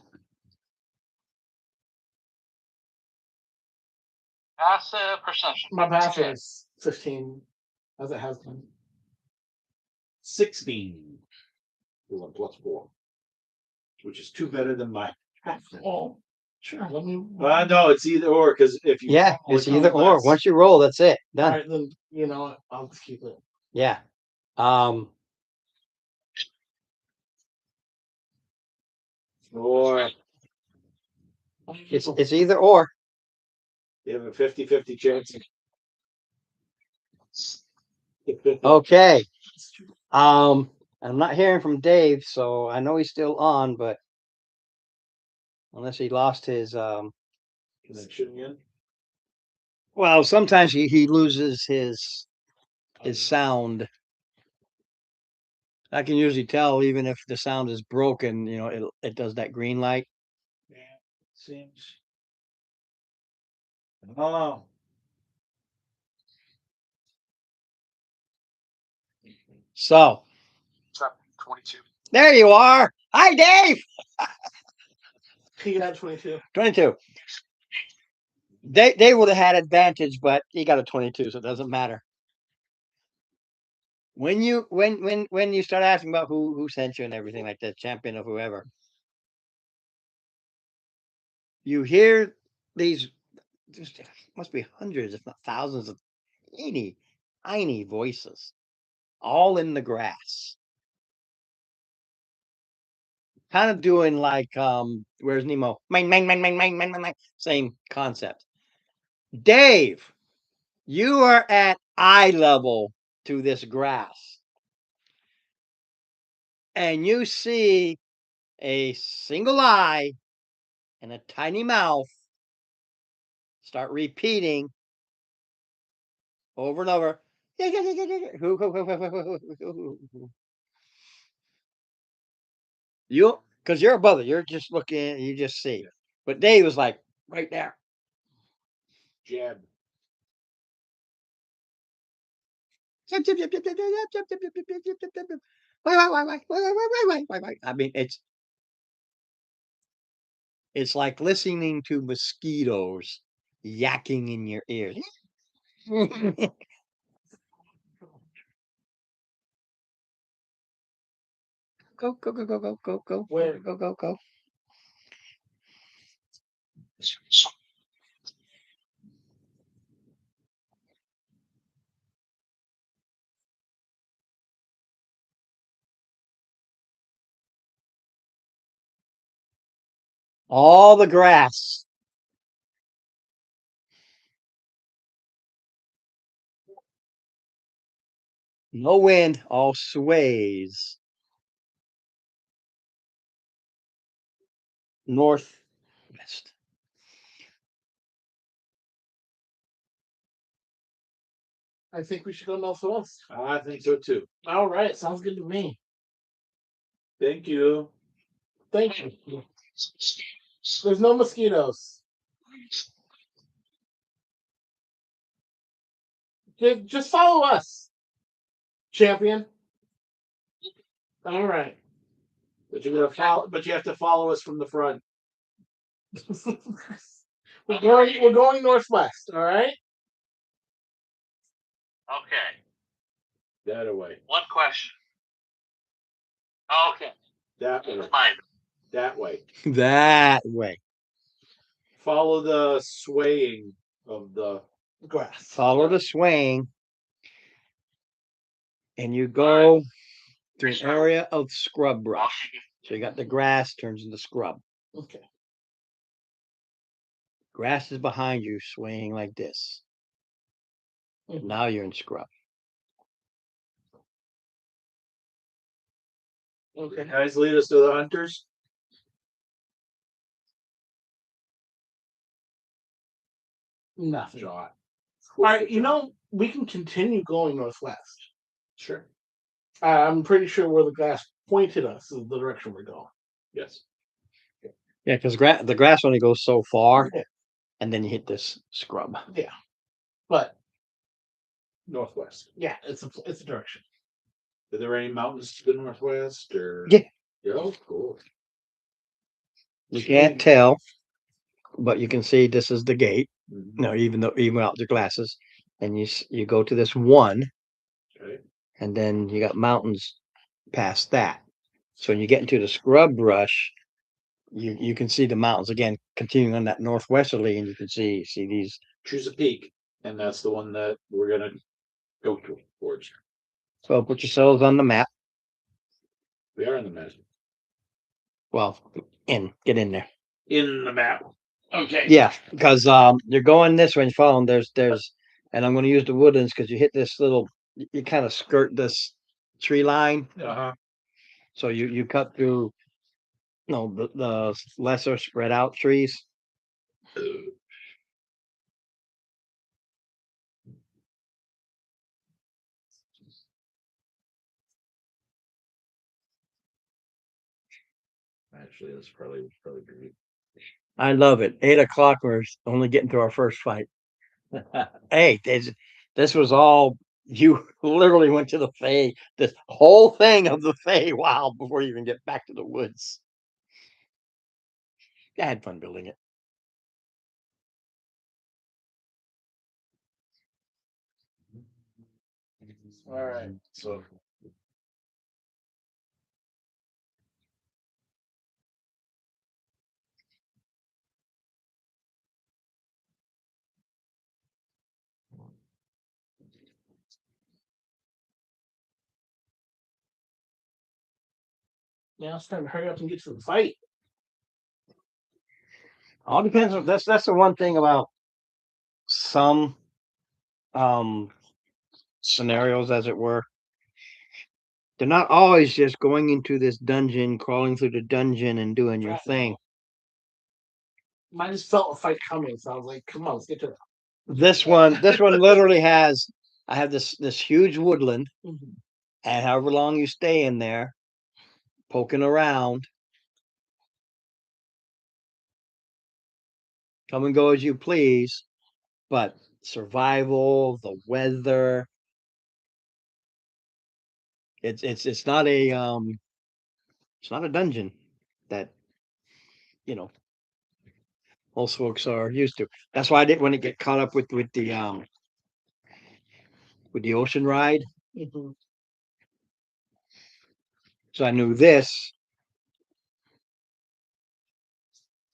Passive perception. My passive is 15, as it has been. 16. Well, plus 4. Which is 2 better than my passive. Oh, sure. Let me. No, it's either or, because if you Yeah, roll, it's it either comes or. less. Once you roll, that's it. All Done. right, then you know what? I'll just keep it. Yeah. Or It's either or. You have a 50-50 chance. Okay. I'm not hearing from Dave, so I know he's still on, but unless he lost his Connection again. well, sometimes he loses his sound. I can usually tell even if the sound is broken, it does that green light. Yeah, seems. I don't know. So Stop 22. there you are. Hi, Dave. He got 22. 22. They would have had advantage, but he got a 22, so it doesn't matter. When you start asking about who sent you and everything like that, champion of whoever, you hear these. There must be hundreds, if not thousands, of tiny voices, all in the grass, kind of doing like Where's Nemo? Mine, mine, mine, mine, mine, mine, mine, mine. Same concept. Dave, you are at eye level to this grass, and you see a single eye and a tiny mouth start repeating over and over. You, because you're above it, you're just looking, you just see. But Dave was like right there. Jab. I mean, it's like listening to mosquitoes yakking in your ears. Go, go, go, go, go, go, go, Where? go, go, go. All the grass. No wind, all sways. Northwest. I think we should go northwest. I think so too. All right, sounds good to me. Thank you. Thank you. There's no mosquitoes. Just follow us, champion. All right. But you're gonna follow. But you have to follow us from the front. We're going northwest. All right. Okay. That away. One question. Okay. That way. Never mind. That way. That way. Follow the swaying of the Grass. Follow the swaying. And you go to an area of scrub brush. So you got the grass turns into scrub. Okay. Grass is behind you, swaying like this. Mhm. Now you're in scrub. Okay. guys lead us to the hunters. Nothing. Shot. All right. We can continue going northwest. Sure. I'm pretty sure where the grass pointed us is the direction we're going. Yes. Yeah, because the grass only goes so far, Yeah. and then you hit this scrub. Yeah. But Northwest. yeah, it's a direction. Are there any mountains to the northwest or? Yeah. Yeah. Oh, cool. You can't tell, but you can see this is the gate. Mhm. No, even without your glasses, and you go to this one, Okay. and then you got mountains past that. So when you get into the scrub brush, you can see the mountains again, continuing on that northwesterly, and you can see these. Choose a peak, and that's the one that we're gonna go towards. So put yourselves on the map. We are in the map. Well, get in there. In the map. Okay. Yeah, because you're going this way and following. And I'm going to use the woodlands because you hit this little. You kind of skirt this tree line, Uh-huh. so you cut through. No, the lesser spread out trees. Actually, that's probably great. I love it. 8 o'clock. We're only getting to our first fight. Hey, this was all you literally went to the Fey, this whole thing of the Fey wow before you even get back to the woods. I had fun building it. All right, so Now it's time to hurry up and get to the fight. All depends on that's the one thing about some scenarios, as it were. They're not always just going into this dungeon, crawling through the dungeon and doing your Right. thing. I just felt a fight coming, so I was like, come on, let's get to it. This one literally has I have this huge woodland, Mhm. and however long you stay in there, poking around, come and go as you please, but survival, the weather, it's not a dungeon that you know most folks are used to. That's why I didn't want to get caught up with the ocean ride. Mhm. So I knew this,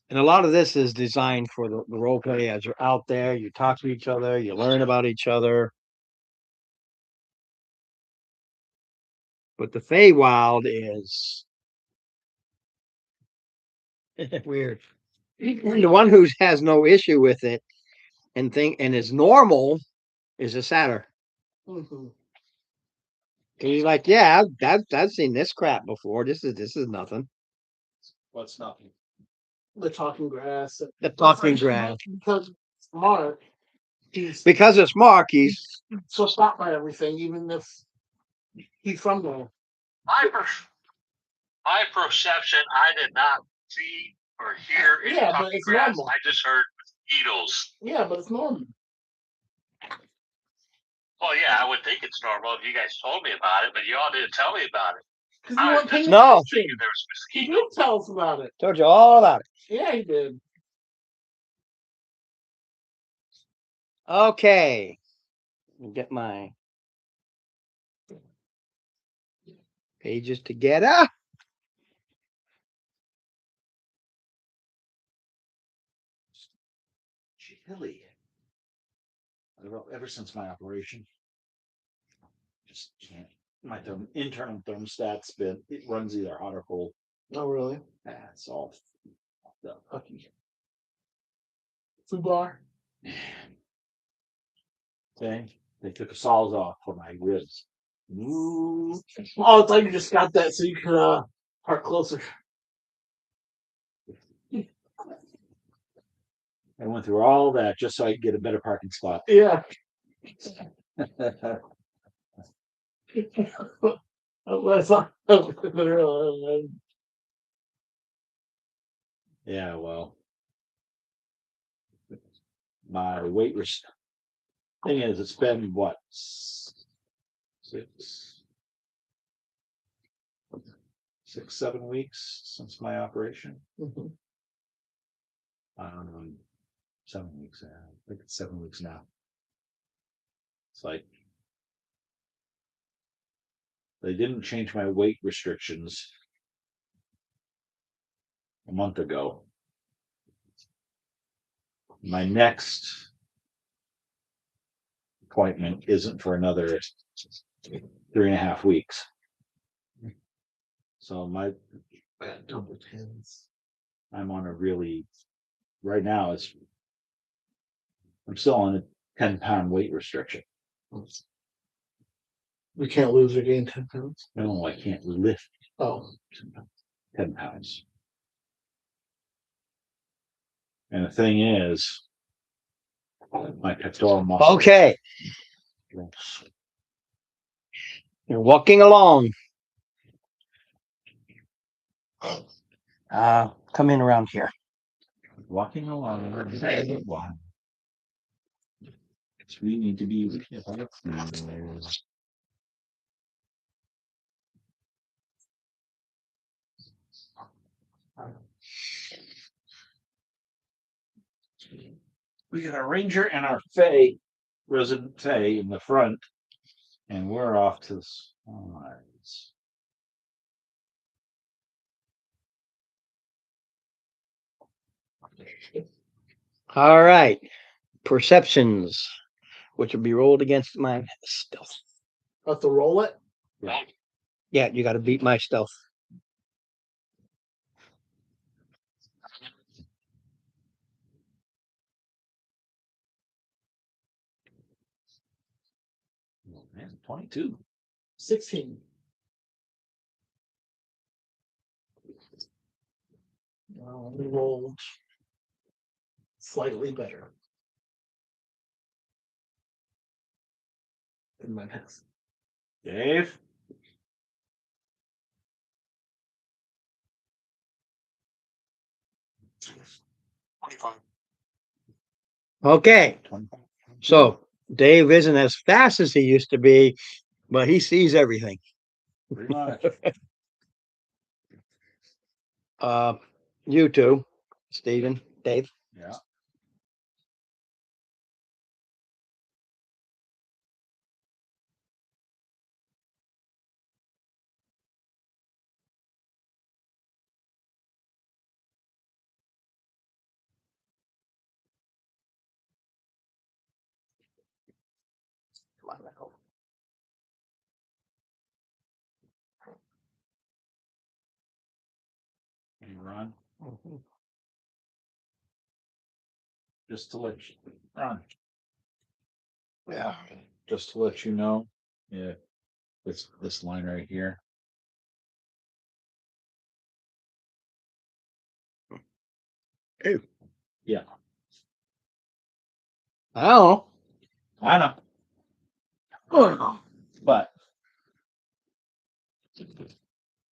and a lot of this is designed for the role play as you're out there, you talk to each other, you learn about each other. But the Feywild is weird. And the one who has no issue with it and is normal is a satyr. Mhm. He's like, yeah, I've seen this crap before. This is nothing. what's nothing? The talking grass. The talking grass. Because Mark, he's Because it's Mark, he's so shocked by everything, even if he's from there. My perception, I did not see or hear any Yeah, but talking it's grass. normal. I just heard mosquitoes. Yeah, but it's normal. Well, yeah, I would think it's normal if you guys told me about it, but you all didn't tell me about it. Because you I weren't was paying just No. thinking attention. there was He mosquitoes. did tell us about it. told you all about it. Yeah, he did. Okay. Get my pages together. Chilly. Ever since my operation, just can't. My internal thermostat's been it runs either hot or cold. Oh, really? It's all the fucky. Food bar? Okay, they took a saws off for my ribs. Ooh. Oh, I thought you just got that so you could park closer. I went through all that just so I could get a better parking spot. Yeah. That's not. Yeah, well, my weight thing is, it's been what 7 weeks since my operation. Mhm. 7 weeks. I think it's 7 weeks now. It's like they didn't change my weight restrictions a month ago. My next appointment isn't for another 3.5 weeks. So double tens. I'm on a really right now I'm still on a 10-pound weight restriction. We can't lose or gain 10 pounds. No, I can't lift Oh, 10 pounds. And the thing is, my pectoral muscle. Okay. You're walking along. Come in around here. Walking along. We need to be. We got our ranger and our resident Fay in the front, and we're off to the sides. All right. Perceptions, which will be rolled against my stealth. have to roll it. Yeah, you got to beat my stealth. Oh, man, 22. 16. We rolled slightly better than my past. Dave. Okay. 25. So Dave isn't as fast as he used to be, but he sees everything. Pretty much. You two, Stephen, Dave. Yeah. And run. Just to let you run. Yeah. Just to let you know. Yeah. This line right here. Ew. Yeah. Oh. I know. But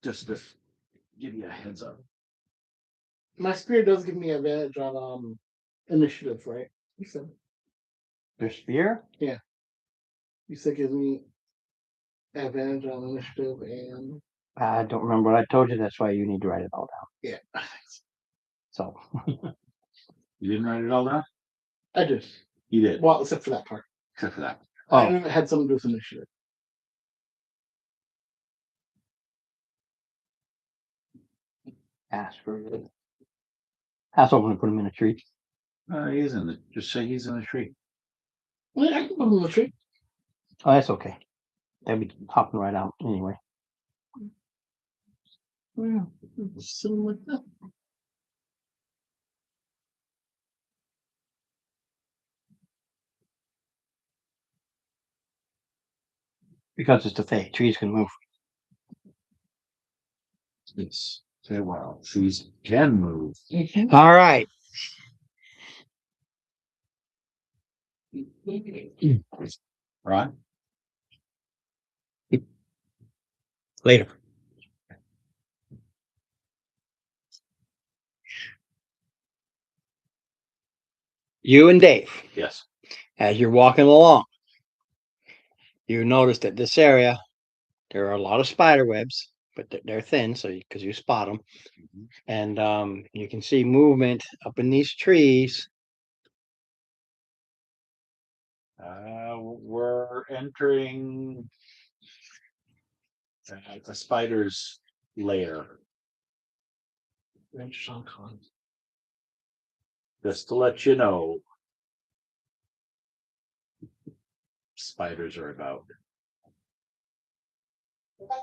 just to give you a heads up. My spear does give me advantage on initiative, right? You said Your spear? you said gives me advantage on initiative and I don't remember what I told you. That's why you need to write it all down. yeah. So You didn't write it all down? I did. You did. Well, except for that part. Except for that. I oh, knew it had something to do with initiative. ask for it. Ask someone to put him in a tree. He is in the. Just say he's in the tree. Well, I can put him in the tree. Oh, that's okay. They'll be hopping right out anyway. Yeah, something like that. Because it's the fake. Trees can move. Yes. Say wow. Trees can move. All right. Right? Later. You and Dave, Yes. as you're walking along, you notice that this area, there are a lot of spider webs, but they're thin, so because you spot them, and you can see movement up in these trees. We're entering a spider's lair. Advantage on con. Just to let you know, spiders are about.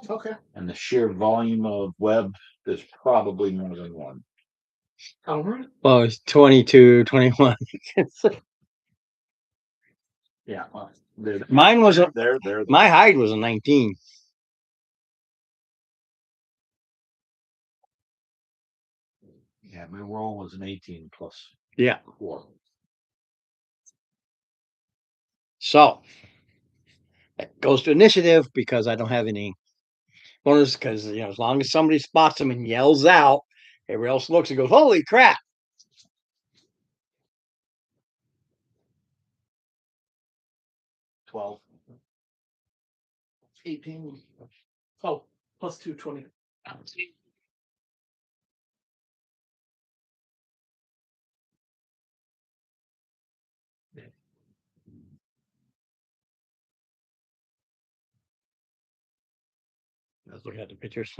Okay. And the sheer volume of web, there's probably more than one. Over. Well, it's 22, 21. Yeah. Well, Mine was a, they're my height was a 19. yeah. My roll was an 18 plus Yeah. 4. So it goes to initiative because I don't have any bonus because, as long as somebody spots them and yells out, everybody else looks and goes, holy crap. 12. 18. Oh, plus 2, 20. Let's look at the pictures.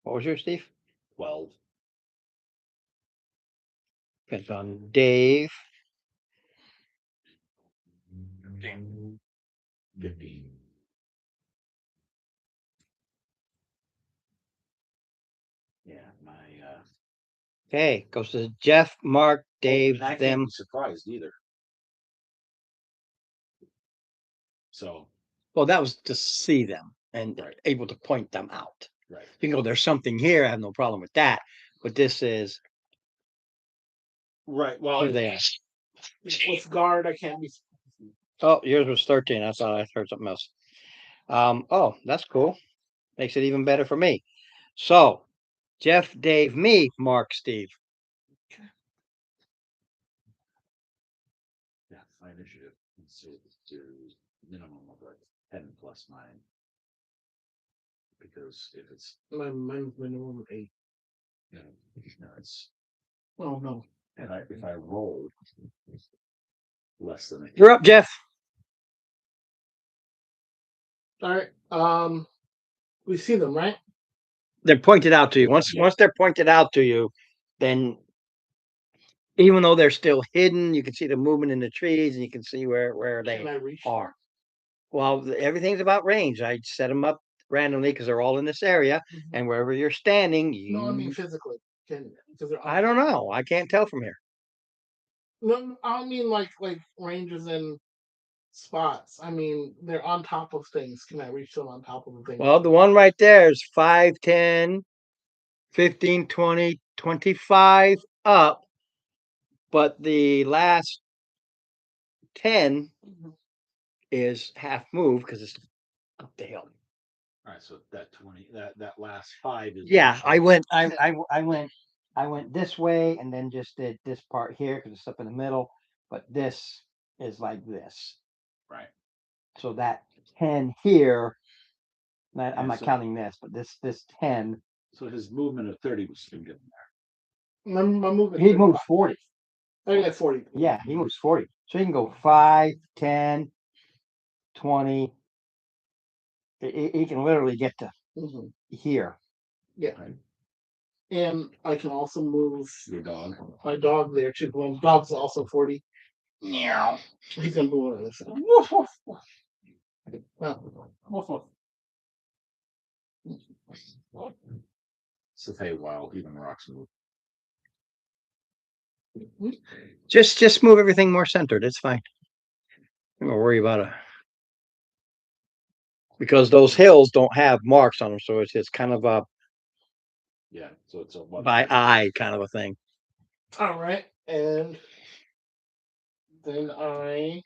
What was yours, Steve? 12. Depends on Dave. 15. Yeah, my Okay, goes to Jeff, Mark, Dave, and I can't them. be surprised either. So Well, that was to see them and Right. able to point them out. right. You can go, there's something here. I have no problem with that. But this is, Right. Well, here they are. With guard, I can't be. Oh, yours was 13. I thought I heard something else. Oh, that's cool. Makes it even better for me. So, Jeff, Dave, me, Mark, Steve. Yeah, my initiative is to minimum of like 10 plus 9. Because if it's Mine's minimum 8. it's Oh no. and if I roll less than You're up, Jeff. All right. We see them, right? They're pointed out to you. Once they're pointed out to you, then even though they're still hidden, you can see the movement in the trees and you can see where Can they I reach? are. Well, everything's about range. I set them up randomly because they're all in this area, Mhm. and wherever you're standing, No, I mean physically. Can because they're. I don't know. I can't tell from here. No, I don't mean like ranges and spots. I mean they're on top of things. Can I reach them on top of the thing? Well, the one right there is 5, 10, 15, 20, 25 up, but the last 10 Mhm. is half move because it's up the hill. all right, so that 20 that last 5 is Yeah, I went this way and then just did this part here because it's up in the middle, but this is like this. right. So that 10 here, I'm Yeah, not so- counting this, but this 10, So his movement of 30 was still given My movement. he moves 40. I got 40. Yeah, he moves 40. So he can go 5, 10, 20. He can literally get to Mhm. here. Yeah. Right. And I can also move your dog. my dog there too. My dog's also 40. Meow. He's gonna move on this. Woof, woof, woof. Well, woof, woof. It's a Feywild, even rocks move. Just move everything more centered. It's fine. Don't worry about it. Because those hills don't have marks on them, so it's kind of a Yeah, so it's a one by eye kind of a thing. All right, and then I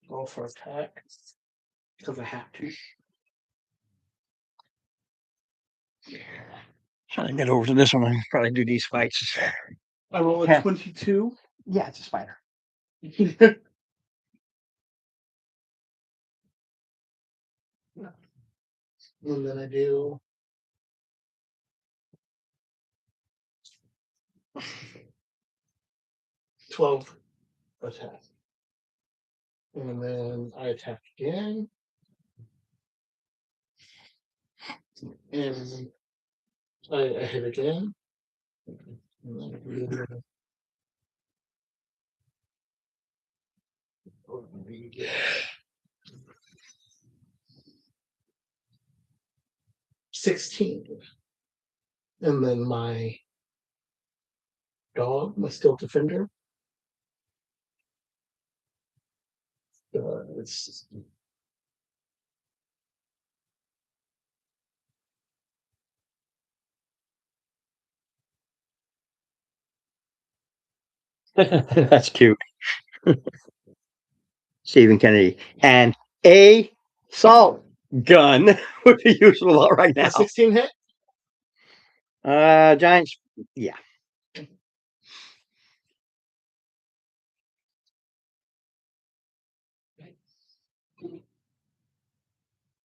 go for attack because I have to. Trying to get over to this one. I can probably do these fights. I roll a Yeah. 22. Yeah, it's a spider. And then I do 12 attack. And then I attack again. And I hit again. And then I do $16. And then my dog, my skilled defender. It's That's cute. Stephen Kennedy. And a salt gun would be useful a lot right now. a 16 hit. Giants. Yeah.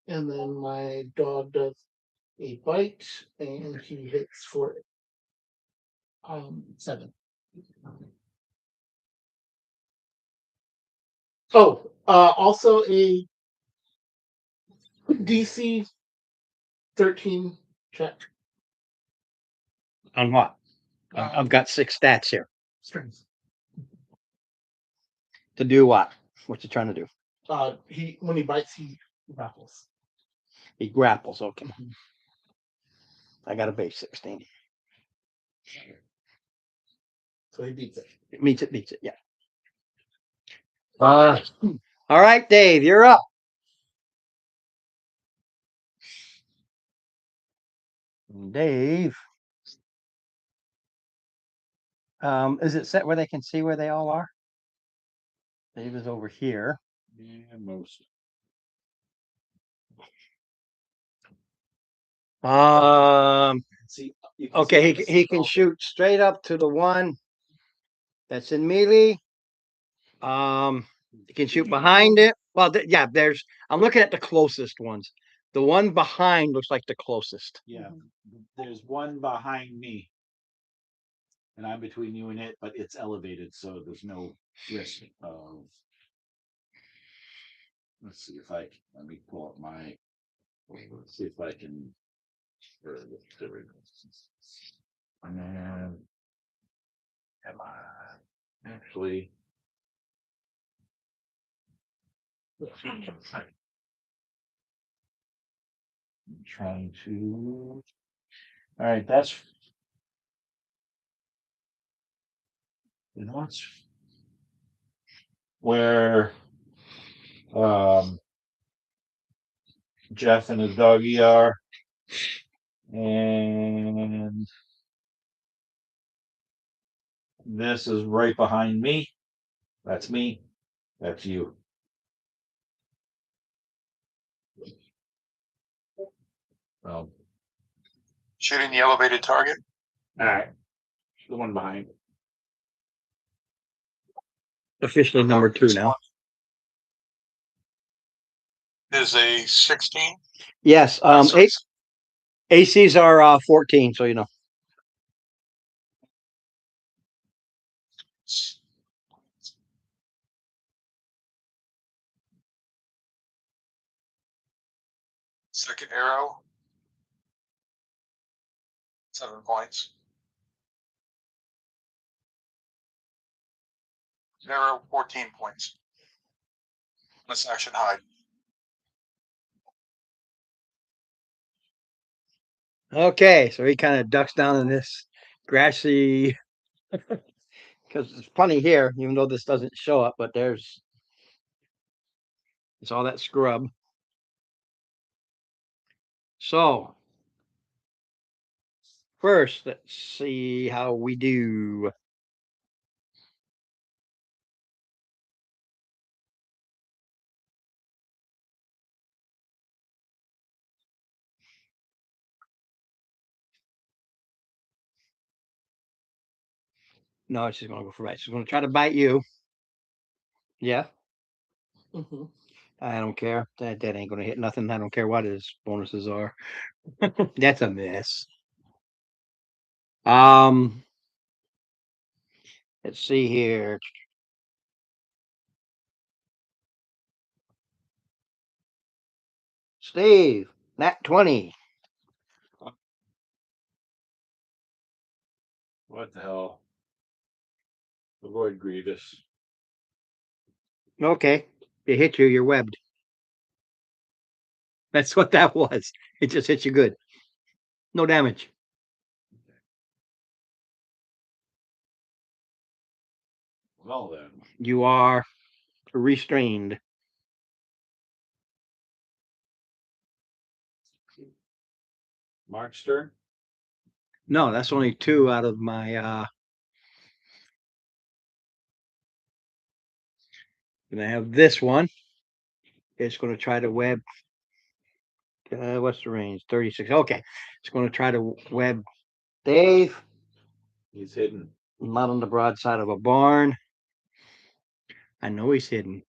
And then my dog does a bite, and he hits for 7. Oh, also a DC 13 check. On what? I've got 6 stats here. Strings. To do what? What's he trying to do? He when he bites, he raffles. He grapples. Okay. I got a base 16. So he beats it. It meets it, beats it. Yeah. All right, Dave, you're up. Dave. Is it set where they can see where they all are? Dave is over here. Yeah, most. See, you can Okay, see he can shoot straight up to the one that's in melee. He can shoot behind it. Well, yeah, I'm looking at the closest ones. The one behind looks like the closest. Yeah, there's one behind me. And I'm between you and it, but it's elevated, so there's no risk of. Let's see if I can, let me pull up my, let's see if I can. There we go. And then. Am I actually? I'm trying to. All right, that's. You know what's. Where. Jeff and his doggy are. And this is right behind me. That's me. That's you. Shooting the elevated target. All right. The one behind. Officially number 2 now. Is a 16. Yes. ACs are 14, so you know. Second arrow. 7 points. Arrow 14 points. Let's action hide. Okay, so he kind of ducks down in this grassy, because there's plenty here, even though this doesn't show up, but it's all that scrub. So first, let's see how we do. No, she's gonna go for right. She's gonna try to bite you. Yeah, Mhm. I don't care. That ain't gonna hit nothing. I don't care what his bonuses are. That's a miss. Let's see here. Steve, nat 20. What the hell? Avoid Grievous. Okay. It hit you, you're webbed. That's what that was. It just hit you good. No damage. Well then, You are restrained. Mark's turn. No, that's only 2 out of my and I have this one. It's going to try to web. What's the range? 36. Okay. It's going to try to web Dave. He's hidden. Not on the broadside of a barn. I know he's hidden.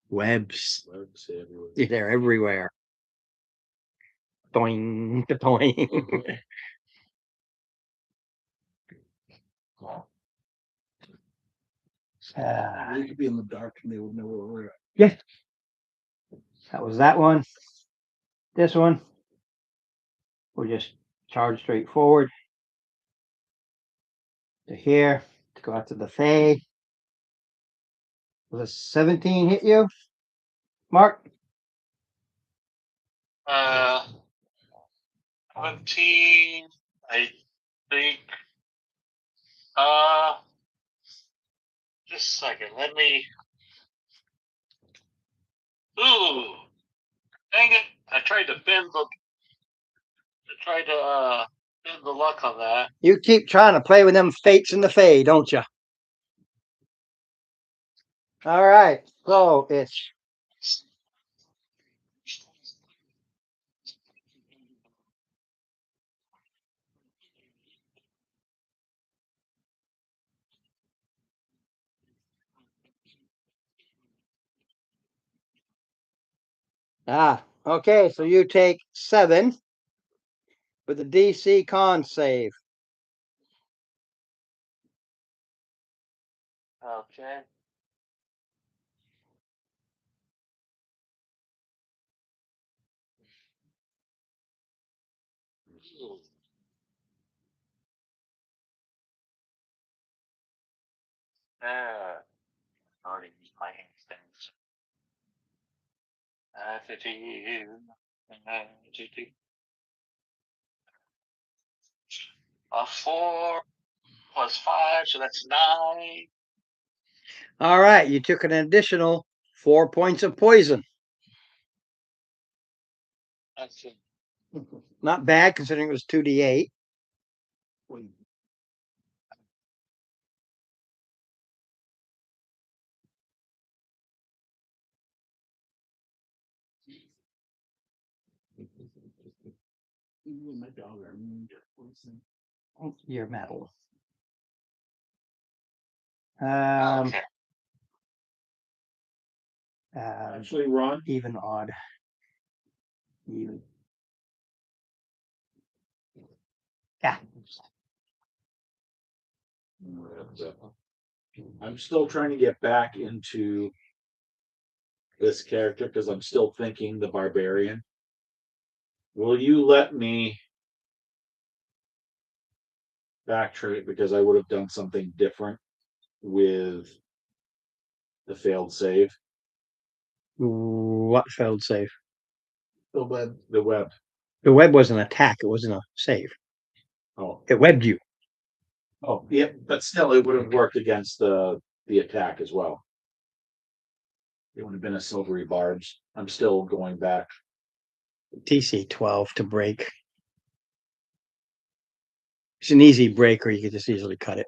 Webs. Webs everywhere. They're everywhere. Doing, doing. They could be in the dark and they would know where we're at. That was that one. This one. We'll just charge straight forward to here to go out to the Fay. Was a 17 hit you, Mark? 17, I think. Just a second. Let me. Ooh, dang it! I tried to bend the luck on that. You keep trying to play with them fates in the Fay, don't you? All right. So it's okay. So you take 7 with the DC con save. Okay. Ooh. Already used my instincts. 15. 4 plus 5, so that's 9. All right. You took an additional 4 points of poison. That's it. Not bad considering it was 2d8. My dog are immune to poison. Your metal. Okay. Actually, Ron. Even odd. Even. Yeah. I'm still trying to get back into this character because I'm still thinking the barbarian. Will you let me backtrack because I would have done something different with the failed save? What failed save? So bad. The web. The web was an attack. It wasn't a save. Oh, It webbed you. oh, yeah, but still, it would have worked against the attack as well. It would have been a silvery barbs. I'm still going back. TC 12 to break. It's an easy break, or you could just easily cut it.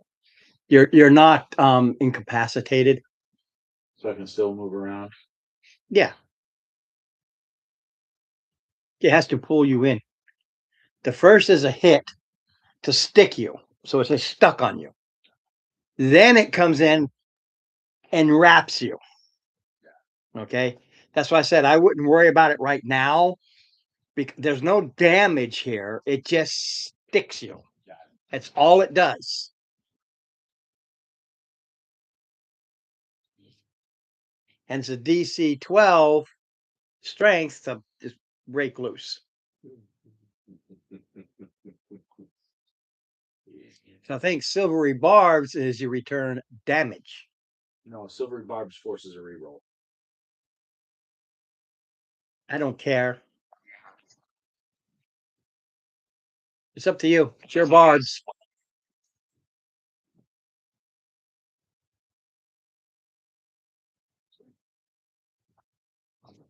You're not incapacitated. So I can still move around. Yeah. It has to pull you in. The first is a hit to stick you. So it's stuck on you. Then it comes in and wraps you. Okay. That's why I said I wouldn't worry about it right now because there's no damage here. It just sticks you. That's all it does. And it's a DC 12 strength to just break loose. So I think silvery barbs is you return damage. No, Silvery Barbs forces a reroll. I don't care. It's up to you. It's your barbs.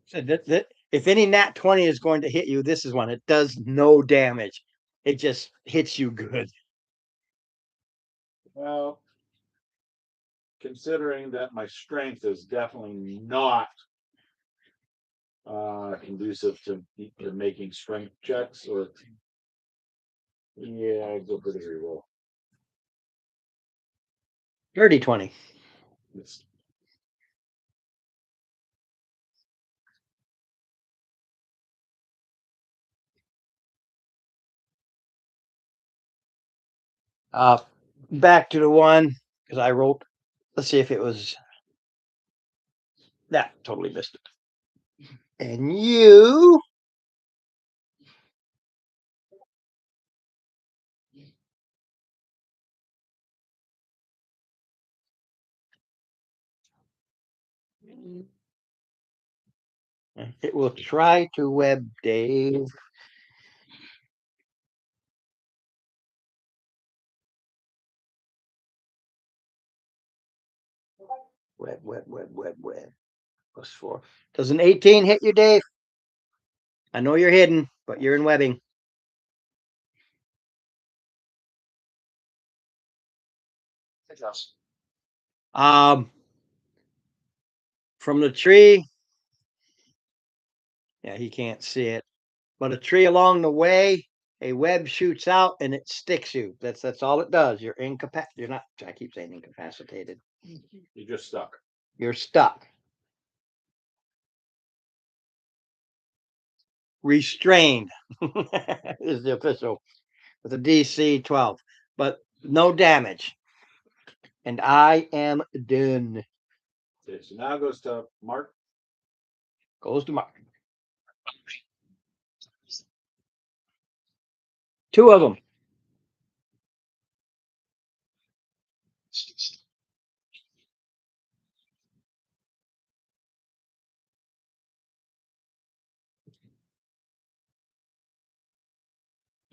So if any nat 20 is going to hit you, this is one. It does no damage. It just hits you good. Well, considering that my strength is definitely not conducive to making strength checks, or yeah, I'd go for the reroll. Dirty 20. It's, Back to the one because I rolled. Let's see if it was that. Totally missed it. And you. It will try to web Dave. Web. Plus 4. Does an 18 hit you, Dave? I know you're hidden, but you're in webbing. It does. From the tree. Yeah, he can't see it. But a tree along the way, a web shoots out and it sticks you. That's all it does. You're incapacitated. You're not. I keep saying incapacitated. you're just stuck. You're stuck. Restrained is the official with a DC 12, but no damage. And I am done. Okay, so now it goes to Mark. Goes to Mark. 2 of them.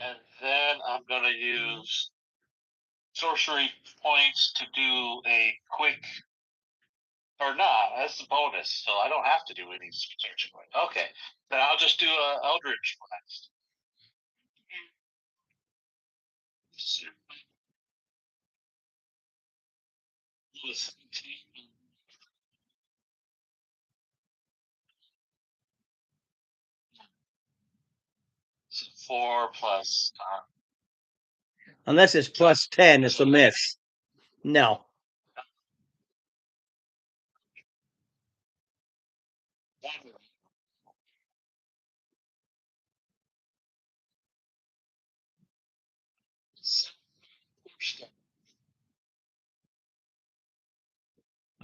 And then I'm gonna use sorcery points to do a quick, or not, that's the bonus, so I don't have to do any sorcery point. Okay, then I'll just do a Eldritch Blast. Plus 17. So 4 plus Unless it's plus 10, it's a miss. No.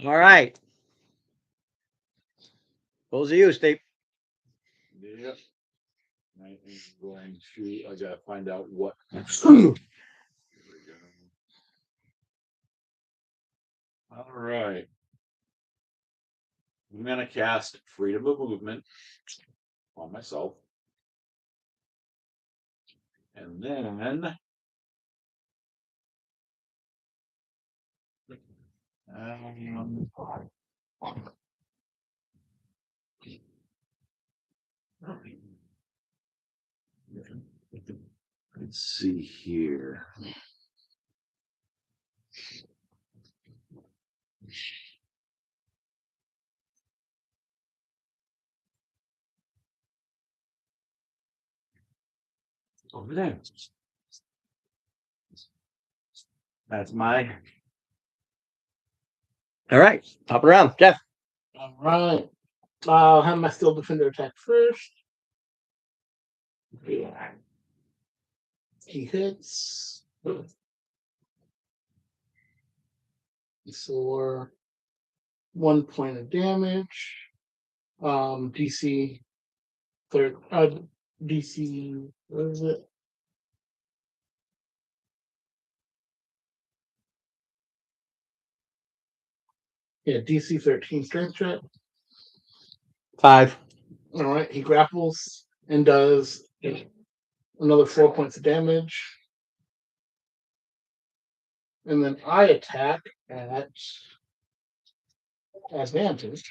All right. Those are you, Steve. Yep. I am going to. I gotta find out what. Here we go. All right. I'm gonna cast Freedom of Movement on myself, and then let's see here. Over there. That's my. All right. Hop around. Jeff. All right. I'll have my Steel Defender attack first. Yeah. He hits. For 1 point of damage. DC DC, what is it? Yeah, DC 13 strength check. 5. All right, he grapples and does another 4 points of damage. And then I attack at advantage.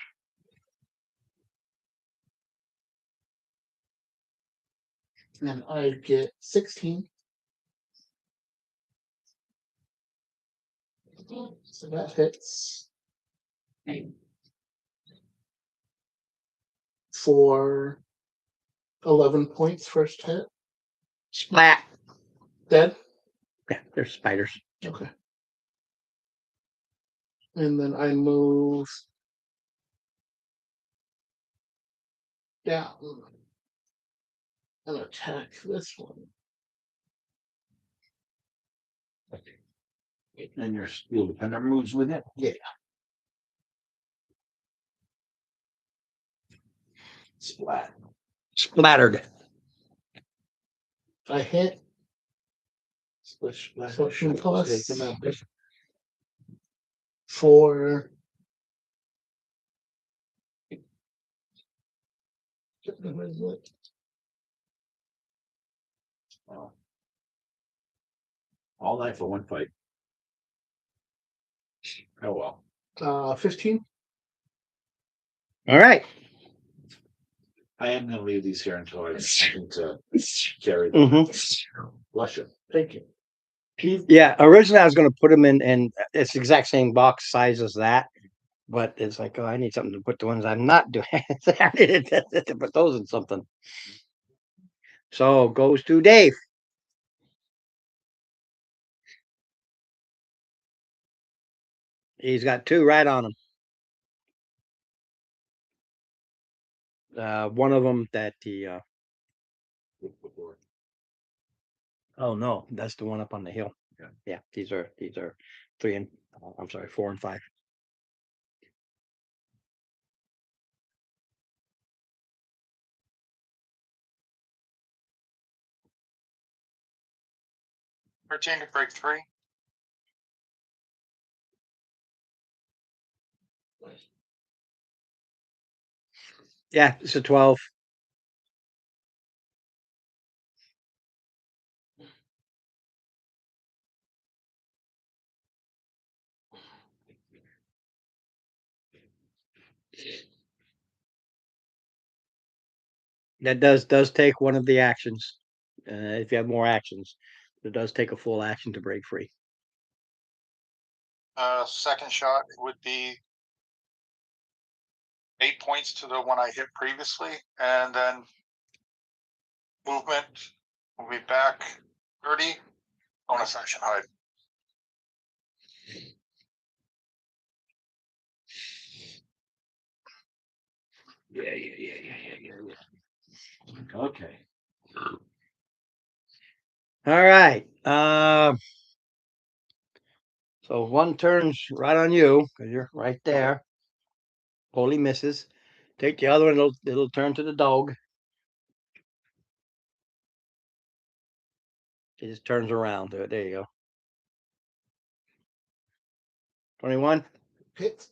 And I get 16. So that hits for 11 points first hit. Splat. Dead. Yeah, there's spiders. Okay. And then I move down and attack this one. And your steel defender moves with it. Yeah. Splat. Splattered. I hit. Splish, splash, Fortune splash, plus. take them out. For Wow. All night for one fight. Oh well. 15. All right. I am gonna leave these here until I have something to carry them. Mm-hmm. Bless you. Thank you. Yeah, originally I was going to put them in it's the exact same box size as that, but it's like, oh, I need something to put the ones I'm not doing. I needed to put those in something. So goes to Dave. He's got 2 right on him. One of them that he. Oh no, that's the one up on the hill. Yeah. Yeah, these are 3 and I'm sorry, 4 and 5. Thirteen to break 3. Yeah, it's a 12. That does take one of the actions. If you have more actions, it does take a full action to break free. Second shot would be 8 points to the one I hit previously, and then movement will be back 30. Bonus action hide. Yeah. Okay. All right. So one turns right on you because you're right there. Holy misses. Take the other one. It'll turn to the dog. It just turns around. There you go. 21. Hit.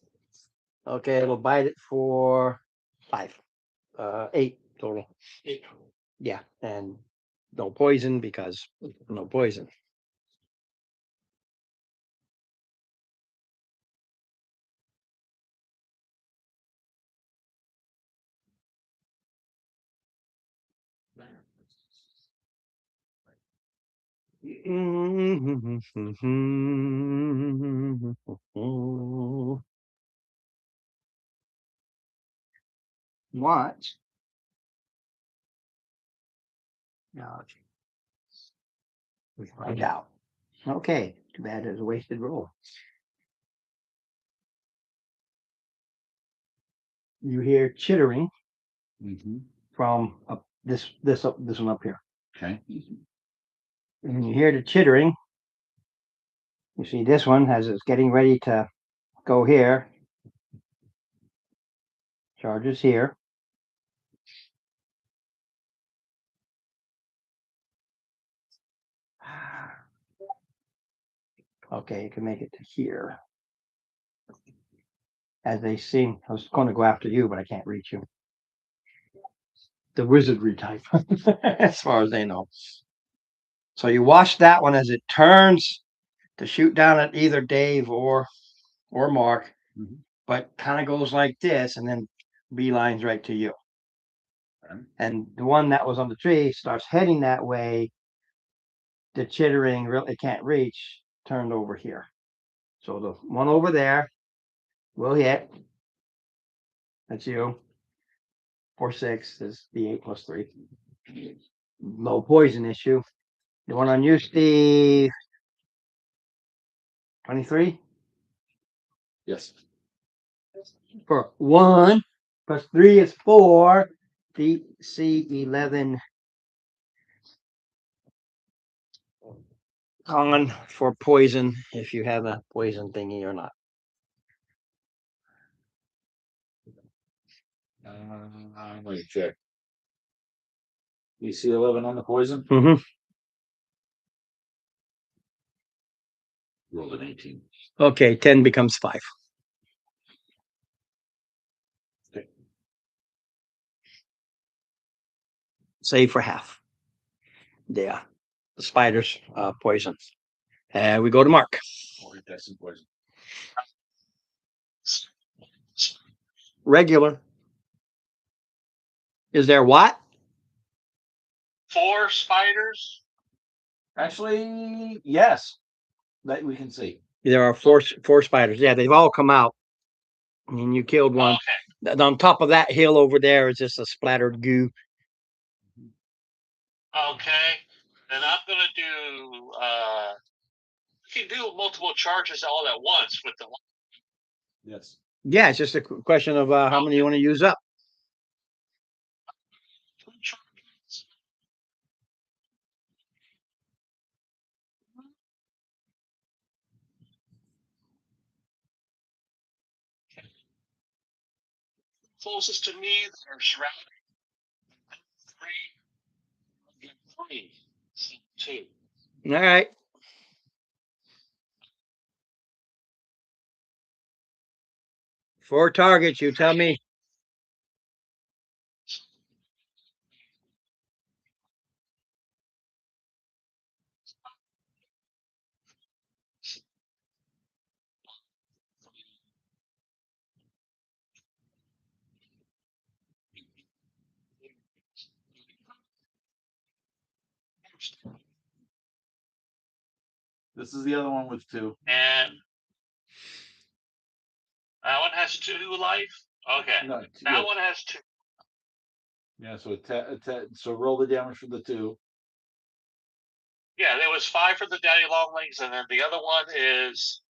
Okay, it'll bite it for 5. 8 total. 8. Yeah, and no poison because no poison. What? No, we find out. Okay, too bad it was a wasted roll. You hear chittering Mm-hmm. from up this one up here. Okay. And you hear the chittering. You see this one as it's getting ready to go here. Charges here. Okay, you can make it to here. as they seem. I was going to go after you, but I can't reach you. The wizardry type, as far as they know. So you watch that one as it turns to shoot down at either Dave or Mark, Mhm. but kind of goes like this and then beelines right to you. Okay. And the one that was on the tree starts heading that way. The chittering really can't reach, turned over here. So the one over there will hit. That's you. 4-6 is the 8 plus 3. Low poison issue. The one on you, Steve. 23 Yes. for 1 plus 3 is 4. DC 11 on for poison if you have a poison thingy or not. I'm going to check. DC 11 on the poison. Mm-hmm. Rolled an 18. Okay, 10 becomes 5. Okay. Save for half. Yeah. The spider's poison. And we go to Mark. Or that's some poison. Regular. Is there what? 4 spiders. Actually, yes. That we can see. There are four spiders. Yeah, they've all come out. And you killed one. Okay. On top of that hill over there is just a splattered goo. Okay. And I'm gonna do. You can do multiple charges all at once with the. Yes. Yeah, it's just a question of how many you want to use up. Closest to me, they're surrounded. 3. 2. All right. Four targets, you tell me. This is the other one with 2. And that one has 2 life. Okay. No, That one has 2. Yeah, so so roll the damage for the 2. Yeah, there was 5 for the daddy long legs, and then the other one is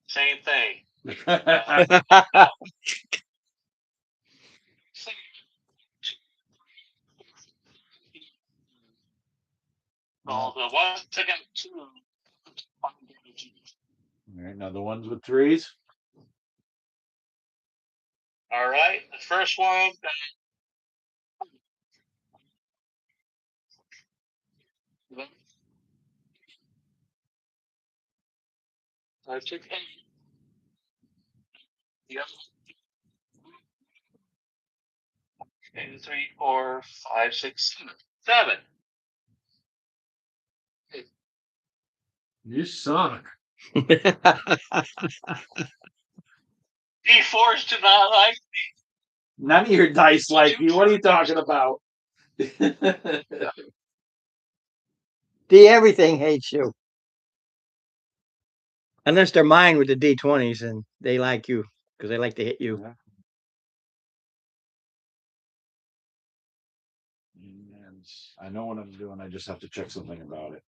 same thing. So the ones that got 2. All right, now the ones with 3s. All right, the first one. I took 8. The other 1, 2, 3, 4, 5, 6, 7. You suck. D4s do not like. None of your dice like you. What are you talking about? Everything hates you. Unless they're mine with the D20s and they like you because they like to hit you. And I know what I'm doing. I just have to check something about it.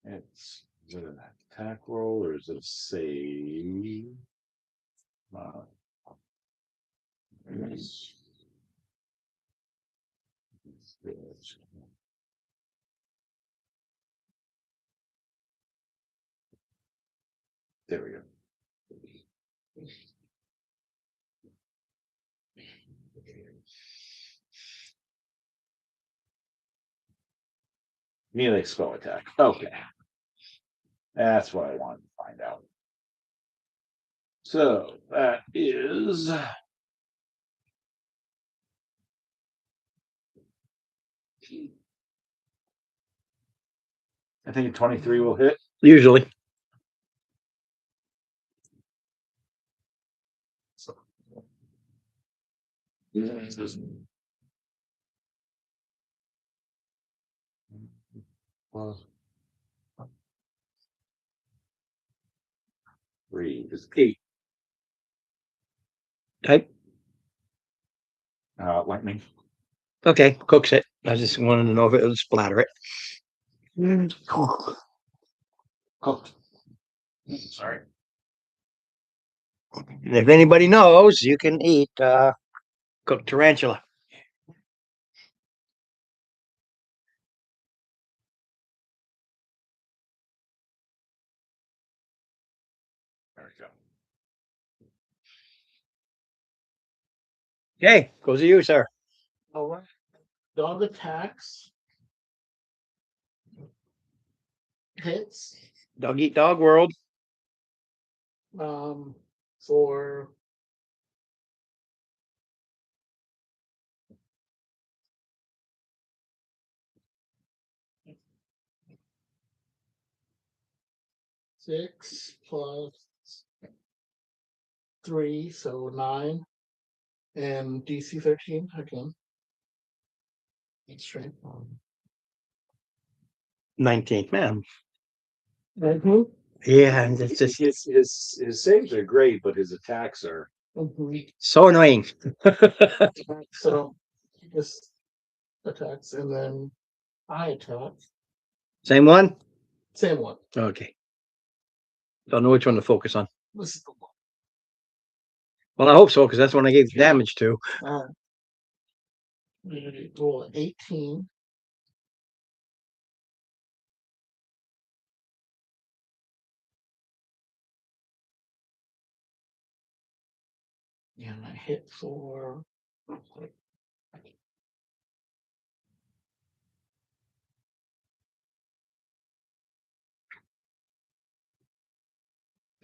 Is it an attack roll or is it a save? There we go. Melee spell attack. Okay. That's what I wanted to find out. So that is. I think a 23 will hit. Usually. Three is 8. Type. Lightning. Okay, cooks it. I just wanted to know if it would splatter it. Cooked. Sorry. If anybody knows, you can eat cooked tarantula. There we go. Okay, goes to you, sir. All right. Dog attacks. Hits. Dog eat dog world. For 6 plus 3, so 9. And DC 13 again. Straight. 19. Man. Mm-hmm. Yeah, and it's just His saves are great, but his attacks are. so annoying. So this attacks, and then I attack. Same one? Same one. Okay. Don't know which one to focus on. This is the one. Well, I hope so, because that's one I gave damage to. Roll 18. And I hit for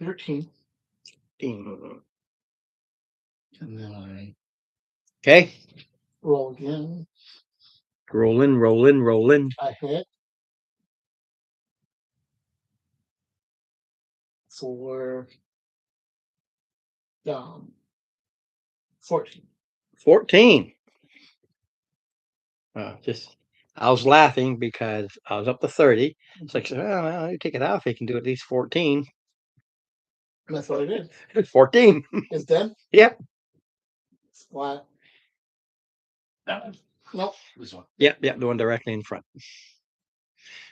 13. And then I Okay. roll again. Rolling, rolling, rolling. I hit for 14. 14. I was laughing because I was up to 30. It's like, oh, well, you take it off, you can do at least 14. And that's what I did. 14. It's dead? Yep. Flat. That one. Nope. This one. Yep, the one directly in front.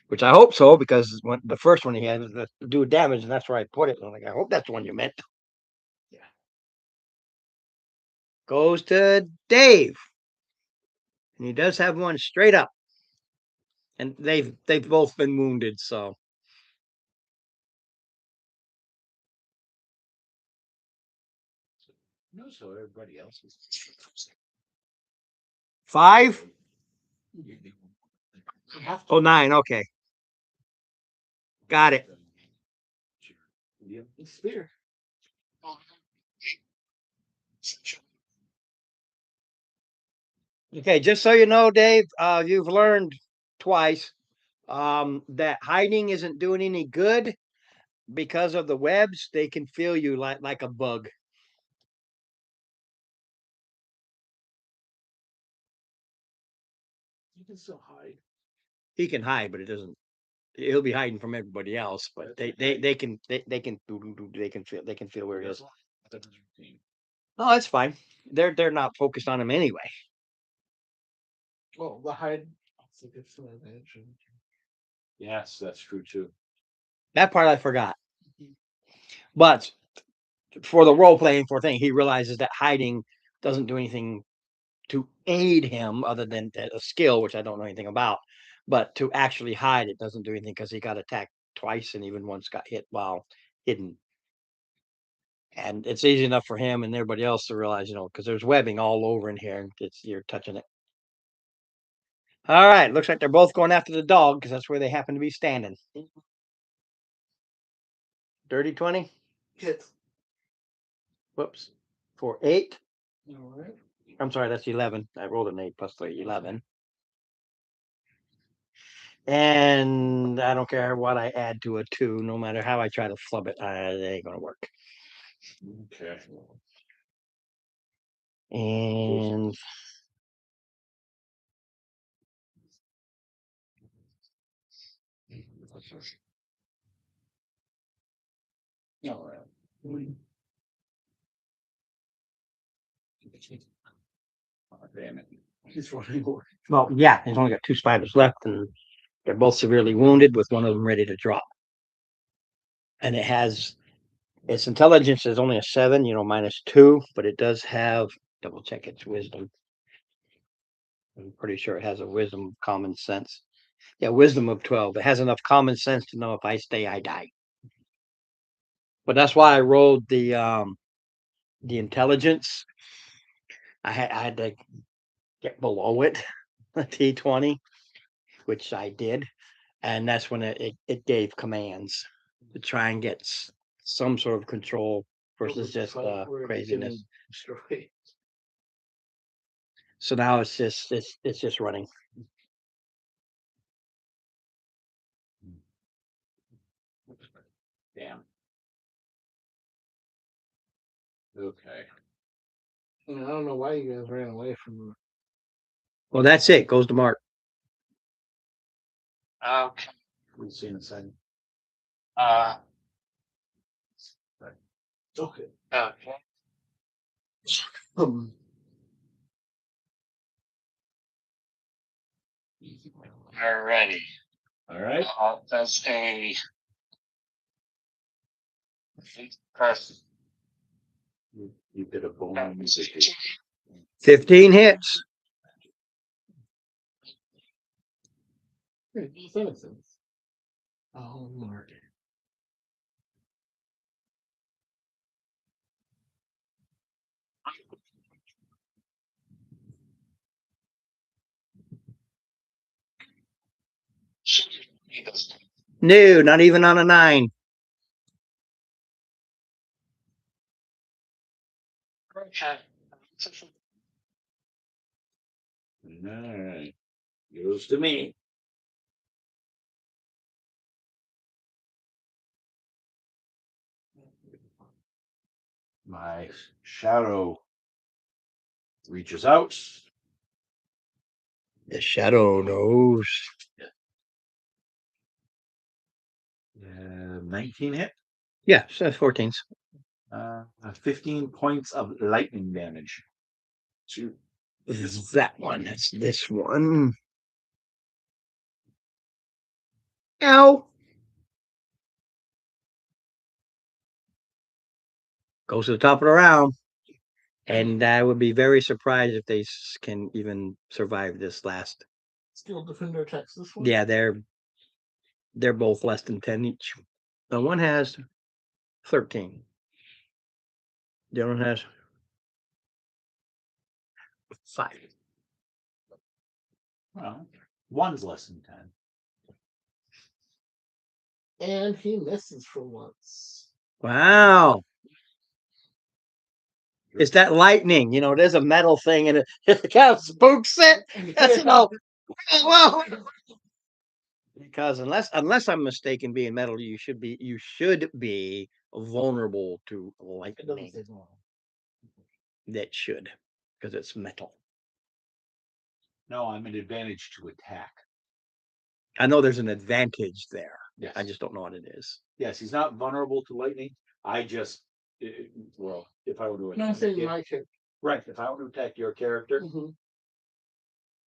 Which I hope so, because when the first one he had was to do damage, and that's where I put it. I'm like, I hope that's the one you meant. Yeah. Goes to Dave. And he does have one straight up. And they've both been wounded, so. No, so everybody else is. 5? You have to. Oh, 9. Okay. Got it. Spear. Okay, just so you know, Dave, you've learned twice that hiding isn't doing any good because of the webs. They can feel you like a bug. You can still hide. He can hide, but it doesn't. He'll be hiding from everybody else, but they can feel where he is. Oh, that's fine. They're not focused on him anyway. Well, the hide. It's a good advantage. Yes, that's true too. That part I forgot. But for the role playing for thing, he realizes that hiding doesn't do anything to aid him other than a skill, which I don't know anything about. But to actually hide, it doesn't do anything because he got attacked twice and even once got hit while hidden. And it's easy enough for him and everybody else to realize, because there's webbing all over in here and you're touching it. All right, looks like they're both going after the dog because that's where they happen to be standing. Dirty 20? Hits. whoops, for 8. All right. I'm sorry, that's 11. I rolled an 8 plus 3, 11. And I don't care what I add to a 2, no matter how I try to flub it, it ain't gonna work. Okay. And All right. Oh, damn it. He's running away. well, yeah, he's only got 2 spiders left, and they're both severely wounded, with one of them ready to drop. And it has its intelligence is only a 7, -2, but it does have, double check its wisdom. I'm pretty sure it has a wisdom common sense. Yeah, wisdom of 12. It has enough common sense to know if I stay, I die. But that's why I rolled the intelligence. I had to get below it, a T20, which I did. And that's when it gave commands to try and get some sort of control versus just craziness. So now it's just running. Damn. Okay. I don't know why you guys ran away from. Well, that's it. Goes to Mark. Okay. We'll see in a second. Okay. Okay. Um, Alrighty. All right. That's a person. You did a bone music. 15 hits. citizens. Oh, Mark. He does. No, not even on a 9. Okay. All right. Goes to me. My shadow reaches out. The shadow knows. 19 hit. Yeah, so 14s. 15 points of lightning damage. Shoot. Is that one? That's this one. Ow. Goes to the top of the round. And I would be very surprised if they can even survive this last. Steel defender attacks this one. Yeah, they're both less than 10 each. The one has 13. The other one has 5. Well, one's less than 10. And he misses for once. Wow. It's that lightning, there's a metal thing and it kind of spooks it. That's whoa. Because unless I'm mistaken, being metal, you should be vulnerable to It doesn't lightning. say normal. That should, because it's metal. No, I'm an advantage to attack. I know there's an advantage there. Yes. I just don't know what it is. Yes, he's not vulnerable to lightning. I just, well, if I were to No, I'm attack saying you- my character. right, if I were to attack your character, Mhm.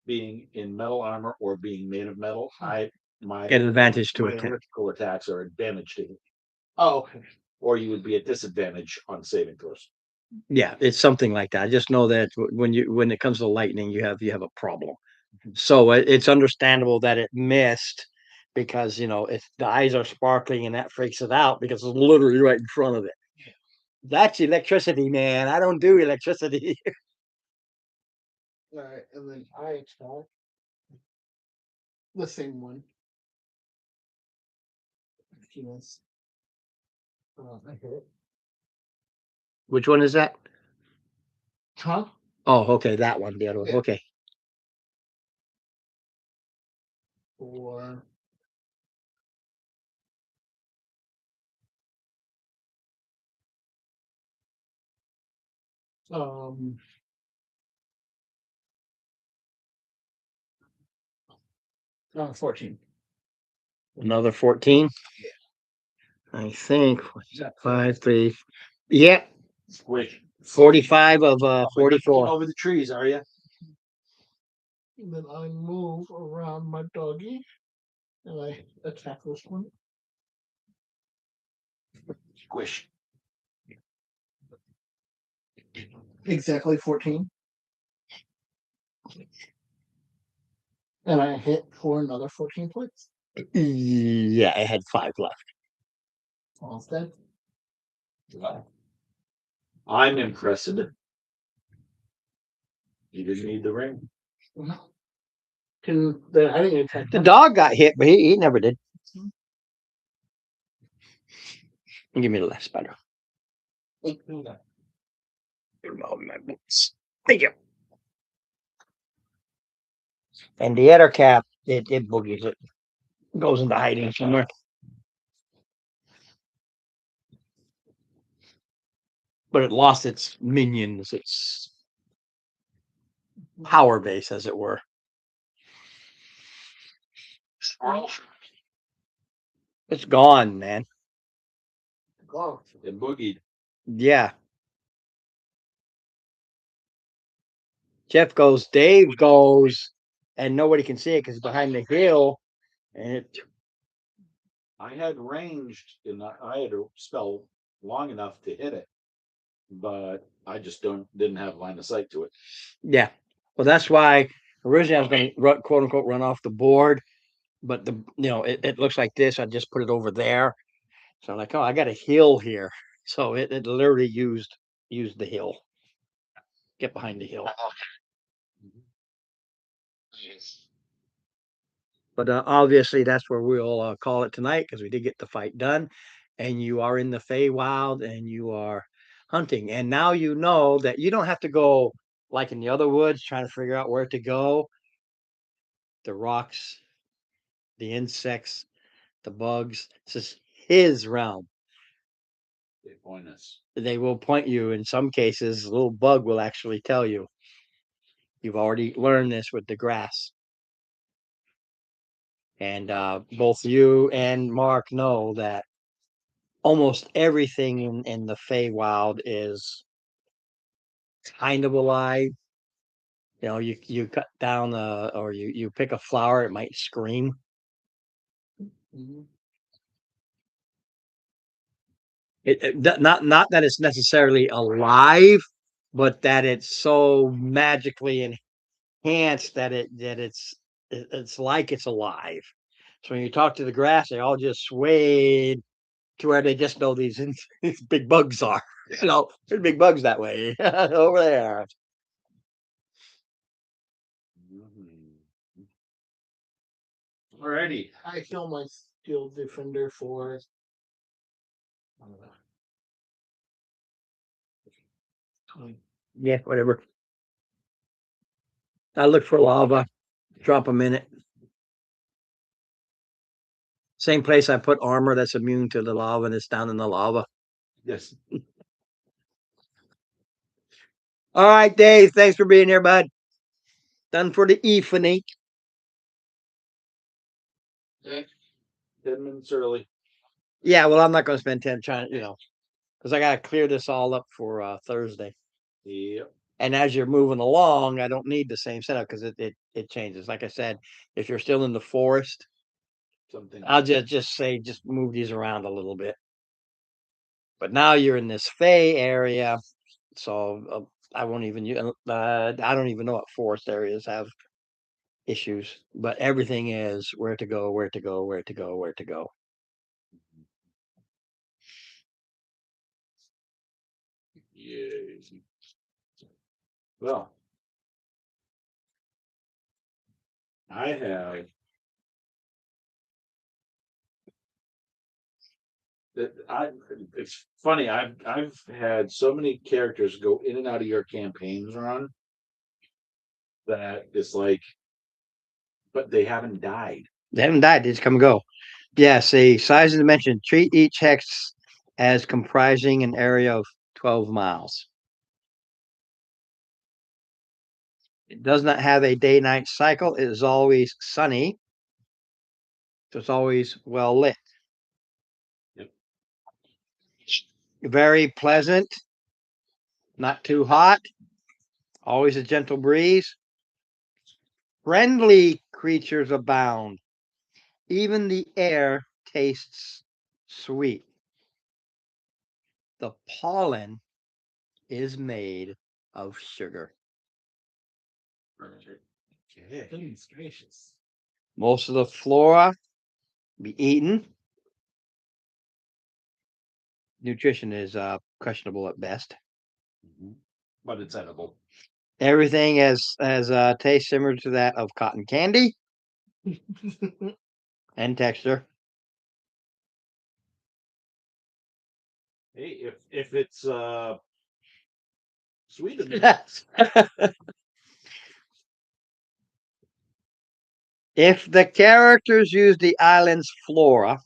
being in metal armor or being made of metal, my Get an advantage to my attack. electrical attacks are advantage to him, Oh, okay. or you would be at disadvantage on saving throws. Yeah, it's something like that. I just know that when it comes to lightning, you have a problem. So it's understandable that it missed because if the eyes are sparkling and that freaks it out because it's literally right in front of it. That's electricity, man. I don't do electricity. All right, and then I attack the same one. He was. I hit. Which one is that? Huh? Oh, okay, that one, the other one. Yeah. Okay. Or um 14. Another 14. I think Is that 5, 3. Yeah, Squish. 45 of Getting 44. over the trees, are you? And then I move around my doggy and I attack this one. Squish. Exactly 14. And I hit for another 14 points. Yeah, I had 5 left. All's dead. I'm impressed. You didn't need the ring. Can the I didn't attack The dog got hit, but he never did. Give me the last spider. Remove my boots. Thank you. And the other cap, it boogies it. Goes into hiding somewhere. But it lost its minions, its power base, as it were. Squirrel. It's gone, man. It boogied. Yeah. Jeff goes, Dave goes, and nobody can see it because it's behind the hill. And it, I had ranged and I had a spell long enough to hit it, but I just didn't have line of sight to it. yeah. Well, that's why originally I was going to quote unquote run off the board, but it looks like this. I just put it over there. So I'm like, oh, I got a hill here. So it literally used the hill. Get behind the hill. Jeez. But obviously, that's where we'll call it tonight because we did get the fight done. And you are in the Feywild and you are hunting. And now you know that you don't have to go like in the other woods trying to figure out where to go. The rocks, the insects, the bugs. This is his realm. They point us. They will point you. In some cases, a little bug will actually tell you. You've already learned this with the grass. And both you and Mark know that almost everything in the Feywild is kind of alive. You cut down or you pick a flower, it might scream. Not that it's necessarily alive, but that it's so magically enhanced that it's like it's alive. So when you talk to the grass, they all just swayed to where they just know these big bugs are. There's big bugs that way over there. Alrighty. I kill my steel defender for Yeah, whatever. I look for lava, drop them in it. Same place I put armor that's immune to the lava, and it's down in the lava. Yes. All right, Dave. Thanks for being here, bud. Done for the evening. 10 minutes early. Yeah, well, I'm not going to spend 10 trying, because I got to clear this all up for Thursday. Yep. And as you're moving along, I don't need the same setup because it changes. Like I said, if you're still in the forest, Something. I'll just say just move these around a little bit. But now you're in this Fey area, so I won't even. I don't even know what forest areas have issues, but everything is where to go, where to go, where to go, where to go. Yes. Well, I have It's funny. I've had so many characters go in and out of your campaigns, Ron, that it's like, but they haven't died. They haven't died, they just come and go. Yes, the size and dimension. Treat each hex as comprising an area of 12 miles. It does not have a day-night cycle. It is always sunny. So it's always well lit. Yep. Very pleasant, not too hot, always a gentle breeze. Friendly creatures abound. Even the air tastes sweet. The pollen is made of sugar. Okay. Goodness gracious. Most of the flora be eaten. Nutrition is questionable at best. But it's edible. Everything has a taste similar to that of cotton candy and texture. Hey, if it's sweet enough. If the characters use the island's flora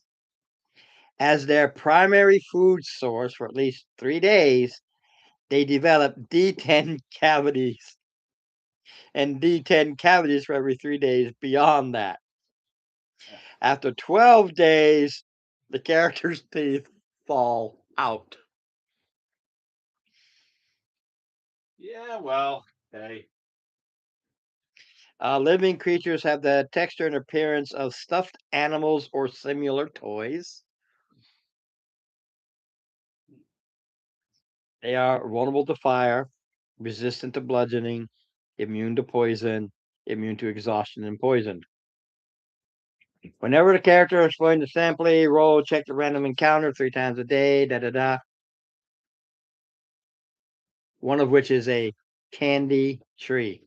as their primary food source for at least 3 days, they develop D10 cavities. And D10 cavities for every 3 days beyond that. After 12 days, the character's teeth fall out. Yeah, well, hey. Living creatures have the texture and appearance of stuffed animals or similar toys. They are vulnerable to fire, resistant to bludgeoning, immune to poison, immune to exhaustion and poison. Whenever the character is going to simply roll, check the random encounter 3 times a day, one of which is a candy tree.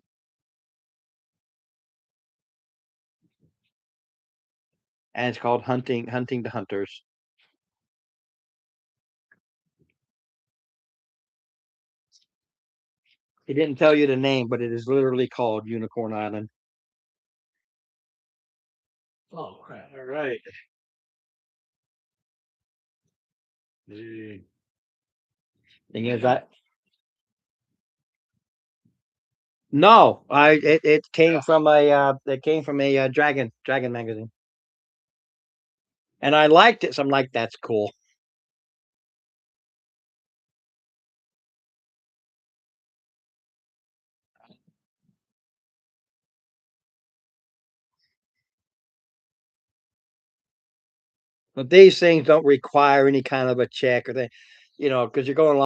And it's called hunting the hunters. He didn't tell you the name, but it is literally called Unicorn Island. Oh crap. All right. Hey. Thing is that no, it came from a dragon magazine. And I liked it, so I'm like, that's cool. But these things don't require any kind of a check or they, because you're going along.